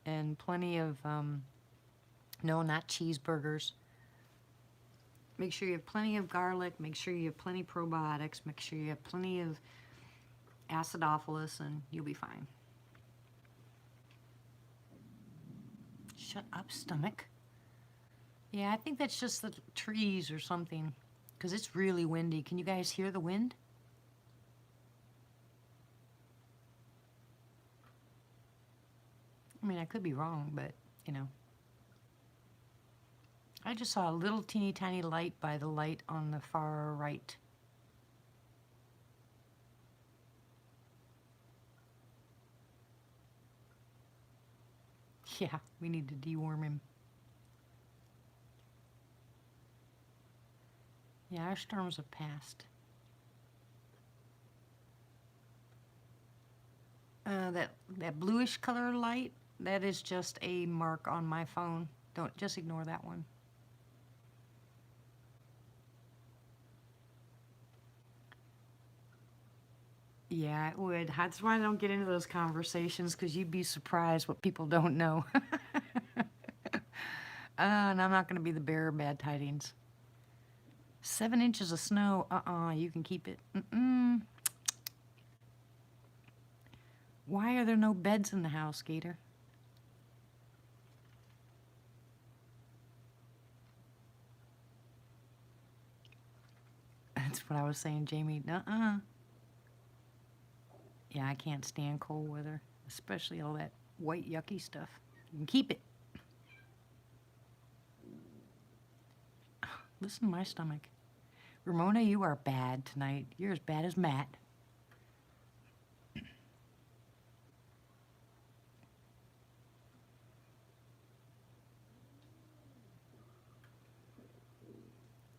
[SPEAKER 1] And plenty of, no, not cheeseburgers. Make sure you have plenty of garlic. Make sure you have plenty of probiotics. Make sure you have plenty of acidophilus, and you'll be fine. Shut up, stomach. Yeah, I think that's just the trees or something, because it's really windy. Can you guys hear the wind? I mean, I could be wrong, but, you know. I just saw a little teeny tiny light by the light on the far right. Yeah, we need to deworm him. Yeah, our storms have passed. That bluish color light, that is just a mark on my phone. Don't just ignore that one. Yeah, it would. That's why I don't get into those conversations, because you'd be surprised what people don't know. And I'm not going to be the bearer of bad tidings. 7 inches of snow. You can keep it. Why are there no beds in the house, Gator? That's what I was saying, Jamie. Yeah, I can't stand cold weather, especially all that white yucky stuff. You can keep it. Listen to my stomach. Ramona, you are bad tonight. You're as bad as Matt.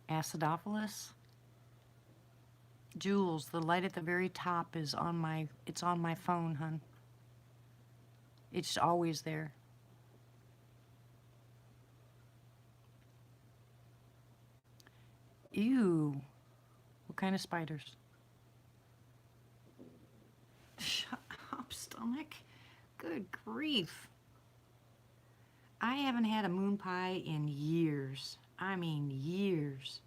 [SPEAKER 1] Acidophilus. Jules, the light at the very top is on my phone, hun. It's always there. Ew. What kind of spiders? Shut up, stomach. Good grief. I haven't had a moon pie in years. I mean, years.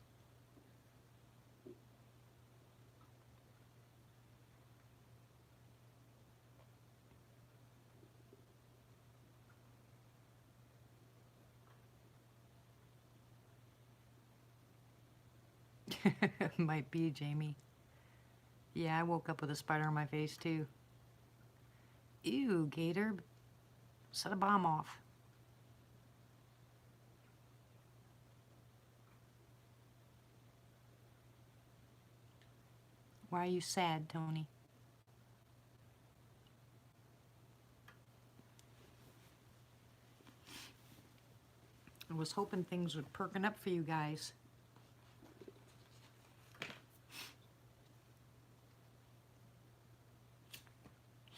[SPEAKER 1] Might be, Jamie. Yeah, I woke up with a spider on my face, too. Ew, Gator. Set a bomb off. Why are you sad, Tony? I was hoping things would perking up for you guys.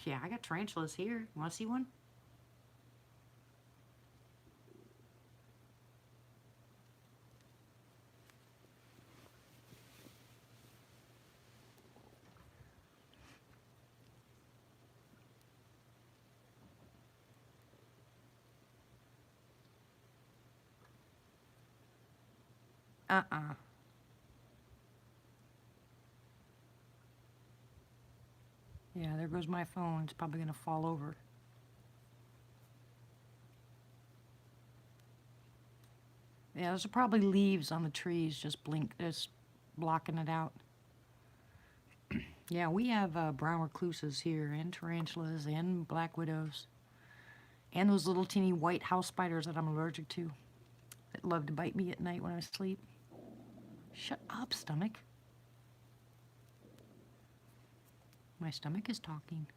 [SPEAKER 1] Yeah, I got tarantulas here. Want to see one? Uh-uh. Yeah, there goes my phone. It's probably going to fall over. Yeah, those are probably leaves on the trees just blocking it out. Yeah, we have brown recluses here, and tarantulas, and black widows, and those little teeny white house spiders that I'm allergic to that love to bite me at night when I sleep. Shut up, stomach. My stomach is talking.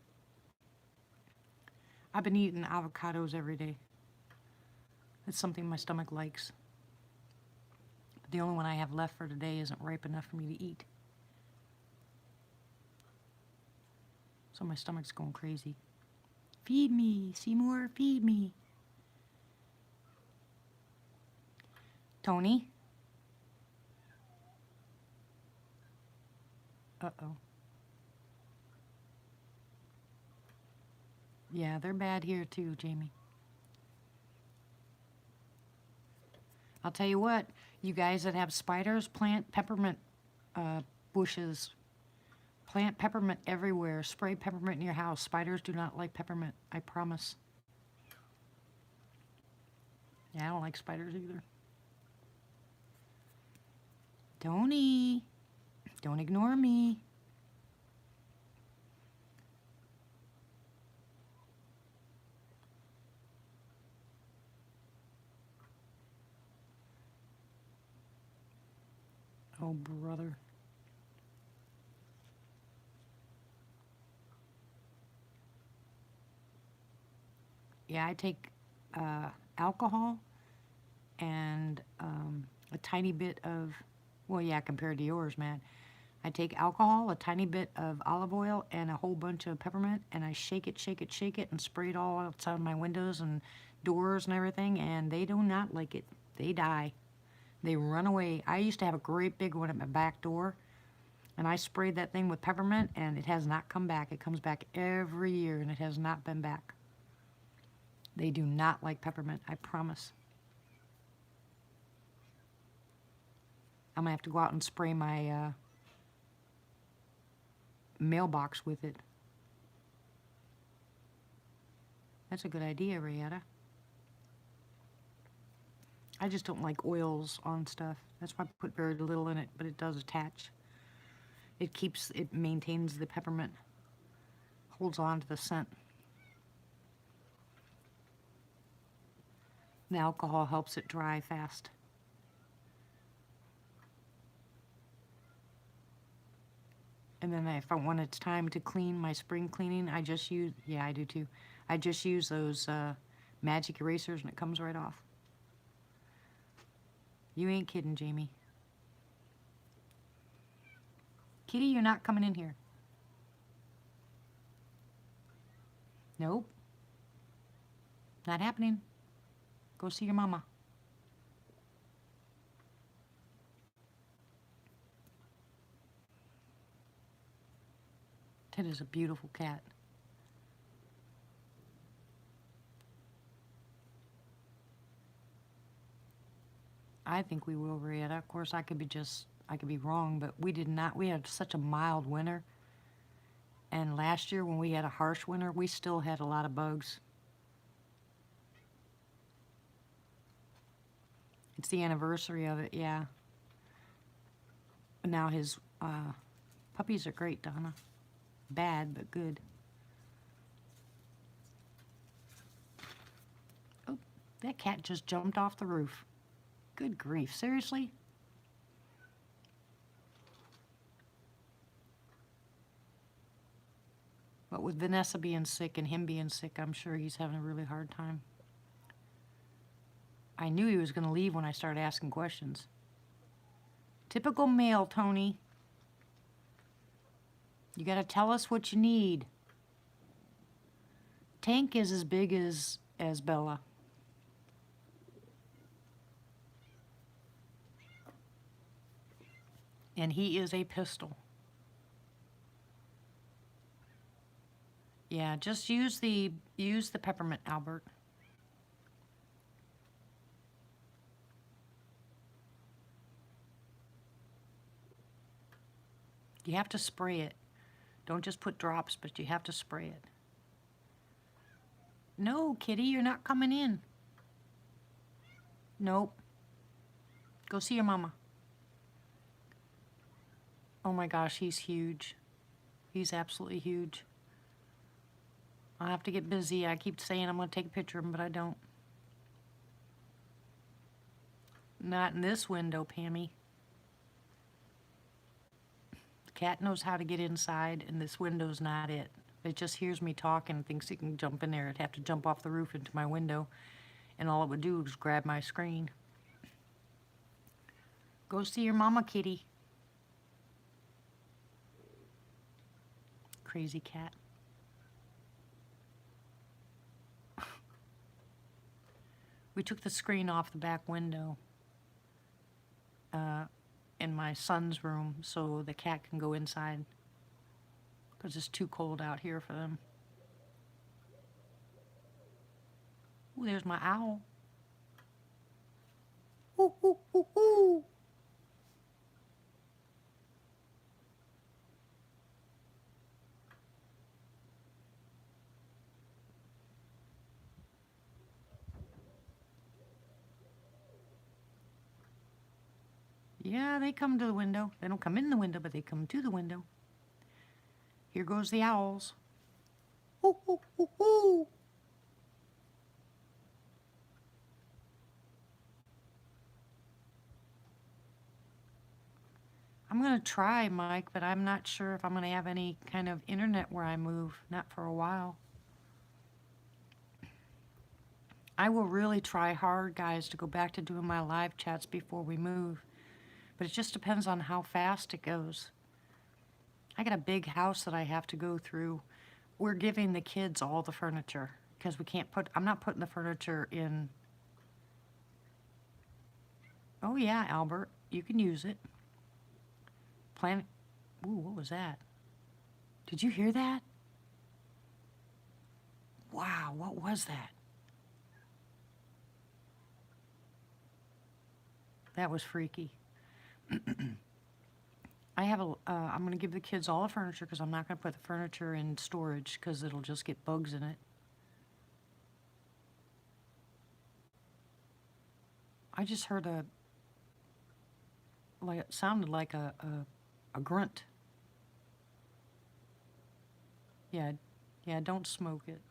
[SPEAKER 1] I've been eating avocados every day. It's something my stomach likes. But the only one I have left for today isn't ripe enough for me to eat. So my stomach's going crazy. Feed me, Seymour, feed me. Tony? Uh-oh. Yeah, they're bad here too, Jamie. I'll tell you what, you guys that have spiders, plant peppermint bushes. Plant peppermint everywhere. Spray peppermint in your house. Spiders do not like peppermint, I promise. Yeah, I don't like spiders either. Tony, don't ignore me. Oh, brother. Yeah, I take alcohol and a tiny bit of, well, yeah, compared to yours, man. I take alcohol, a tiny bit of olive oil, and a whole bunch of peppermint, and I shake it, shake it, shake it, and spray it all outside my windows and doors and everything, and they do not like it. They die. They run away. I used to have a great big one at my back door, and I sprayed that thing with peppermint, and it has not come back. It comes back every year, and it has not been back. They do not like peppermint, I promise. I'm gonna have to go out and spray my mailbox with it. That's a good idea, Rayetta. I just don't like oils on stuff. That's why I put very little in it, but it does attach. It maintains the peppermint, holds on to the scent. The alcohol helps it dry fast. And then when it's time to clean my spring cleaning, I just use, yeah, I do too. I just use those magic erasers and it comes right off. You ain't kidding, Jamie. Kitty, you're not coming in here. Nope. Not happening. Go see your mama. Ted is a beautiful cat. I think we will, Rieta. Of course, I could be wrong, but we had such a mild winter. And last year when we had a harsh winter, we still had a lot of bugs. It's the anniversary of it, yeah. Now his puppies are great, Donna. Bad, but good. Oh, that cat just jumped off the roof. Good grief, seriously? But with Vanessa being sick and him being sick, I'm sure he's having a really hard time. I knew he was going to leave when I started asking questions. Typical male, Tony. You got to tell us what you need. Tank is as big as Bella. And he is a pistol. Yeah, just use the peppermint, Albert. You have to spray it. Don't just put drops, but you have to spray it. No, Kitty, you're not coming in. Nope. Go see your mama. Oh my gosh, he's huge. He's absolutely huge. I'll have to get busy. I keep saying I'm going to take a picture of him, but I don't. Not in this window, Pammy. The cat knows how to get inside, and this window's not it. It just hears me talk and thinks it can jump in there. It'd have to jump off the roof into my window, and all it would do is grab my screen. Go see your mama, kitty. Crazy cat. We took the screen off the back window in my son's room so the cat can go inside because it's too cold out here for them. Ooh, there's my owl. Ooh, ooh, ooh, ooh. Yeah, they come to the window. They don't come in the window, but they come to the window. Here goes the owls. Ooh, ooh, ooh, ooh. I'm going to try, Mike, but I'm not sure if I'm going to have any kind of internet where I move. Not for a while. I will really try hard, guys, to go back to doing my live chats before we move. But it just depends on how fast it goes. I got a big house that I have to go through. We're giving the kids all the furniture because we can't put, I'm not putting the furniture in. Oh yeah, Albert, you can use it. Planet, ooh, what was that? Did you hear that? Wow, what was that? That was freaky. I have I'm going to give the kids all the furniture because I'm not going to put the furniture in storage because it'll just get bugs in it. I just heard like it sounded like a grunt. Yeah, yeah, don't smoke it.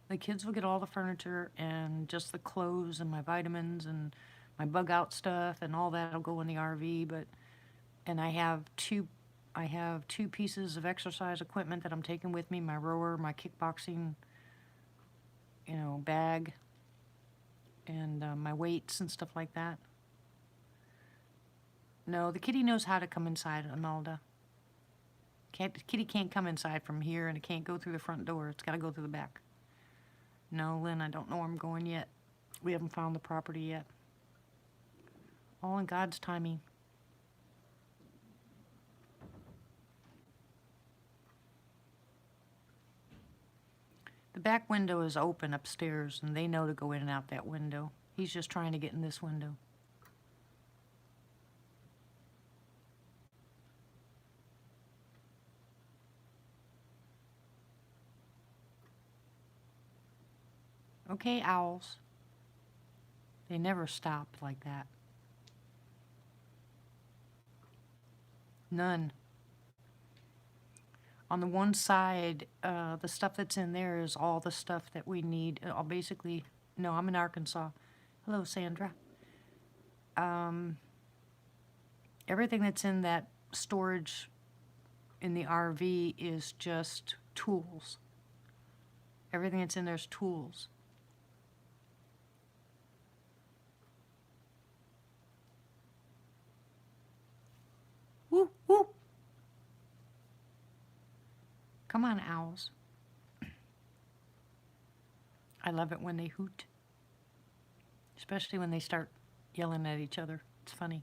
[SPEAKER 1] The kids will get all the furniture and just the clothes and my vitamins and my bug out stuff and all that'll go in the RV. And I have two pieces of exercise equipment that I'm taking with me: my rower, my kickboxing, bag, and my weights and stuff like that. No, the kitty knows how to come inside, Analda. Kitty can't come inside from here, and it can't go through the front door. It's got to go through the back. No, Lynn, I don't know where I'm going yet. We haven't found the property yet. All in God's timing. The back window is open upstairs, and they know to go in and out that window. He's just trying to get in this window. Okay, owls. They never stop like that. None. On the one side, the stuff that's in there is all the stuff that we need. I'll basically, no, I'm in Arkansas. Hello, Sandra. Everything that's in that storage in the RV is just tools. Everything that's in there is tools. Whoop, whoop. Come on, owls. I love it when they hoot. Especially when they start yelling at each other. It's funny.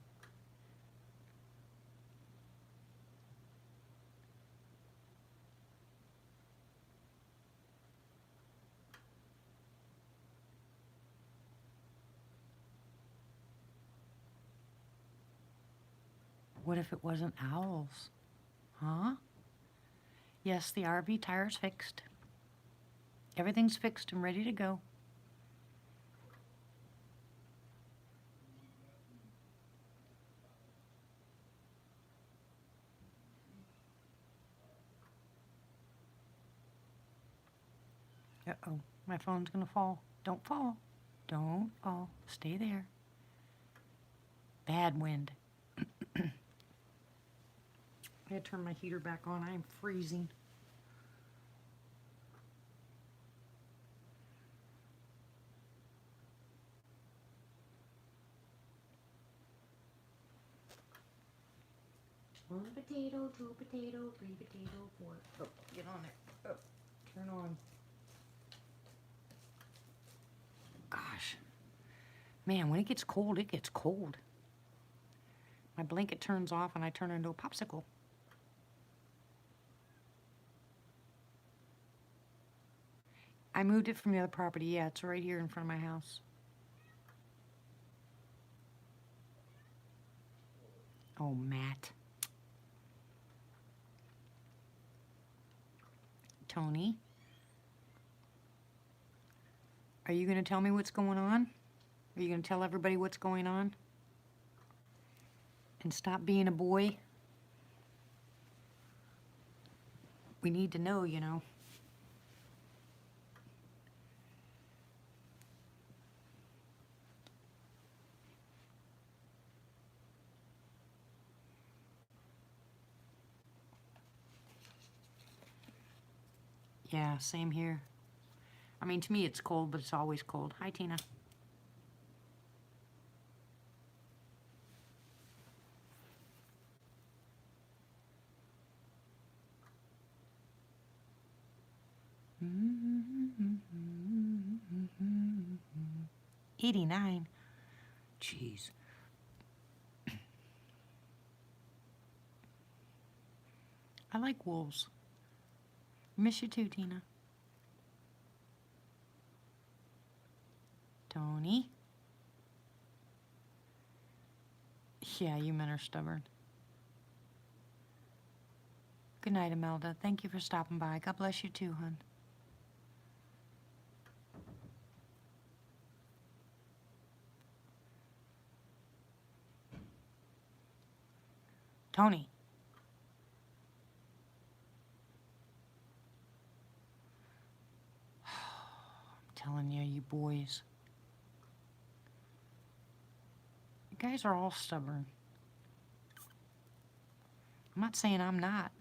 [SPEAKER 1] What if it wasn't owls? Huh? Yes, the RV tire's fixed. Everything's fixed and ready to go. Uh-oh, my phone's gonna fall. Don't fall. Don't fall. Stay there. Bad wind. I gotta turn my heater back on. I am freezing. One potato, two potato, three potato, four. Oh, get on it. Oh, turn on. Gosh. Man, when it gets cold, it gets cold. My blanket turns off and I turn into a popsicle. I moved it from the other property. Yeah, it's right here in front of my house. Oh, Matt. Tony, are you going to tell me what's going on? Are you going to tell everybody what's going on? And stop being a boy? We need to know, you know. Yeah, same here. I mean, to me it's cold, but it's always cold. Hi, Tina. Mm-hmm. 89. Jeez. I like wolves. Miss you too, Tina. Tony? Yeah, you men are stubborn. Good night, Imelda. Thank you for stopping by. God bless you too, hon. Tony. I'm telling you, you boys. You guys are all stubborn. I'm not saying I'm not.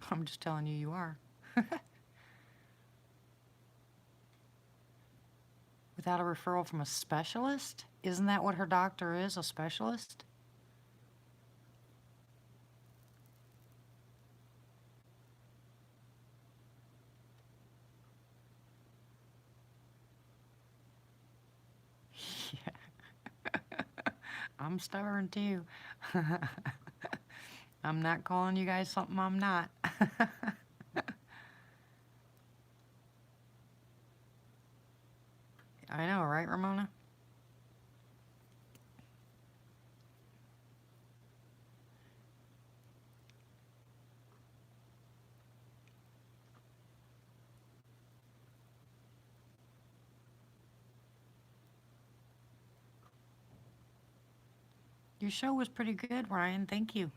[SPEAKER 1] I'm just telling you, you are. Without a referral from a specialist? Isn't that what her doctor is, a specialist? Yeah. I'm stubborn too. I'm not calling you guys something I'm not. I know, right, Ramona? Your show was pretty good, Ryan. Thank you.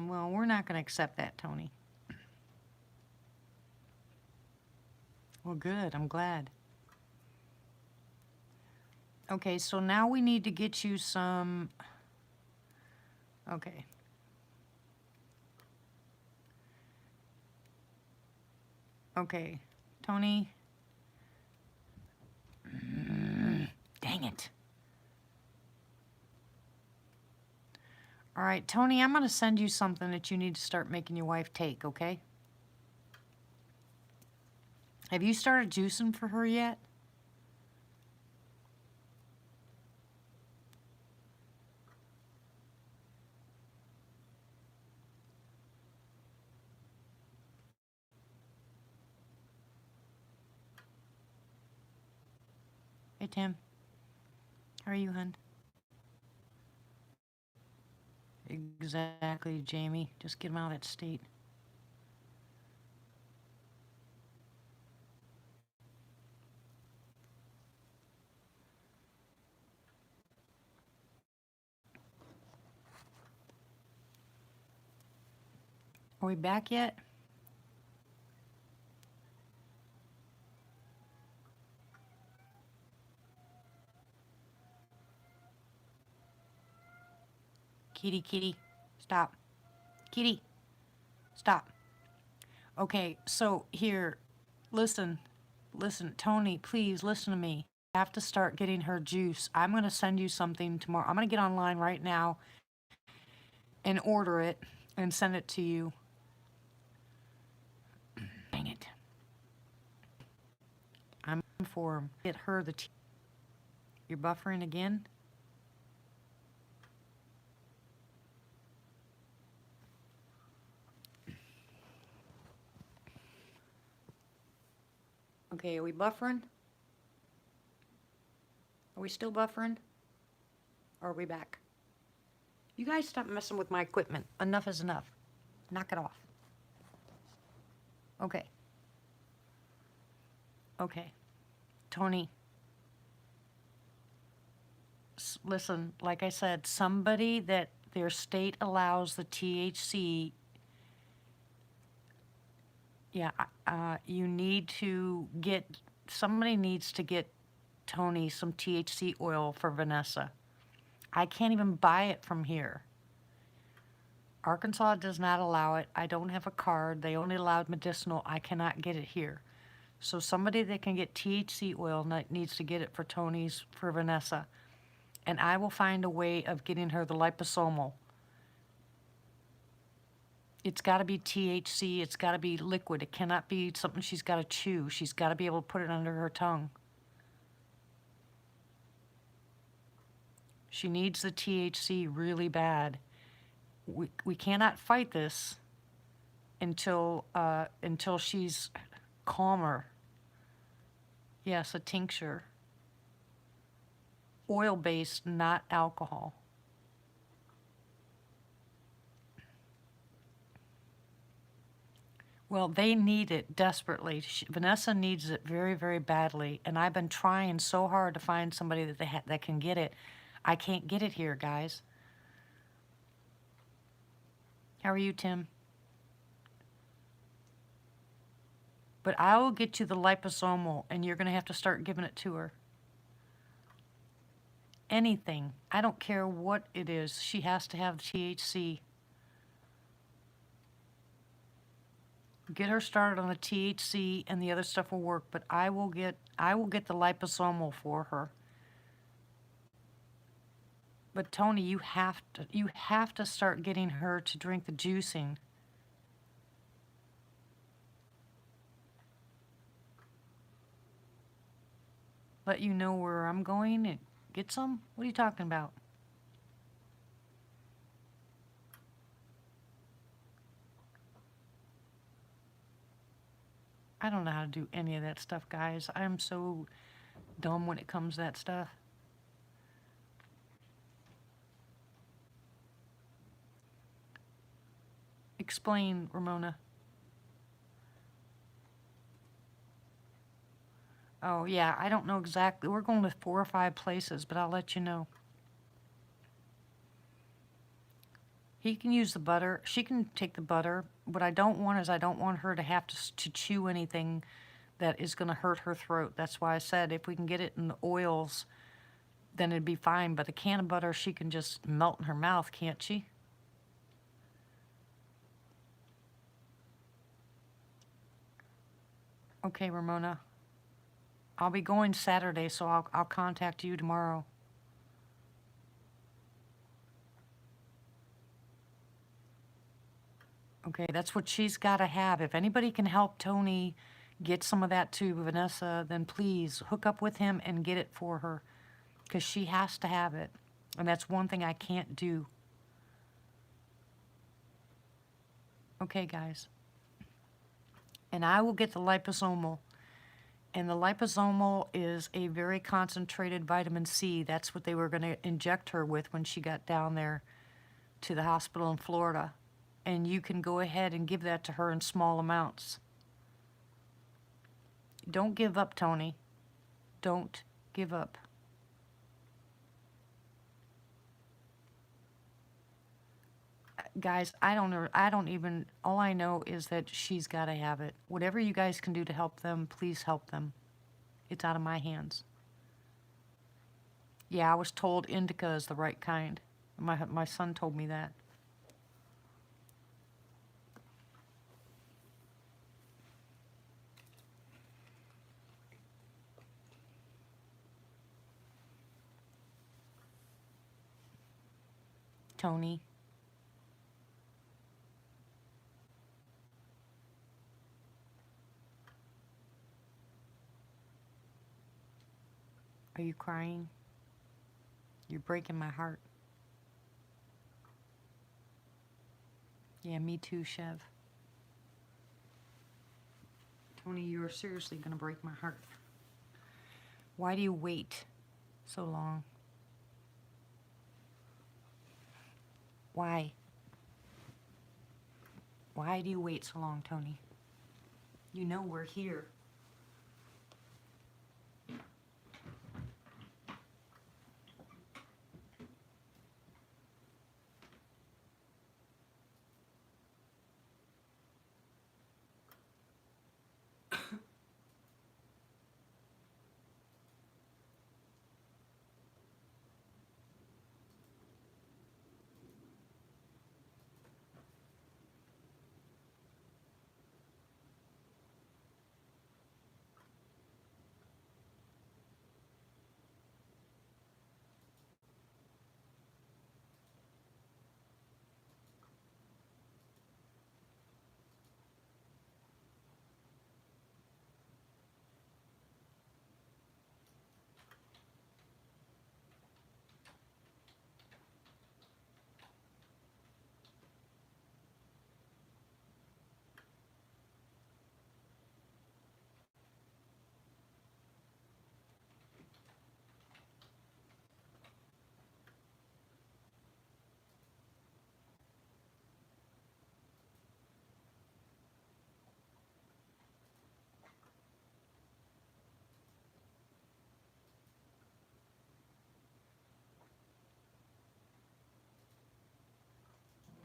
[SPEAKER 1] Well, we're not going to accept that, Tony. Well, good. I'm glad. Okay, so now we need to get you some... Okay. Okay. Tony. Dang it. All right, Tony, I'm going to send you something that you need to start making your wife take, okay? Have you started juicing for her yet? Hey, Tim. How are you, hun? Exactly, Jamie. Just get him out of that state. Are we back yet? Kitty, kitty, stop. Kitty, stop. Okay, so here, listen, Tony, please listen to me. I have to start getting her juice. I'm going to send you something tomorrow. I'm going to get online right now and order it and send it to you. Dang it. I'm for get her the tea. You're buffering again? Okay, are we buffering? Are we still buffering? Or are we back? You guys stop messing with my equipment. Enough is enough. Knock it off. Okay. Okay. Tony, listen, like I said, somebody that their state allows the THC, yeah, you need to get, somebody needs to get Tony some THC oil for Vanessa. I can't even buy it from here. Arkansas does not allow it. I don't have a card. They only allowed medicinal. I cannot get it here. So somebody that can get THC oil needs to get it for Tony's, for Vanessa. And I will find a way of getting her the liposomal. It's got to be THC. It's got to be liquid. It cannot be something she's got to chew. She's got to be able to put it under her tongue. She needs the THC really bad. We cannot fight this until she's calmer. Yes, a tincture. Oil-based, not alcohol. Well, they need it desperately. Vanessa needs it very, very badly, and I've been trying so hard to find somebody that that can get it. I can't get it here, guys. How are you, Tim? But I will get you the liposomal, and you're going to have to start giving it to her. Anything. I don't care what it is. She has to have THC. Get her started on the THC, and the other stuff will work. But I will get the liposomal for her. But Tony, you have to start getting her to drink the juicing. Let you know where I'm going and get some? What are you talking about? I don't know how to do any of that stuff, guys. I'm so dumb when it comes to that stuff. Explain, Ramona. Oh, yeah, I don't know exactly. We're going to 4 or 5 places, but I'll let you know. He can use the butter. She can take the butter. What I don't want is I don't want her to have to chew anything that is going to hurt her throat. That's why I said if we can get it in the oils, then it'd be fine. But the can of butter, she can just melt in her mouth, can't she? Okay, Ramona. I'll be going Saturday, so I'll contact you tomorrow. Okay, that's what she's got to have. If anybody can help Tony get some of that to Vanessa, then please hook up with him and get it for her, because she has to have it. And that's one thing I can't do. Okay, guys. And I will get the liposomal. And the liposomal is a very concentrated vitamin C. That's what they were going to inject her with when she got down there to the hospital in Florida. And you can go ahead and give that to her in small amounts. Don't give up, Tony. Don't give up. Guys, I don't know. I don't even. All I know is that she's got to have it. Whatever you guys can do to help them, please help them. It's out of my hands. Yeah, I was told indica is the right kind. My son told me that. Tony, are you crying? You're breaking my heart. Yeah, me too, Chev. Tony, you are seriously gonna break my heart. Why do you wait so long? Why? Why do you wait so long, Tony? You know we're here.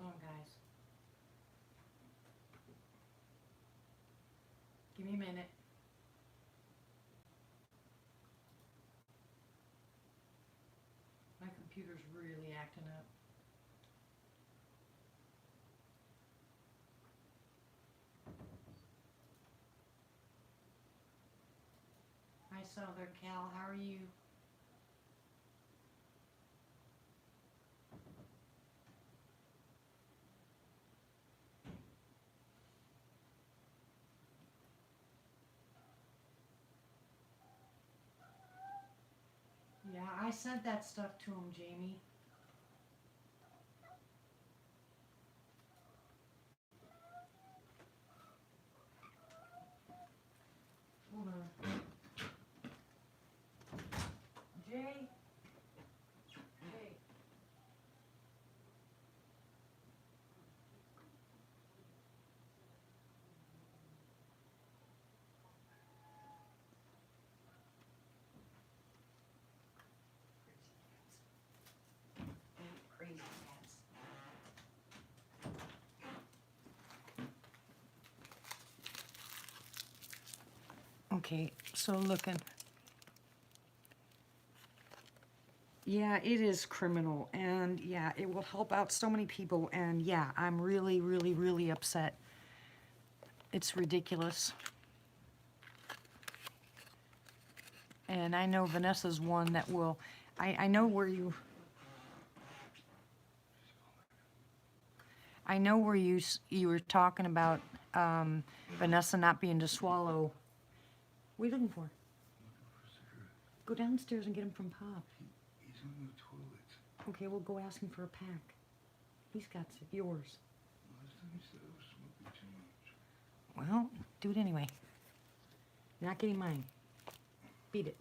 [SPEAKER 1] Hold on, guys. Give me a minute. My computer's really acting up. Hi, Southern Cal. How are you? Yeah, I sent that stuff to him, Jamie. Hold on. Jay? Jay. Crazy cats. Okay, so looking. Yeah, it is criminal, and yeah, it will help out so many people, and yeah, I'm really, really, really upset. It's ridiculous. And I know Vanessa's one that will, I know where you, I know where you were talking about Vanessa not being to swallow. What are you looking for? Go downstairs and get him from Pop.
[SPEAKER 3] He's on the toilet.
[SPEAKER 1] Okay, we'll go ask him for a pack. He's got yours.
[SPEAKER 3] Last time he said I was smoking too much.
[SPEAKER 1] Well, do it anyway. You're not getting mine. Beat it.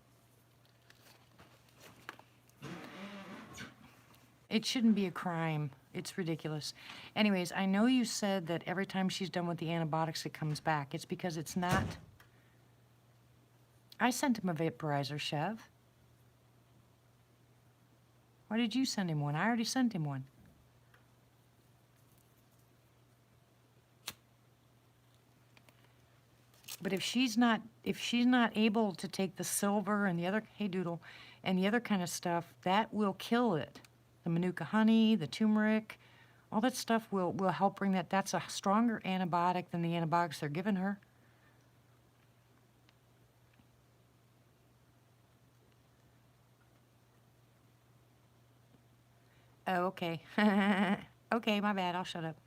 [SPEAKER 1] It shouldn't be a crime. It's ridiculous. Anyways, I know you said that every time she's done with the antibiotics, it comes back. It's because it's not. I sent him a vaporizer, Chev. Why did you send him one? I already sent him one. But if she's not able to take the silver and the other, hey Doodle, and the other kind of stuff, that will kill it. The manuka honey, the turmeric, all that stuff will help bring that. That's a stronger antibiotic than the antibiotics they're giving her. Oh, okay. Okay, my bad. I'll shut up.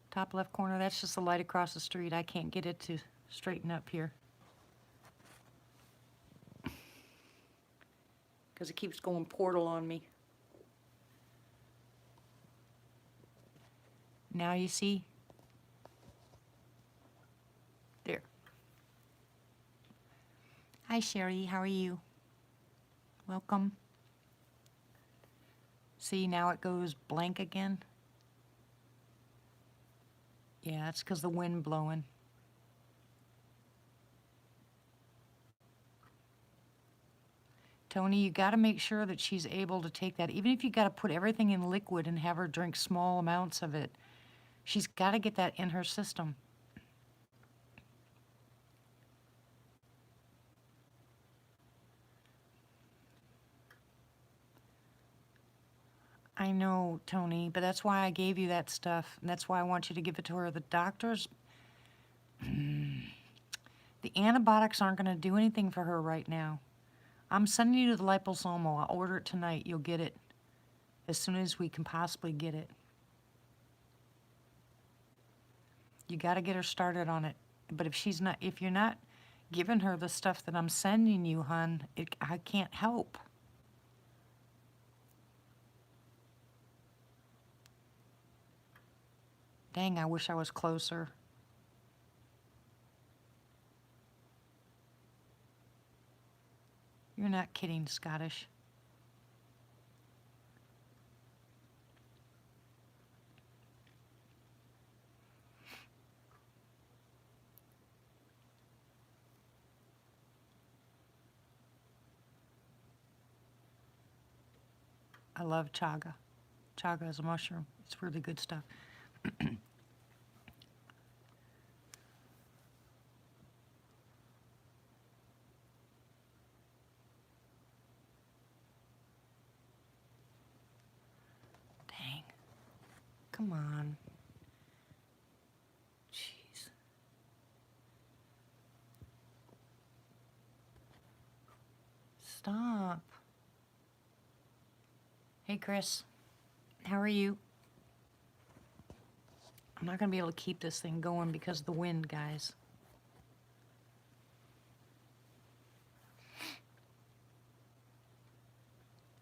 [SPEAKER 1] Top left corner, that's just the light across the street. I can't get it to straighten up here. Because it keeps going portal on me. Now you see? There. Hi, Sherry. How are you? Welcome. See, now it goes blank again. Yeah, it's because the wind blowing. Tony, you got to make sure that she's able to take that. Even if you got to put everything in liquid and have her drink small amounts of it, she's got to get that in her system. I know, Tony, but that's why I gave you that stuff. And that's why I want you to give it to her. The doctors, the antibiotics aren't going to do anything for her right now. I'm sending you to the liposomal. I'll order it tonight. You'll get it as soon as we can possibly get it. You got to get her started on it. But if you're not giving her the stuff that I'm sending you, hon, I can't help. Dang, I wish I was closer. You're not kidding, Scottish. I love chaga. Chaga is a mushroom. It's really good stuff. Dang. Come on. Jeez. Stop. Hey, Chris. How are you? I'm not going to be able to keep this thing going because of the wind, guys.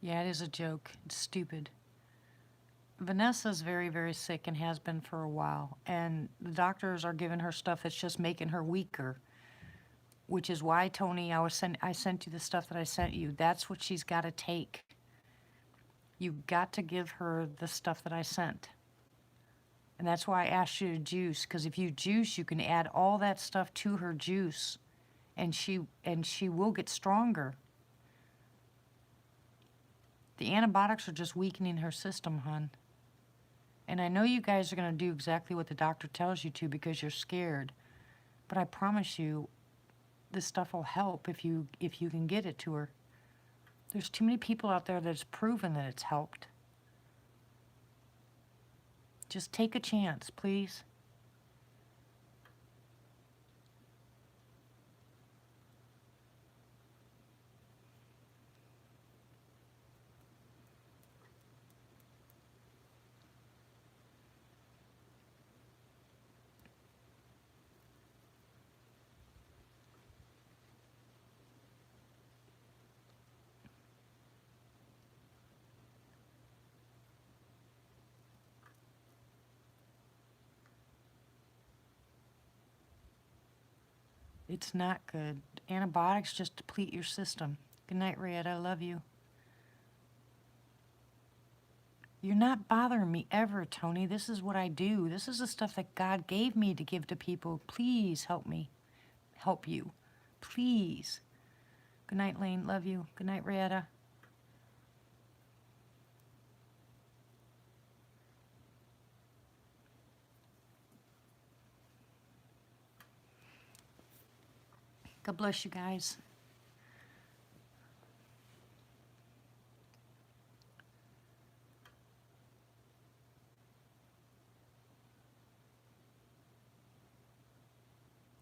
[SPEAKER 1] Yeah, it is a joke. It's stupid. Vanessa's very, very sick and has been for a while. And the doctors are giving her stuff that's just making her weaker. Which is why, Tony, I sent you the stuff that I sent you. That's what she's got to take. You've got to give her the stuff that I sent. And that's why I asked you to juice, because if you juice, you can add all that stuff to her juice, and she will get stronger. The antibiotics are just weakening her system, hon. And I know you guys are going to do exactly what the doctor tells you to because you're scared. But I promise you, this stuff will help if you can get it to her. There's too many people out there that's proven that it's helped. Just take a chance, please. It's not good. Antibiotics just deplete your system. Good night, Red. I love you. You're not bothering me ever, Tony. This is what I do. This is the stuff that God gave me to give to people. Please help me. Help you. Please. Good night, Lane. Love you. Good night, Rietta. God bless you guys.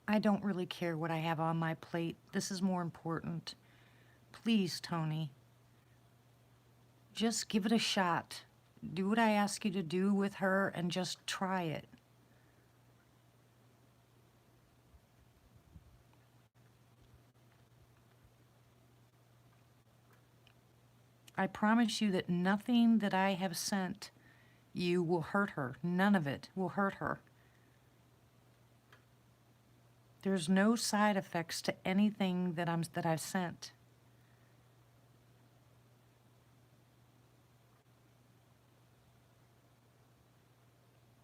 [SPEAKER 1] I don't really care what I have on my plate. This is more important. Please, Tony, just give it a shot. Do what I ask you to do with her and just try it. I promise you that nothing that I have sent you will hurt her. None of it will hurt her. There's no side effects to anything that I've sent.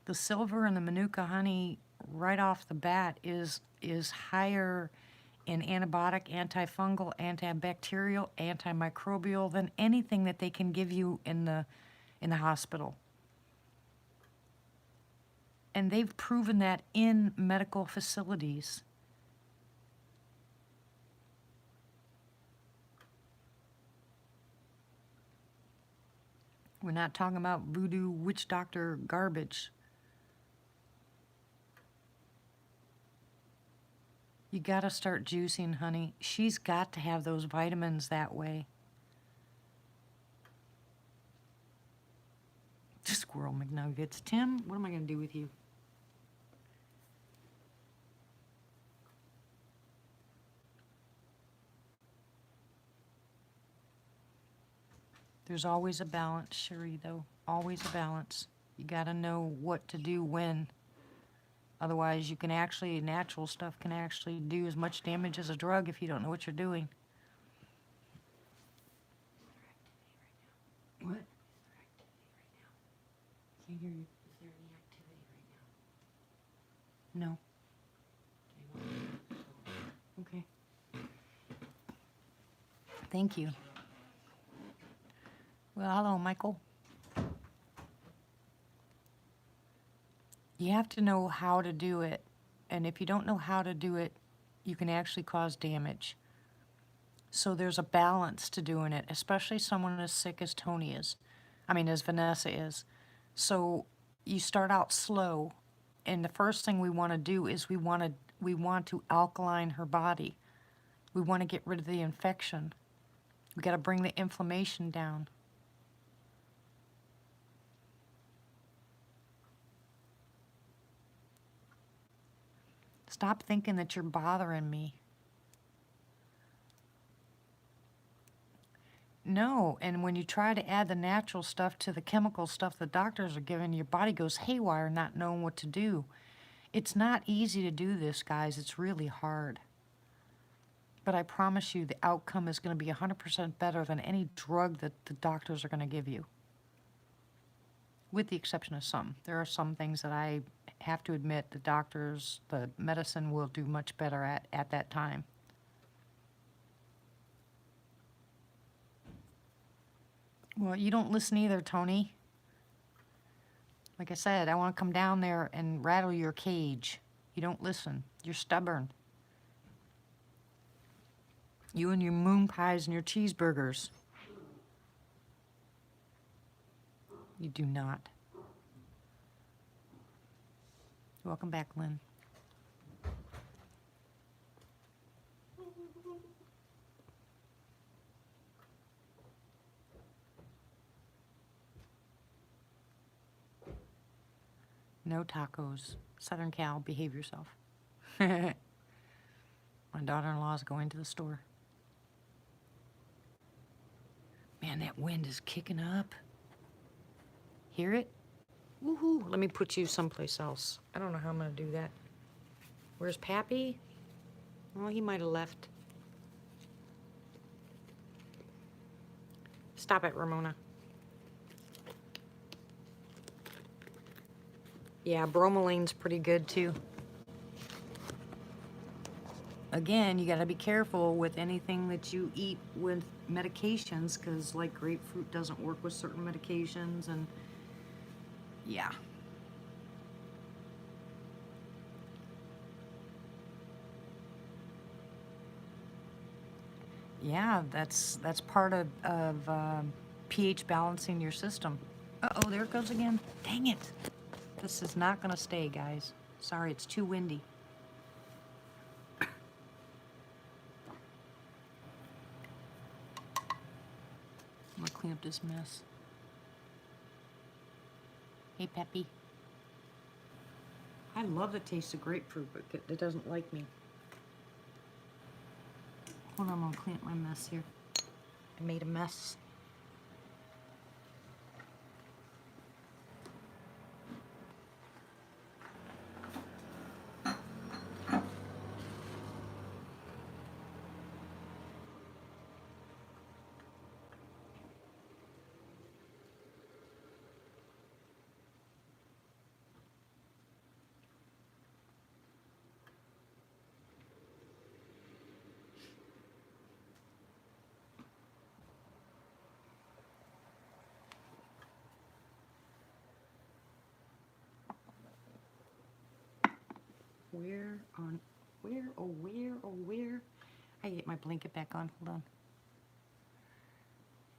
[SPEAKER 1] The silver and the manuka honey right off the bat is higher in antibiotic, antifungal, antibacterial, antimicrobial than anything that they can give you in the hospital. And they've proven that in medical facilities. We're not talking about voodoo witch doctor garbage. You gotta start juicing, honey. She's got to have those vitamins that way. Squirrel McNuggets. Tim, what am I gonna do with you? There's always a balance, Cherie, though. Always a balance. You gotta know what to do when. Otherwise, natural stuff can actually do as much damage as a drug if you don't know what you're doing. What? Can't hear you.
[SPEAKER 4] Is there any activity right now?
[SPEAKER 1] No. Okay. Thank you. Well, hello, Michael. You have to know how to do it. And if you don't know how to do it, you can actually cause damage. So there's a balance to doing it, especially someone as sick as Tony is. As Vanessa is. So you start out slow. And the first thing we want to do is we want to alkaline her body. We want to get rid of the infection. We got to bring the inflammation down. Stop thinking that you're bothering me. No, and when you try to add the natural stuff to the chemical stuff the doctors are giving, your body goes haywire not knowing what to do. It's not easy to do this, guys. It's really hard. But I promise you the outcome is going to be 100% better than any drug that the doctors are going to give you. With the exception of some. There are some things that I have to admit the medicine will do much better at that time. Well, you don't listen either, Tony. Like I said, I want to come down there and rattle your cage. You don't listen. You're stubborn. You and your moon pies and your cheeseburgers. You do not. Welcome back, Lynn. No tacos. Southern Cal, behave yourself. My daughter-in-law is going to the store. Man, that wind is kicking up. Hear it? Woohoo! Let me put you someplace else. I don't know how I'm gonna do that. Where's Pappy? Well, he might have left. Stop it, Ramona. Yeah, bromeline's pretty good too. Again, you gotta be careful with anything that you eat with medications, because like grapefruit doesn't work with certain medications, and yeah. Yeah, that's part of pH balancing your system. Uh-oh, there it goes again. Dang it. This is not going to stay, guys. Sorry, it's too windy. I'm going to clean up this mess. Hey, Peppy. I love the taste of grapefruit, but it doesn't like me. Hold on, I'm going to clean up my mess here. I made a mess. Where? I get my blanket back on. Hold on.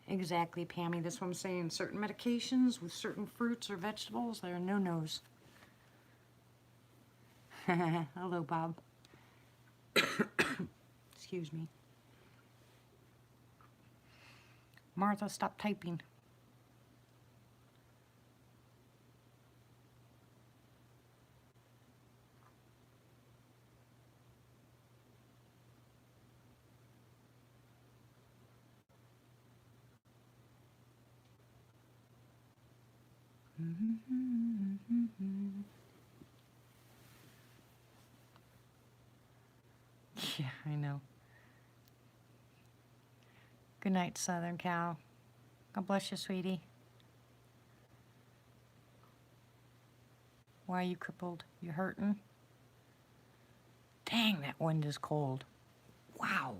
[SPEAKER 1] Exactly, Pammy. That's what I'm saying. Certain medications with certain fruits or vegetables, there are no-nos. Hello, Bob. Excuse me. Martha, stop typing. Yeah, I know. Good night, Southern Cow. God bless you, sweetie. Why are you crippled? You hurting? Dang, that wind is cold. Wow.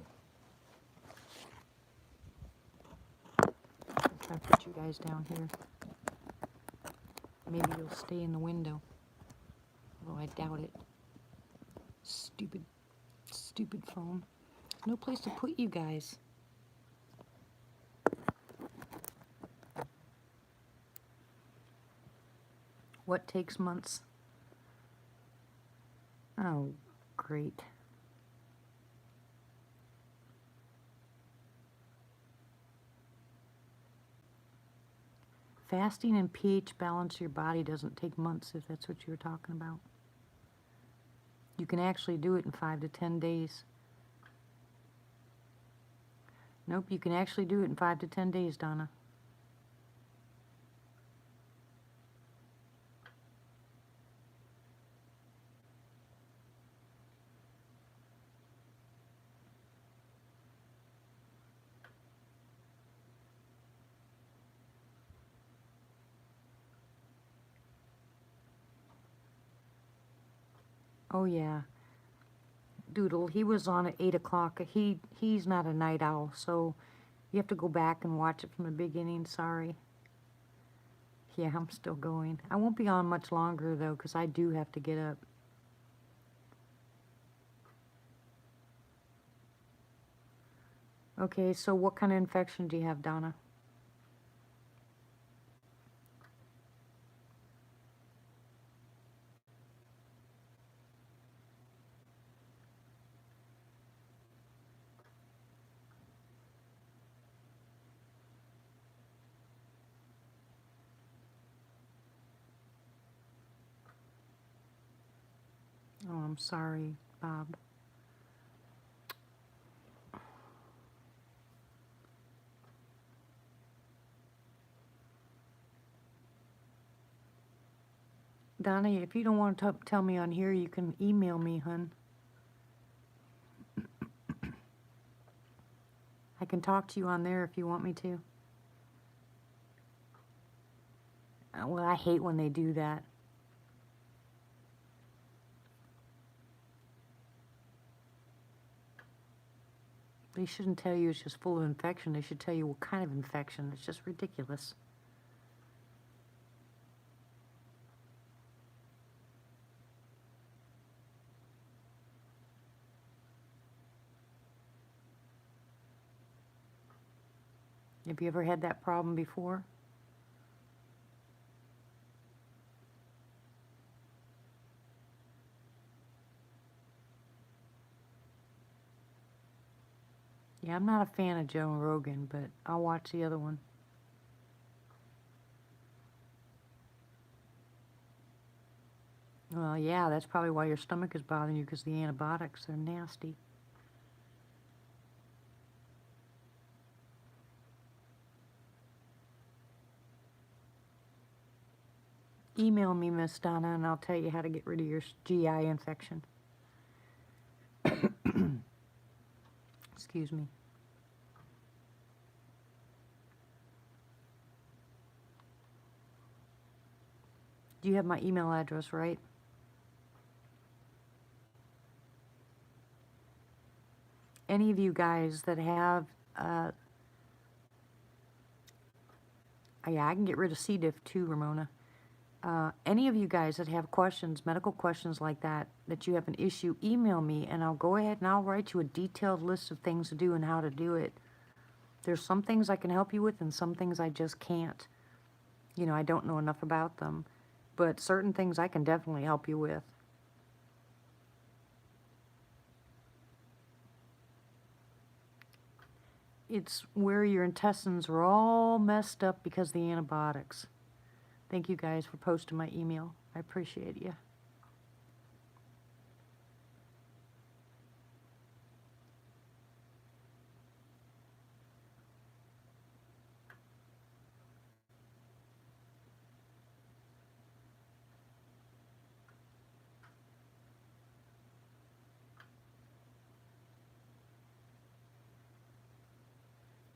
[SPEAKER 1] I'll try to put you guys down here. Maybe you'll stay in the window. Although I doubt it. Stupid phone. No place to put you guys. What takes months? Oh, great. Fasting and pH balance your body doesn't take months, if that's what you were talking about. You can actually do it in 5 to 10 days. Nope, you can actually do it in 5 to 10 days, Donna. Oh yeah. Doodle, he was on at 8 o'clock. He's not a night owl, so you have to go back and watch it from the beginning. Sorry. Yeah, I'm still going. I won't be on much longer, though, because I do have to get up. Okay, so what kind of infection do you have, Donna? Oh, I'm sorry, Bob. Donna, if you don't want to tell me on here, you can email me, hun. I can talk to you on there if you want me to. Well, I hate when they do that. They shouldn't tell you it's just full of infection. They should tell you what kind of infection. It's just ridiculous. Have you ever had that problem before? Yeah, I'm not a fan of Joe Rogan, but I'll watch the other one. Well, yeah, that's probably why your stomach is bothering you, because the antibiotics are nasty. Email me, Miss Donna, and I'll tell you how to get rid of your GI infection. Excuse me. Do you have my email address, right? Any of you guys that have, yeah, I can get rid of C. diff too, Ramona. Any of you guys that have questions, medical questions like that, that you have an issue, email me and I'll go ahead and I'll write you a detailed list of things to do and how to do it. There's some things I can help you with and some things I just can't. You know, I don't know enough about them. But certain things I can definitely help you with. It's where your intestines are all messed up because of the antibiotics. Thank you guys for posting my email. I appreciate you.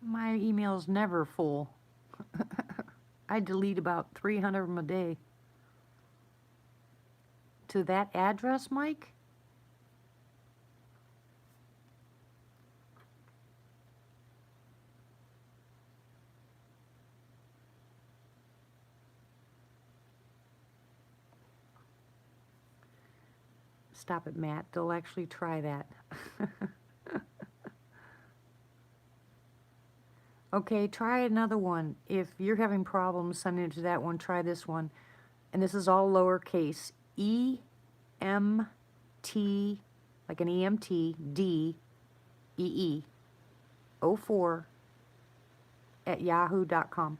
[SPEAKER 1] My email's never full. I delete about 300 of them a day. To that address, Mike? Stop it, Matt. They'll actually try that. Okay, try another one. If you're having problems sending it to that one, try this one. And this is all lowercase. E-M-T, like an E-M-T, D-E-E, 04 at yahoo.com.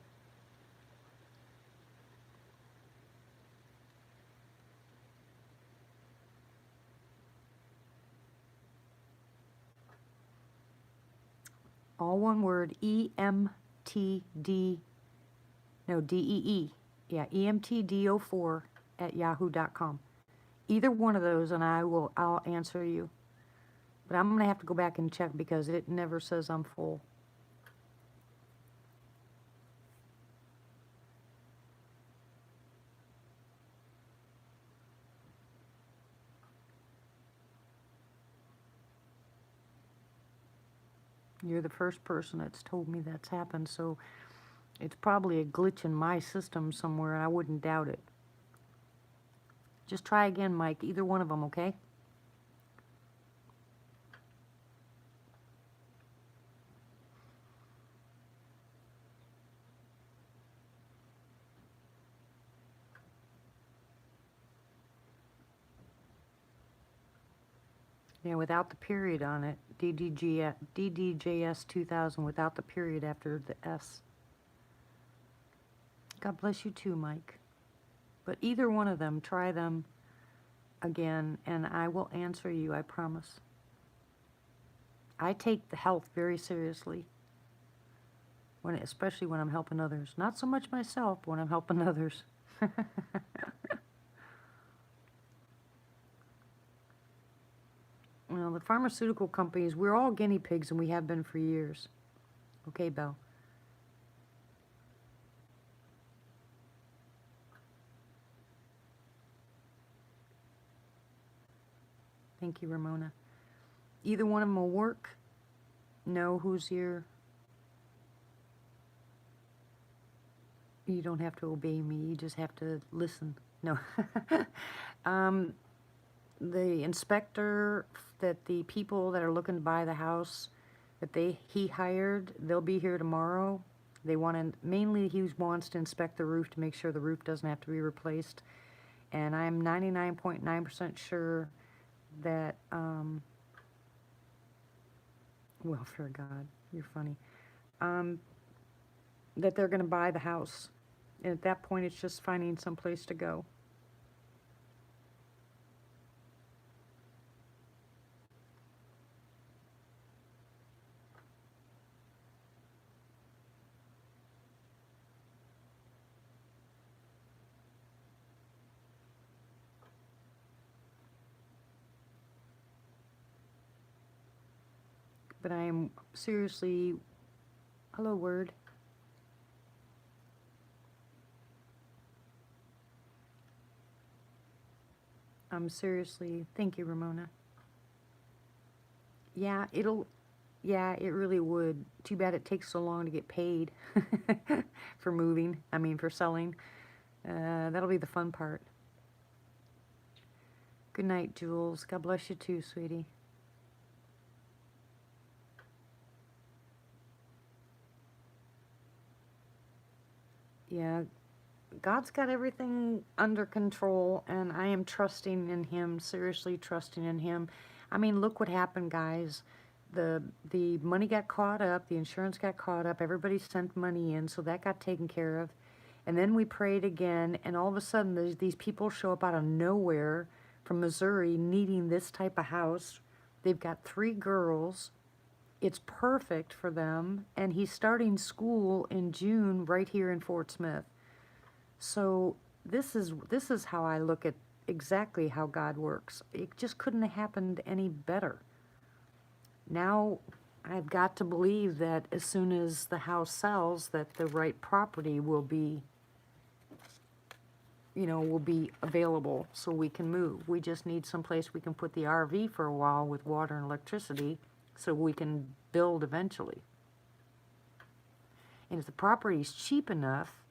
[SPEAKER 1] All one word, E-M-T-D, no, D-E-E. Yeah, EMTD04 at yahoo.com. Either one of those and I'll answer you. But I'm going to have to go back and check because it never says I'm full. You're the first person that's told me that's happened, so it's probably a glitch in my system somewhere, and I wouldn't doubt it. Just try again, Mike. Either one of them, okay? Yeah, without the period on it. DDJS 2000 without the period after the S. God bless you too, Mike. But either one of them, try them again, and I will answer you, I promise. I take the health very seriously, especially when I'm helping others. Not so much myself, but when I'm helping others. Well, the pharmaceutical companies, we're all guinea pigs, and we have been for years. Okay, Belle. Thank you, Ramona. Either one of them will work. Know who's here. You don't have to obey me. You just have to listen. No. The inspector, that the people that are looking to buy the house that he hired, they'll be here tomorrow. They want to, mainly he wants to inspect the roof to make sure the roof doesn't have to be replaced. And I'm 99.9% sure that, well, for God, you're funny, that they're going to buy the house. And at that point, it's just finding some place to go. But I am seriously, hello, Word. I'm seriously, thank you, Ramona. Yeah, yeah, it really would. Too bad it takes so long to get paid for moving, for selling. That'll be the fun part. Good night, Jules. God bless you too, sweetie. Yeah, God's got everything under control, and I am trusting in Him, seriously trusting in Him. Look what happened, guys. The money got caught up, the insurance got caught up, everybody sent money in, so that got taken care of. And then we prayed again, and all of a sudden these people show up out of nowhere from Missouri needing this type of house. They've got 3 girls. It's perfect for them, and he's starting school in June right here in Fort Smith. So this is how I look at exactly how God works. It just couldn't have happened any better. Now I've got to believe that as soon as the house sells, that the right property will be available so we can move. We just need someplace we can put the RV for a while with water and electricity so we can build eventually. And if the property is cheap enough,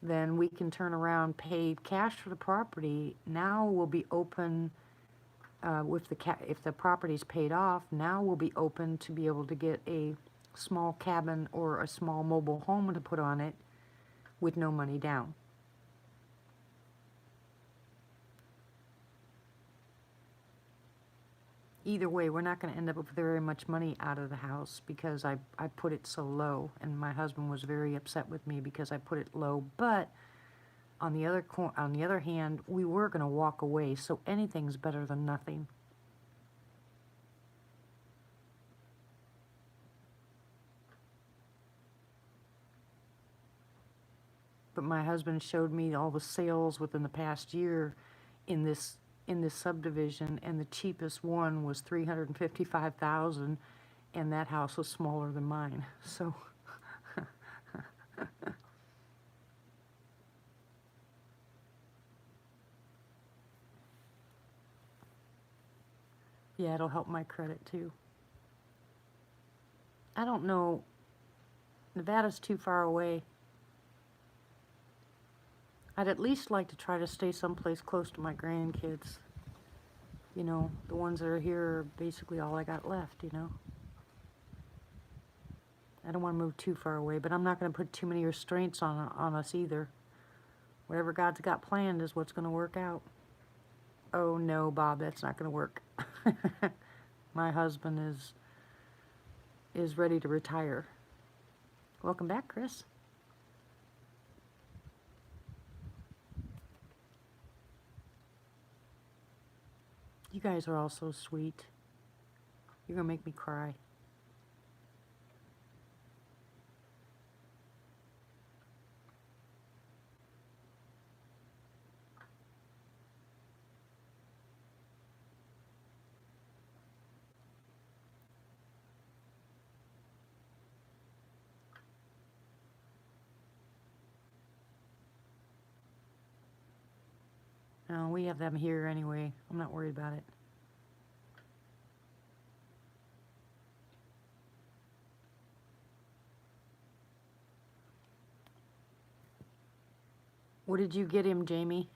[SPEAKER 1] then we can turn around, pay cash for the property. Now we'll be open, if the property's paid off, now we'll be open to be able to get a small cabin or a small mobile home to put on it with no money down. Either way, we're not going to end up with very much money out of the house because I put it so low, and my husband was very upset with me because I put it low. But on the other hand, we were going to walk away, so anything's better than nothing. But my husband showed me all the sales within the past year in this subdivision, and the cheapest one was $355,000, and that house was smaller than mine. So yeah, it'll help my credit too. I don't know. Nevada's too far away. I'd at least like to try to stay someplace close to my grandkids. The ones that are here are basically all I got left, I don't want to move too far away, but I'm not going to put too many restraints on us either. Whatever God's got planned is what's going to work out. Oh no, Bob, that's not going to work. My husband is ready to retire. Welcome back, Chris. You guys are all so sweet. You're going to make me cry. No, we have them here anyway. I'm not worried about it. What did you get him, Jamie?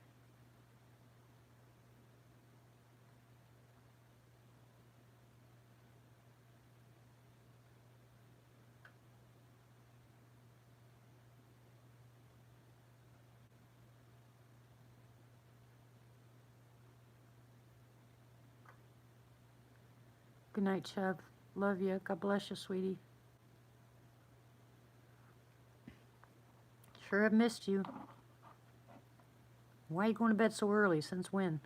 [SPEAKER 1] Good night, Chev. Love you. God bless you, sweetie. Sure have missed you. Why are you going to bed so early? Since when?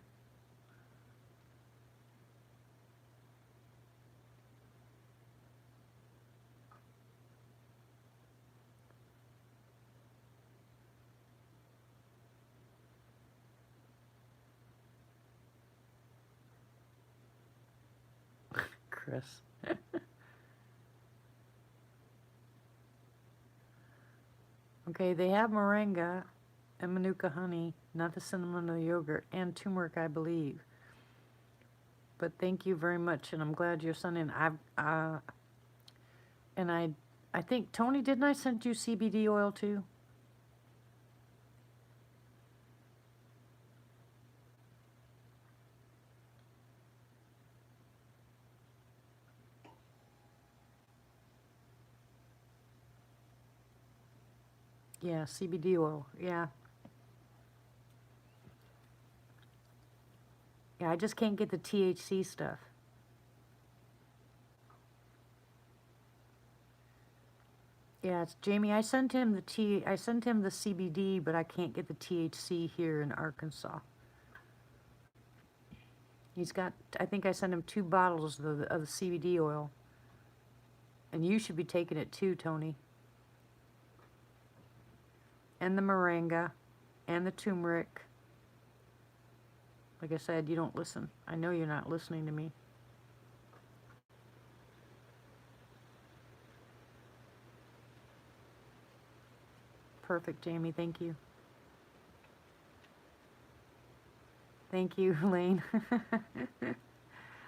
[SPEAKER 1] Chris. Okay, they have moringa and manuka honey, not the cinnamon or the yogurt, and turmeric, I believe. But thank you very much, and I'm glad you're sending. And I think Tony, didn't I send you CBD oil too? Yeah, CBD oil. Yeah. Yeah, I just can't get the THC stuff. Yeah, it's Jamie. I sent him the CBD, but I can't get the THC here in Arkansas. He's got, I think I sent him 2 bottles of the CBD oil. And you should be taking it too, Tony. And the moringa, and the turmeric. Like I said, you don't listen. I know you're not listening to me. Perfect, Jamie. Thank you. Thank you, Elaine.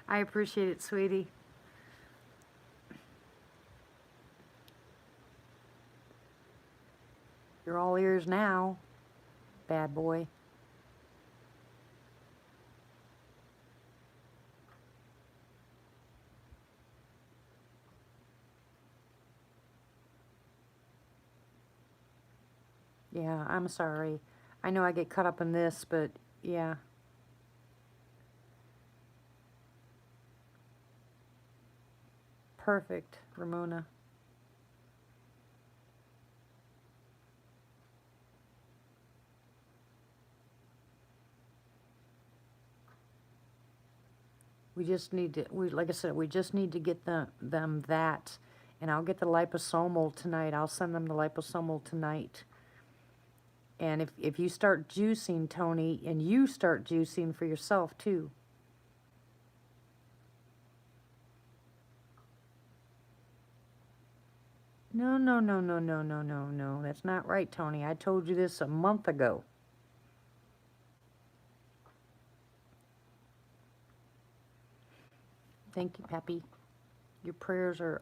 [SPEAKER 1] I appreciate it, sweetie. You're all ears now, bad boy. Yeah, I'm sorry. I know I get caught up in this, but yeah. Perfect, Ramona. We just need to, like I said, we just need to get them that. And I'll get the liposomal tonight. I'll send them the liposomal tonight. And if you start juicing, Tony, and you start juicing for yourself too. No, no, no, no, no, no, no, no. That's not right, Tony. I told you this a month ago. Thank you, Peppy. Your prayers are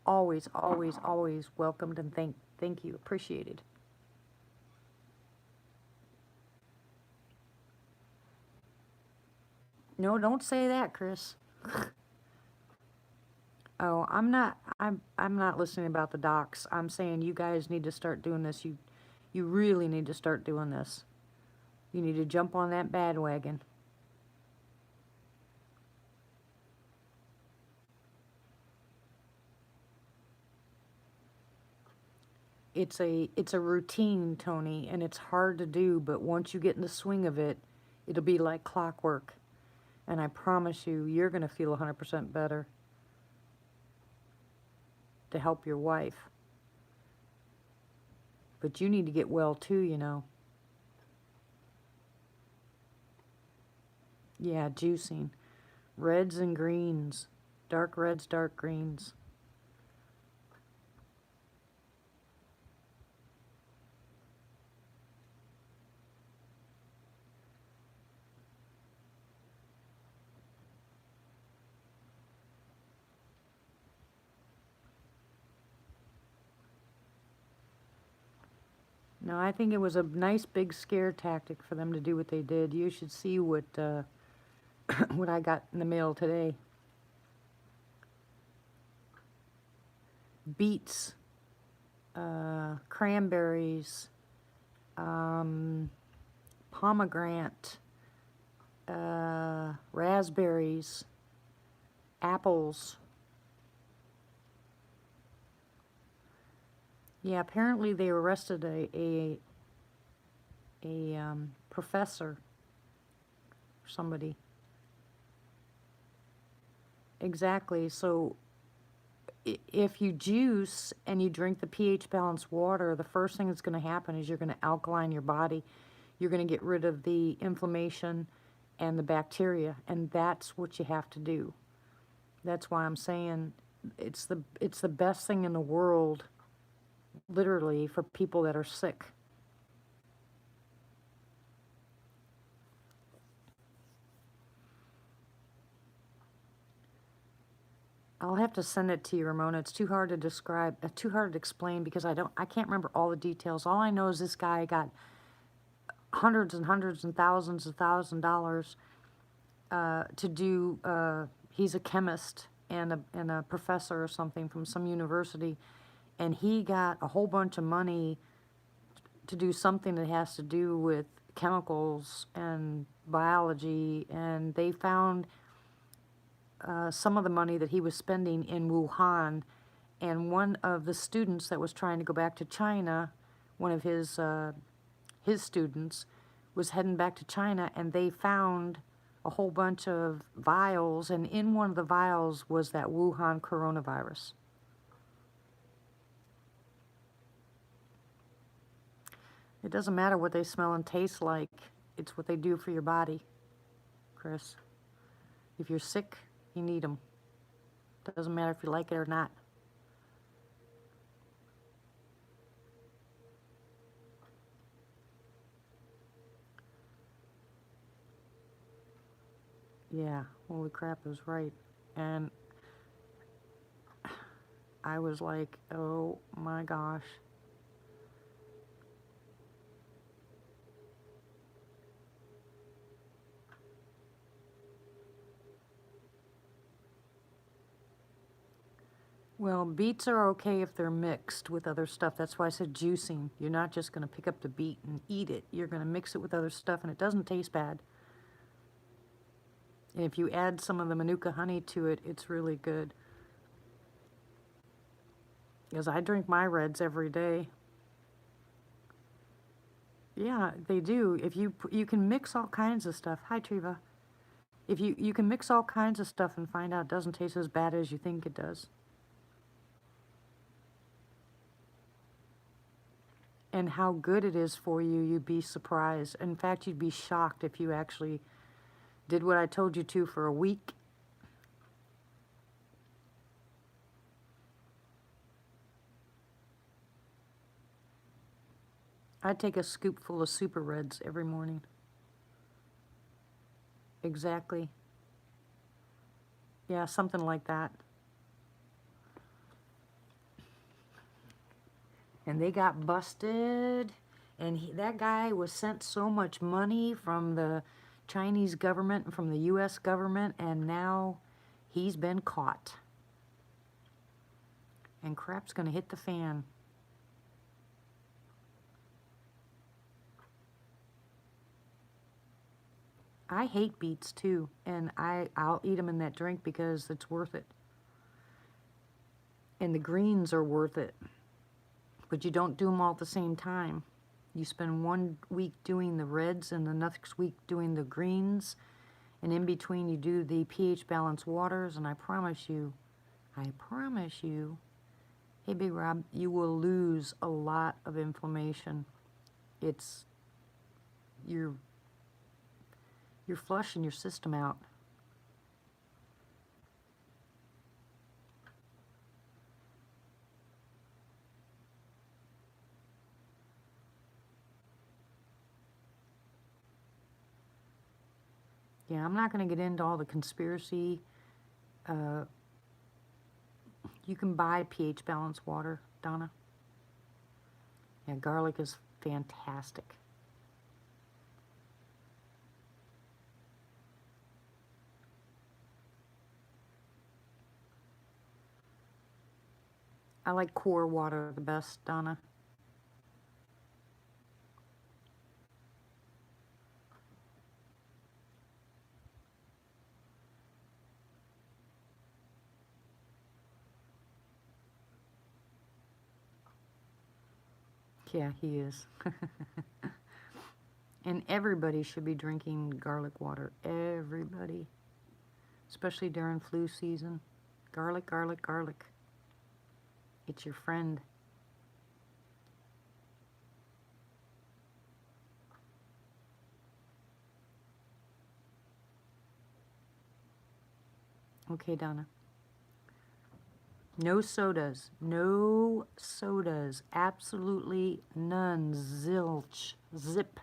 [SPEAKER 1] always, always, always welcomed, and thank you. Appreciated. No, don't say that, Chris. Oh, I'm not listening about the docs. I'm saying you guys need to start doing this. You really need to start doing this. You need to jump on that bandwagon. It's a routine, Tony, and it's hard to do, but once you get in the swing of it, it'll be like clockwork. And I promise you, you're going to feel 100% better to help your wife. But you need to get well too, you know. Yeah, juicing. Reds and greens. Dark reds, dark greens. No, I think it was a nice big scare tactic for them to do what they did. You should see what what I got in the mail today. Beets, cranberries, pomegranate, raspberries, apples. Yeah, apparently they arrested a professor, somebody. Exactly. So if you juice and you drink the pH balanced water, the first thing that's going to happen is you're going to alkaline your body. You're going to get rid of the inflammation and the bacteria, and that's what you have to do. That's why I'm saying it's the best thing in the world, literally, for people that are sick. I'll have to send it to you, Ramona. It's too hard to describe, too hard to explain because I can't remember all the details. All I know is this guy got hundreds and hundreds and thousands of $1,000 to do. He's a chemist and a professor or something from some university, and he got a whole bunch of money to do something that has to do with chemicals and biology, and they found some of the money that he was spending in Wuhan, and one of the students that was trying to go back to China, one of his students, was heading back to China, and they found a whole bunch of vials, and in one of the vials was that Wuhan coronavirus. It doesn't matter what they smell and taste like, it's what they do for your body, Chris. If you're sick, you need them. Doesn't matter if you like it or not. Yeah, holy crap, it was right. And I was like, oh my gosh. Well, beets are okay if they're mixed with other stuff. That's why I said juicing. You're not just going to pick up the beet and eat it. You're going to mix it with other stuff, and it doesn't taste bad. And if you add some of the Manuka honey to it, it's really good. Because I drink my reds every day. Yeah, they do. If you can mix all kinds of stuff. Hi, Triva. If you can mix all kinds of stuff and find out it doesn't taste as bad as you think it does. And how good it is for you, you'd be surprised. In fact, you'd be shocked if you actually did what I told you to for a week. I'd take a scoopful of Super Reds every morning. Exactly. Yeah, something like that. And they got busted, and that guy was sent so much money from the Chinese government and from the US government, and now he's been caught. And crap's gonna hit the fan. I hate beets too, and I'll eat them in that drink because it's worth it. And the greens are worth it. But you don't do them all at the same time. You spend 1 week doing the reds and the next week doing the greens, and in between you do the pH balanced waters, and I promise you, hey Big Rob, you will lose a lot of inflammation. You're flushing your system out. Yeah, I'm not going to get into all the conspiracy. You can buy pH balanced water, Donna. Yeah, garlic is fantastic. I like core water the best, Donna. Yeah, he is. And everybody should be drinking garlic water. Everybody. Especially during flu season. Garlic, garlic, garlic. It's your friend. Okay, Donna. No sodas. No sodas. Absolutely none. Zilch. Zip.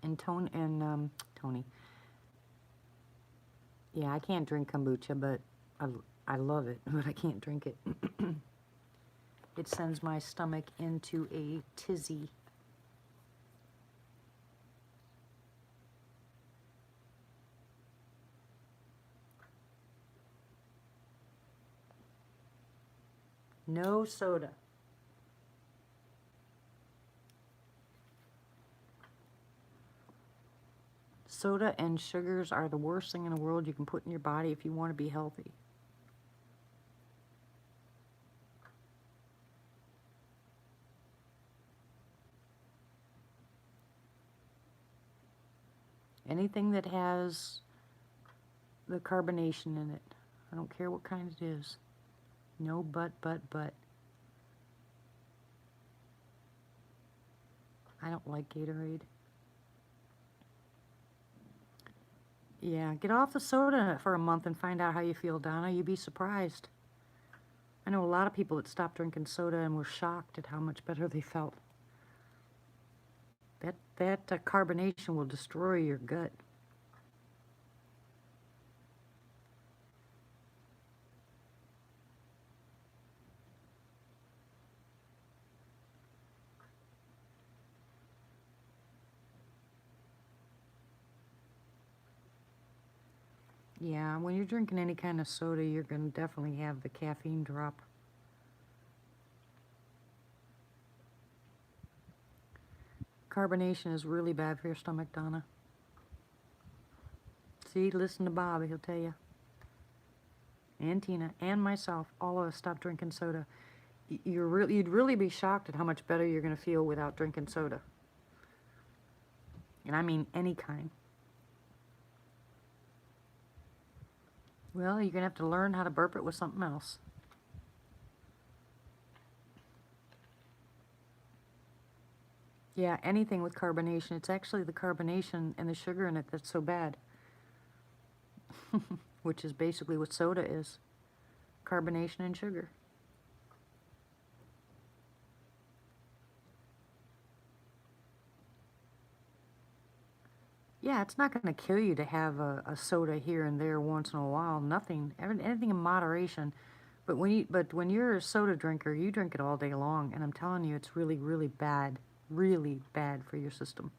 [SPEAKER 1] And Tony. Yeah, I can't drink kombucha, but I love it, but I can't drink it. It sends my stomach into a tizzy. No soda. Soda and sugars are the worst thing in the world you can put in your body if you want to be healthy. Anything that has the carbonation in it. I don't care what kind it is. No but. I don't like Gatorade. Yeah, get off the soda for a month and find out how you feel, Donna. You'd be surprised. I know a lot of people that stopped drinking soda and were shocked at how much better they felt. That carbonation will destroy your gut. Yeah, when you're drinking any kind of soda, you're going to definitely have the caffeine drop. Carbonation is really bad for your stomach, Donna. See, listen to Bob, he'll tell you. And Tina, and myself, all of us stopped drinking soda. You'd really be shocked at how much better you're going to feel without drinking soda. And I mean any kind. Well, you're going to have to learn how to burp it with something else. Yeah, anything with carbonation. It's actually the carbonation and the sugar in it that's so bad. Which is basically what soda is. Carbonation and sugar. Yeah, it's not going to kill you to have a soda here and there once in a while. Nothing, anything in moderation. But when you're a soda drinker, you drink it all day long, and I'm telling you, it's really, really bad for your system.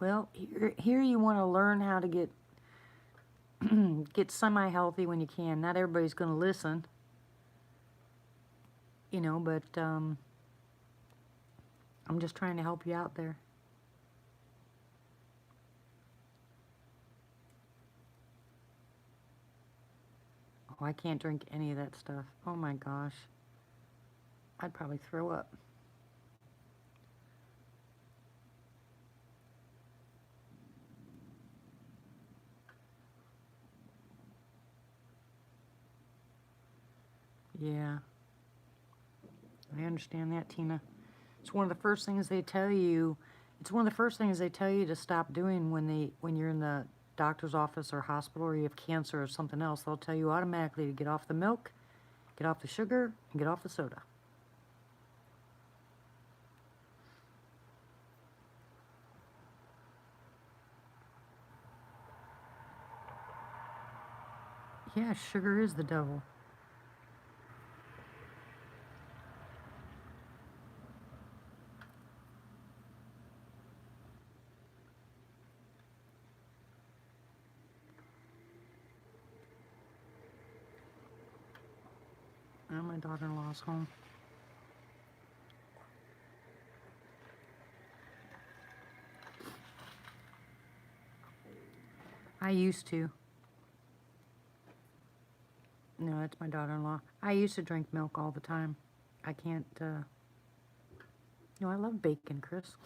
[SPEAKER 1] Well, here you want to learn how to get get semi-healthy when you can. Not everybody's going to listen, you know, but I'm just trying to help you out there. Oh, I can't drink any of that stuff. Oh my gosh. I'd probably throw up. Yeah. I understand that, Tina. It's one of the first things they tell you. It's one of the first things they tell you to stop doing when you're in the doctor's office or hospital or you have cancer or something else. They'll tell you automatically to get off the milk, get off the sugar, and get off the soda. Yeah, sugar is the devil. Oh, my daughter-in-law's home. I used to. No, that's my daughter-in-law. I used to drink milk all the time. I can't, no, I love bacon, Chris.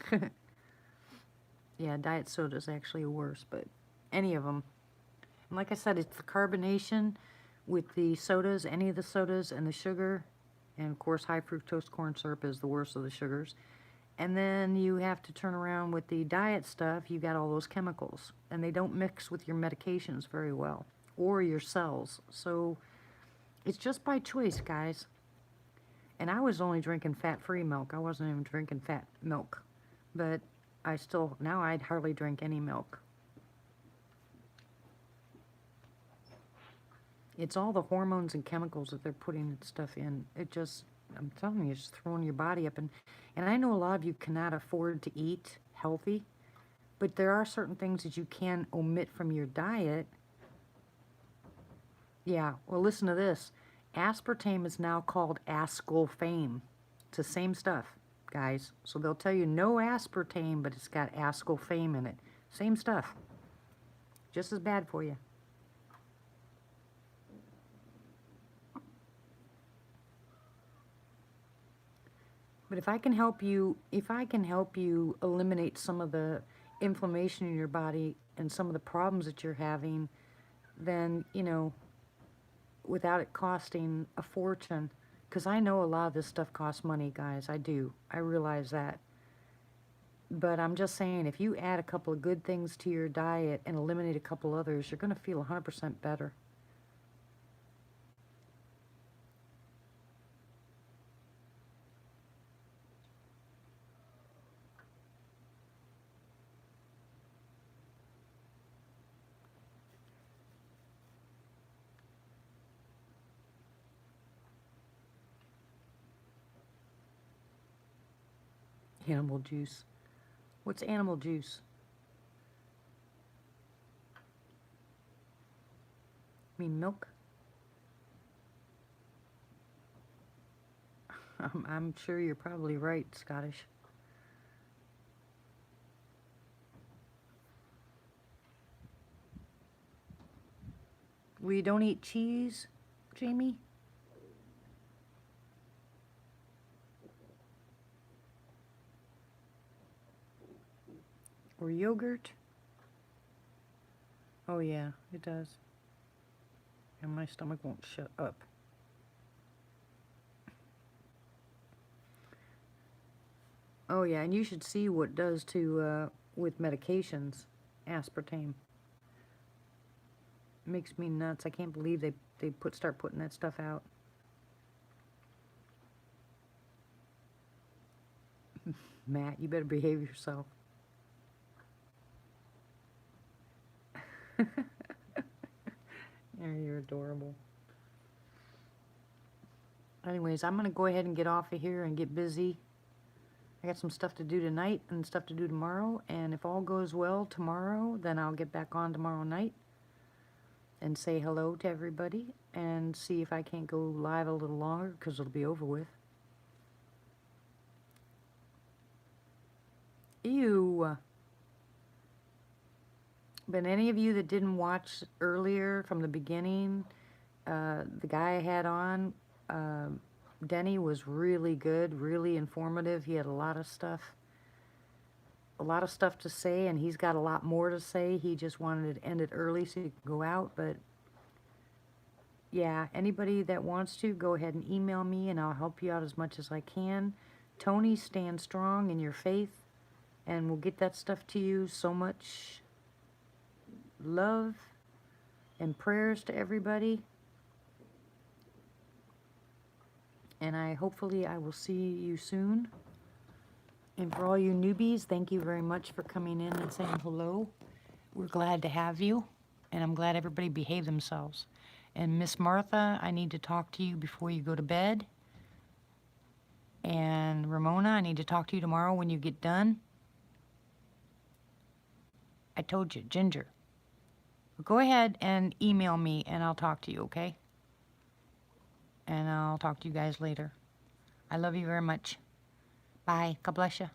[SPEAKER 1] Yeah, diet soda is actually worse, but any of them. And like I said, it's the carbonation with the sodas, any of the sodas, and the sugar. And of course, high fructose corn syrup is the worst of the sugars. And then you have to turn around with the diet stuff. You got all those chemicals, and they don't mix with your medications very well or your cells. So it's just by choice, guys. And I was only drinking fat-free milk. I wasn't even drinking fat milk. But I still, now I'd hardly drink any milk. It's all the hormones and chemicals that they're putting stuff in. It just, I'm telling you, it's just throwing your body up. And I know a lot of you cannot afford to eat healthy, but there are certain things that you can omit from your diet. Yeah, well, listen to this. Aspartame is now called ascorbate. It's the same stuff, guys. So they'll tell you no aspartame, but it's got ascorbate in it. Same stuff. Just as bad for you. But if I can help you eliminate some of the inflammation in your body and some of the problems that you're having, then, you know, without it costing a fortune, because I know a lot of this stuff costs money, guys. I do. I realize that. But I'm just saying, if you add a couple of good things to your diet and eliminate a couple others, you're going to feel 100% better. Animal juice. What's animal juice? You mean milk? I'm sure you're probably right, Scottish. We don't eat cheese, Jamie? Or yogurt? Oh yeah, it does. And my stomach won't shut up. Oh yeah, and you should see what it does to, with medications, aspartame. It makes me nuts. I can't believe they start putting that stuff out. Matt, you better behave yourself. Yeah, you're adorable. Anyways, I'm going to go ahead and get off of here and get busy. I got some stuff to do tonight and stuff to do tomorrow. And if all goes well tomorrow, then I'll get back on tomorrow night and say hello to everybody and see if I can't go live a little longer because it'll be over with. Ew. But any of you that didn't watch earlier from the beginning, the guy I had on, Denny, was really good, really informative. He had a lot of stuff to say, and he's got a lot more to say. He just wanted to end it early so he could go out. But yeah, anybody that wants to, go ahead and email me, and I'll help you out as much as I can. Tony, stand strong in your faith, and we'll get that stuff to you. So much love and prayers to everybody. And hopefully I will see you soon. And for all you newbies, thank you very much for coming in and saying hello. We're glad to have you, and I'm glad everybody behaved themselves. And Miss Martha, I need to talk to you before you go to bed. And Ramona, I need to talk to you tomorrow when you get done. I told you, Ginger. Go ahead and email me, and I'll talk to you, okay? And I'll talk to you guys later. I love you very much. Bye. God bless you.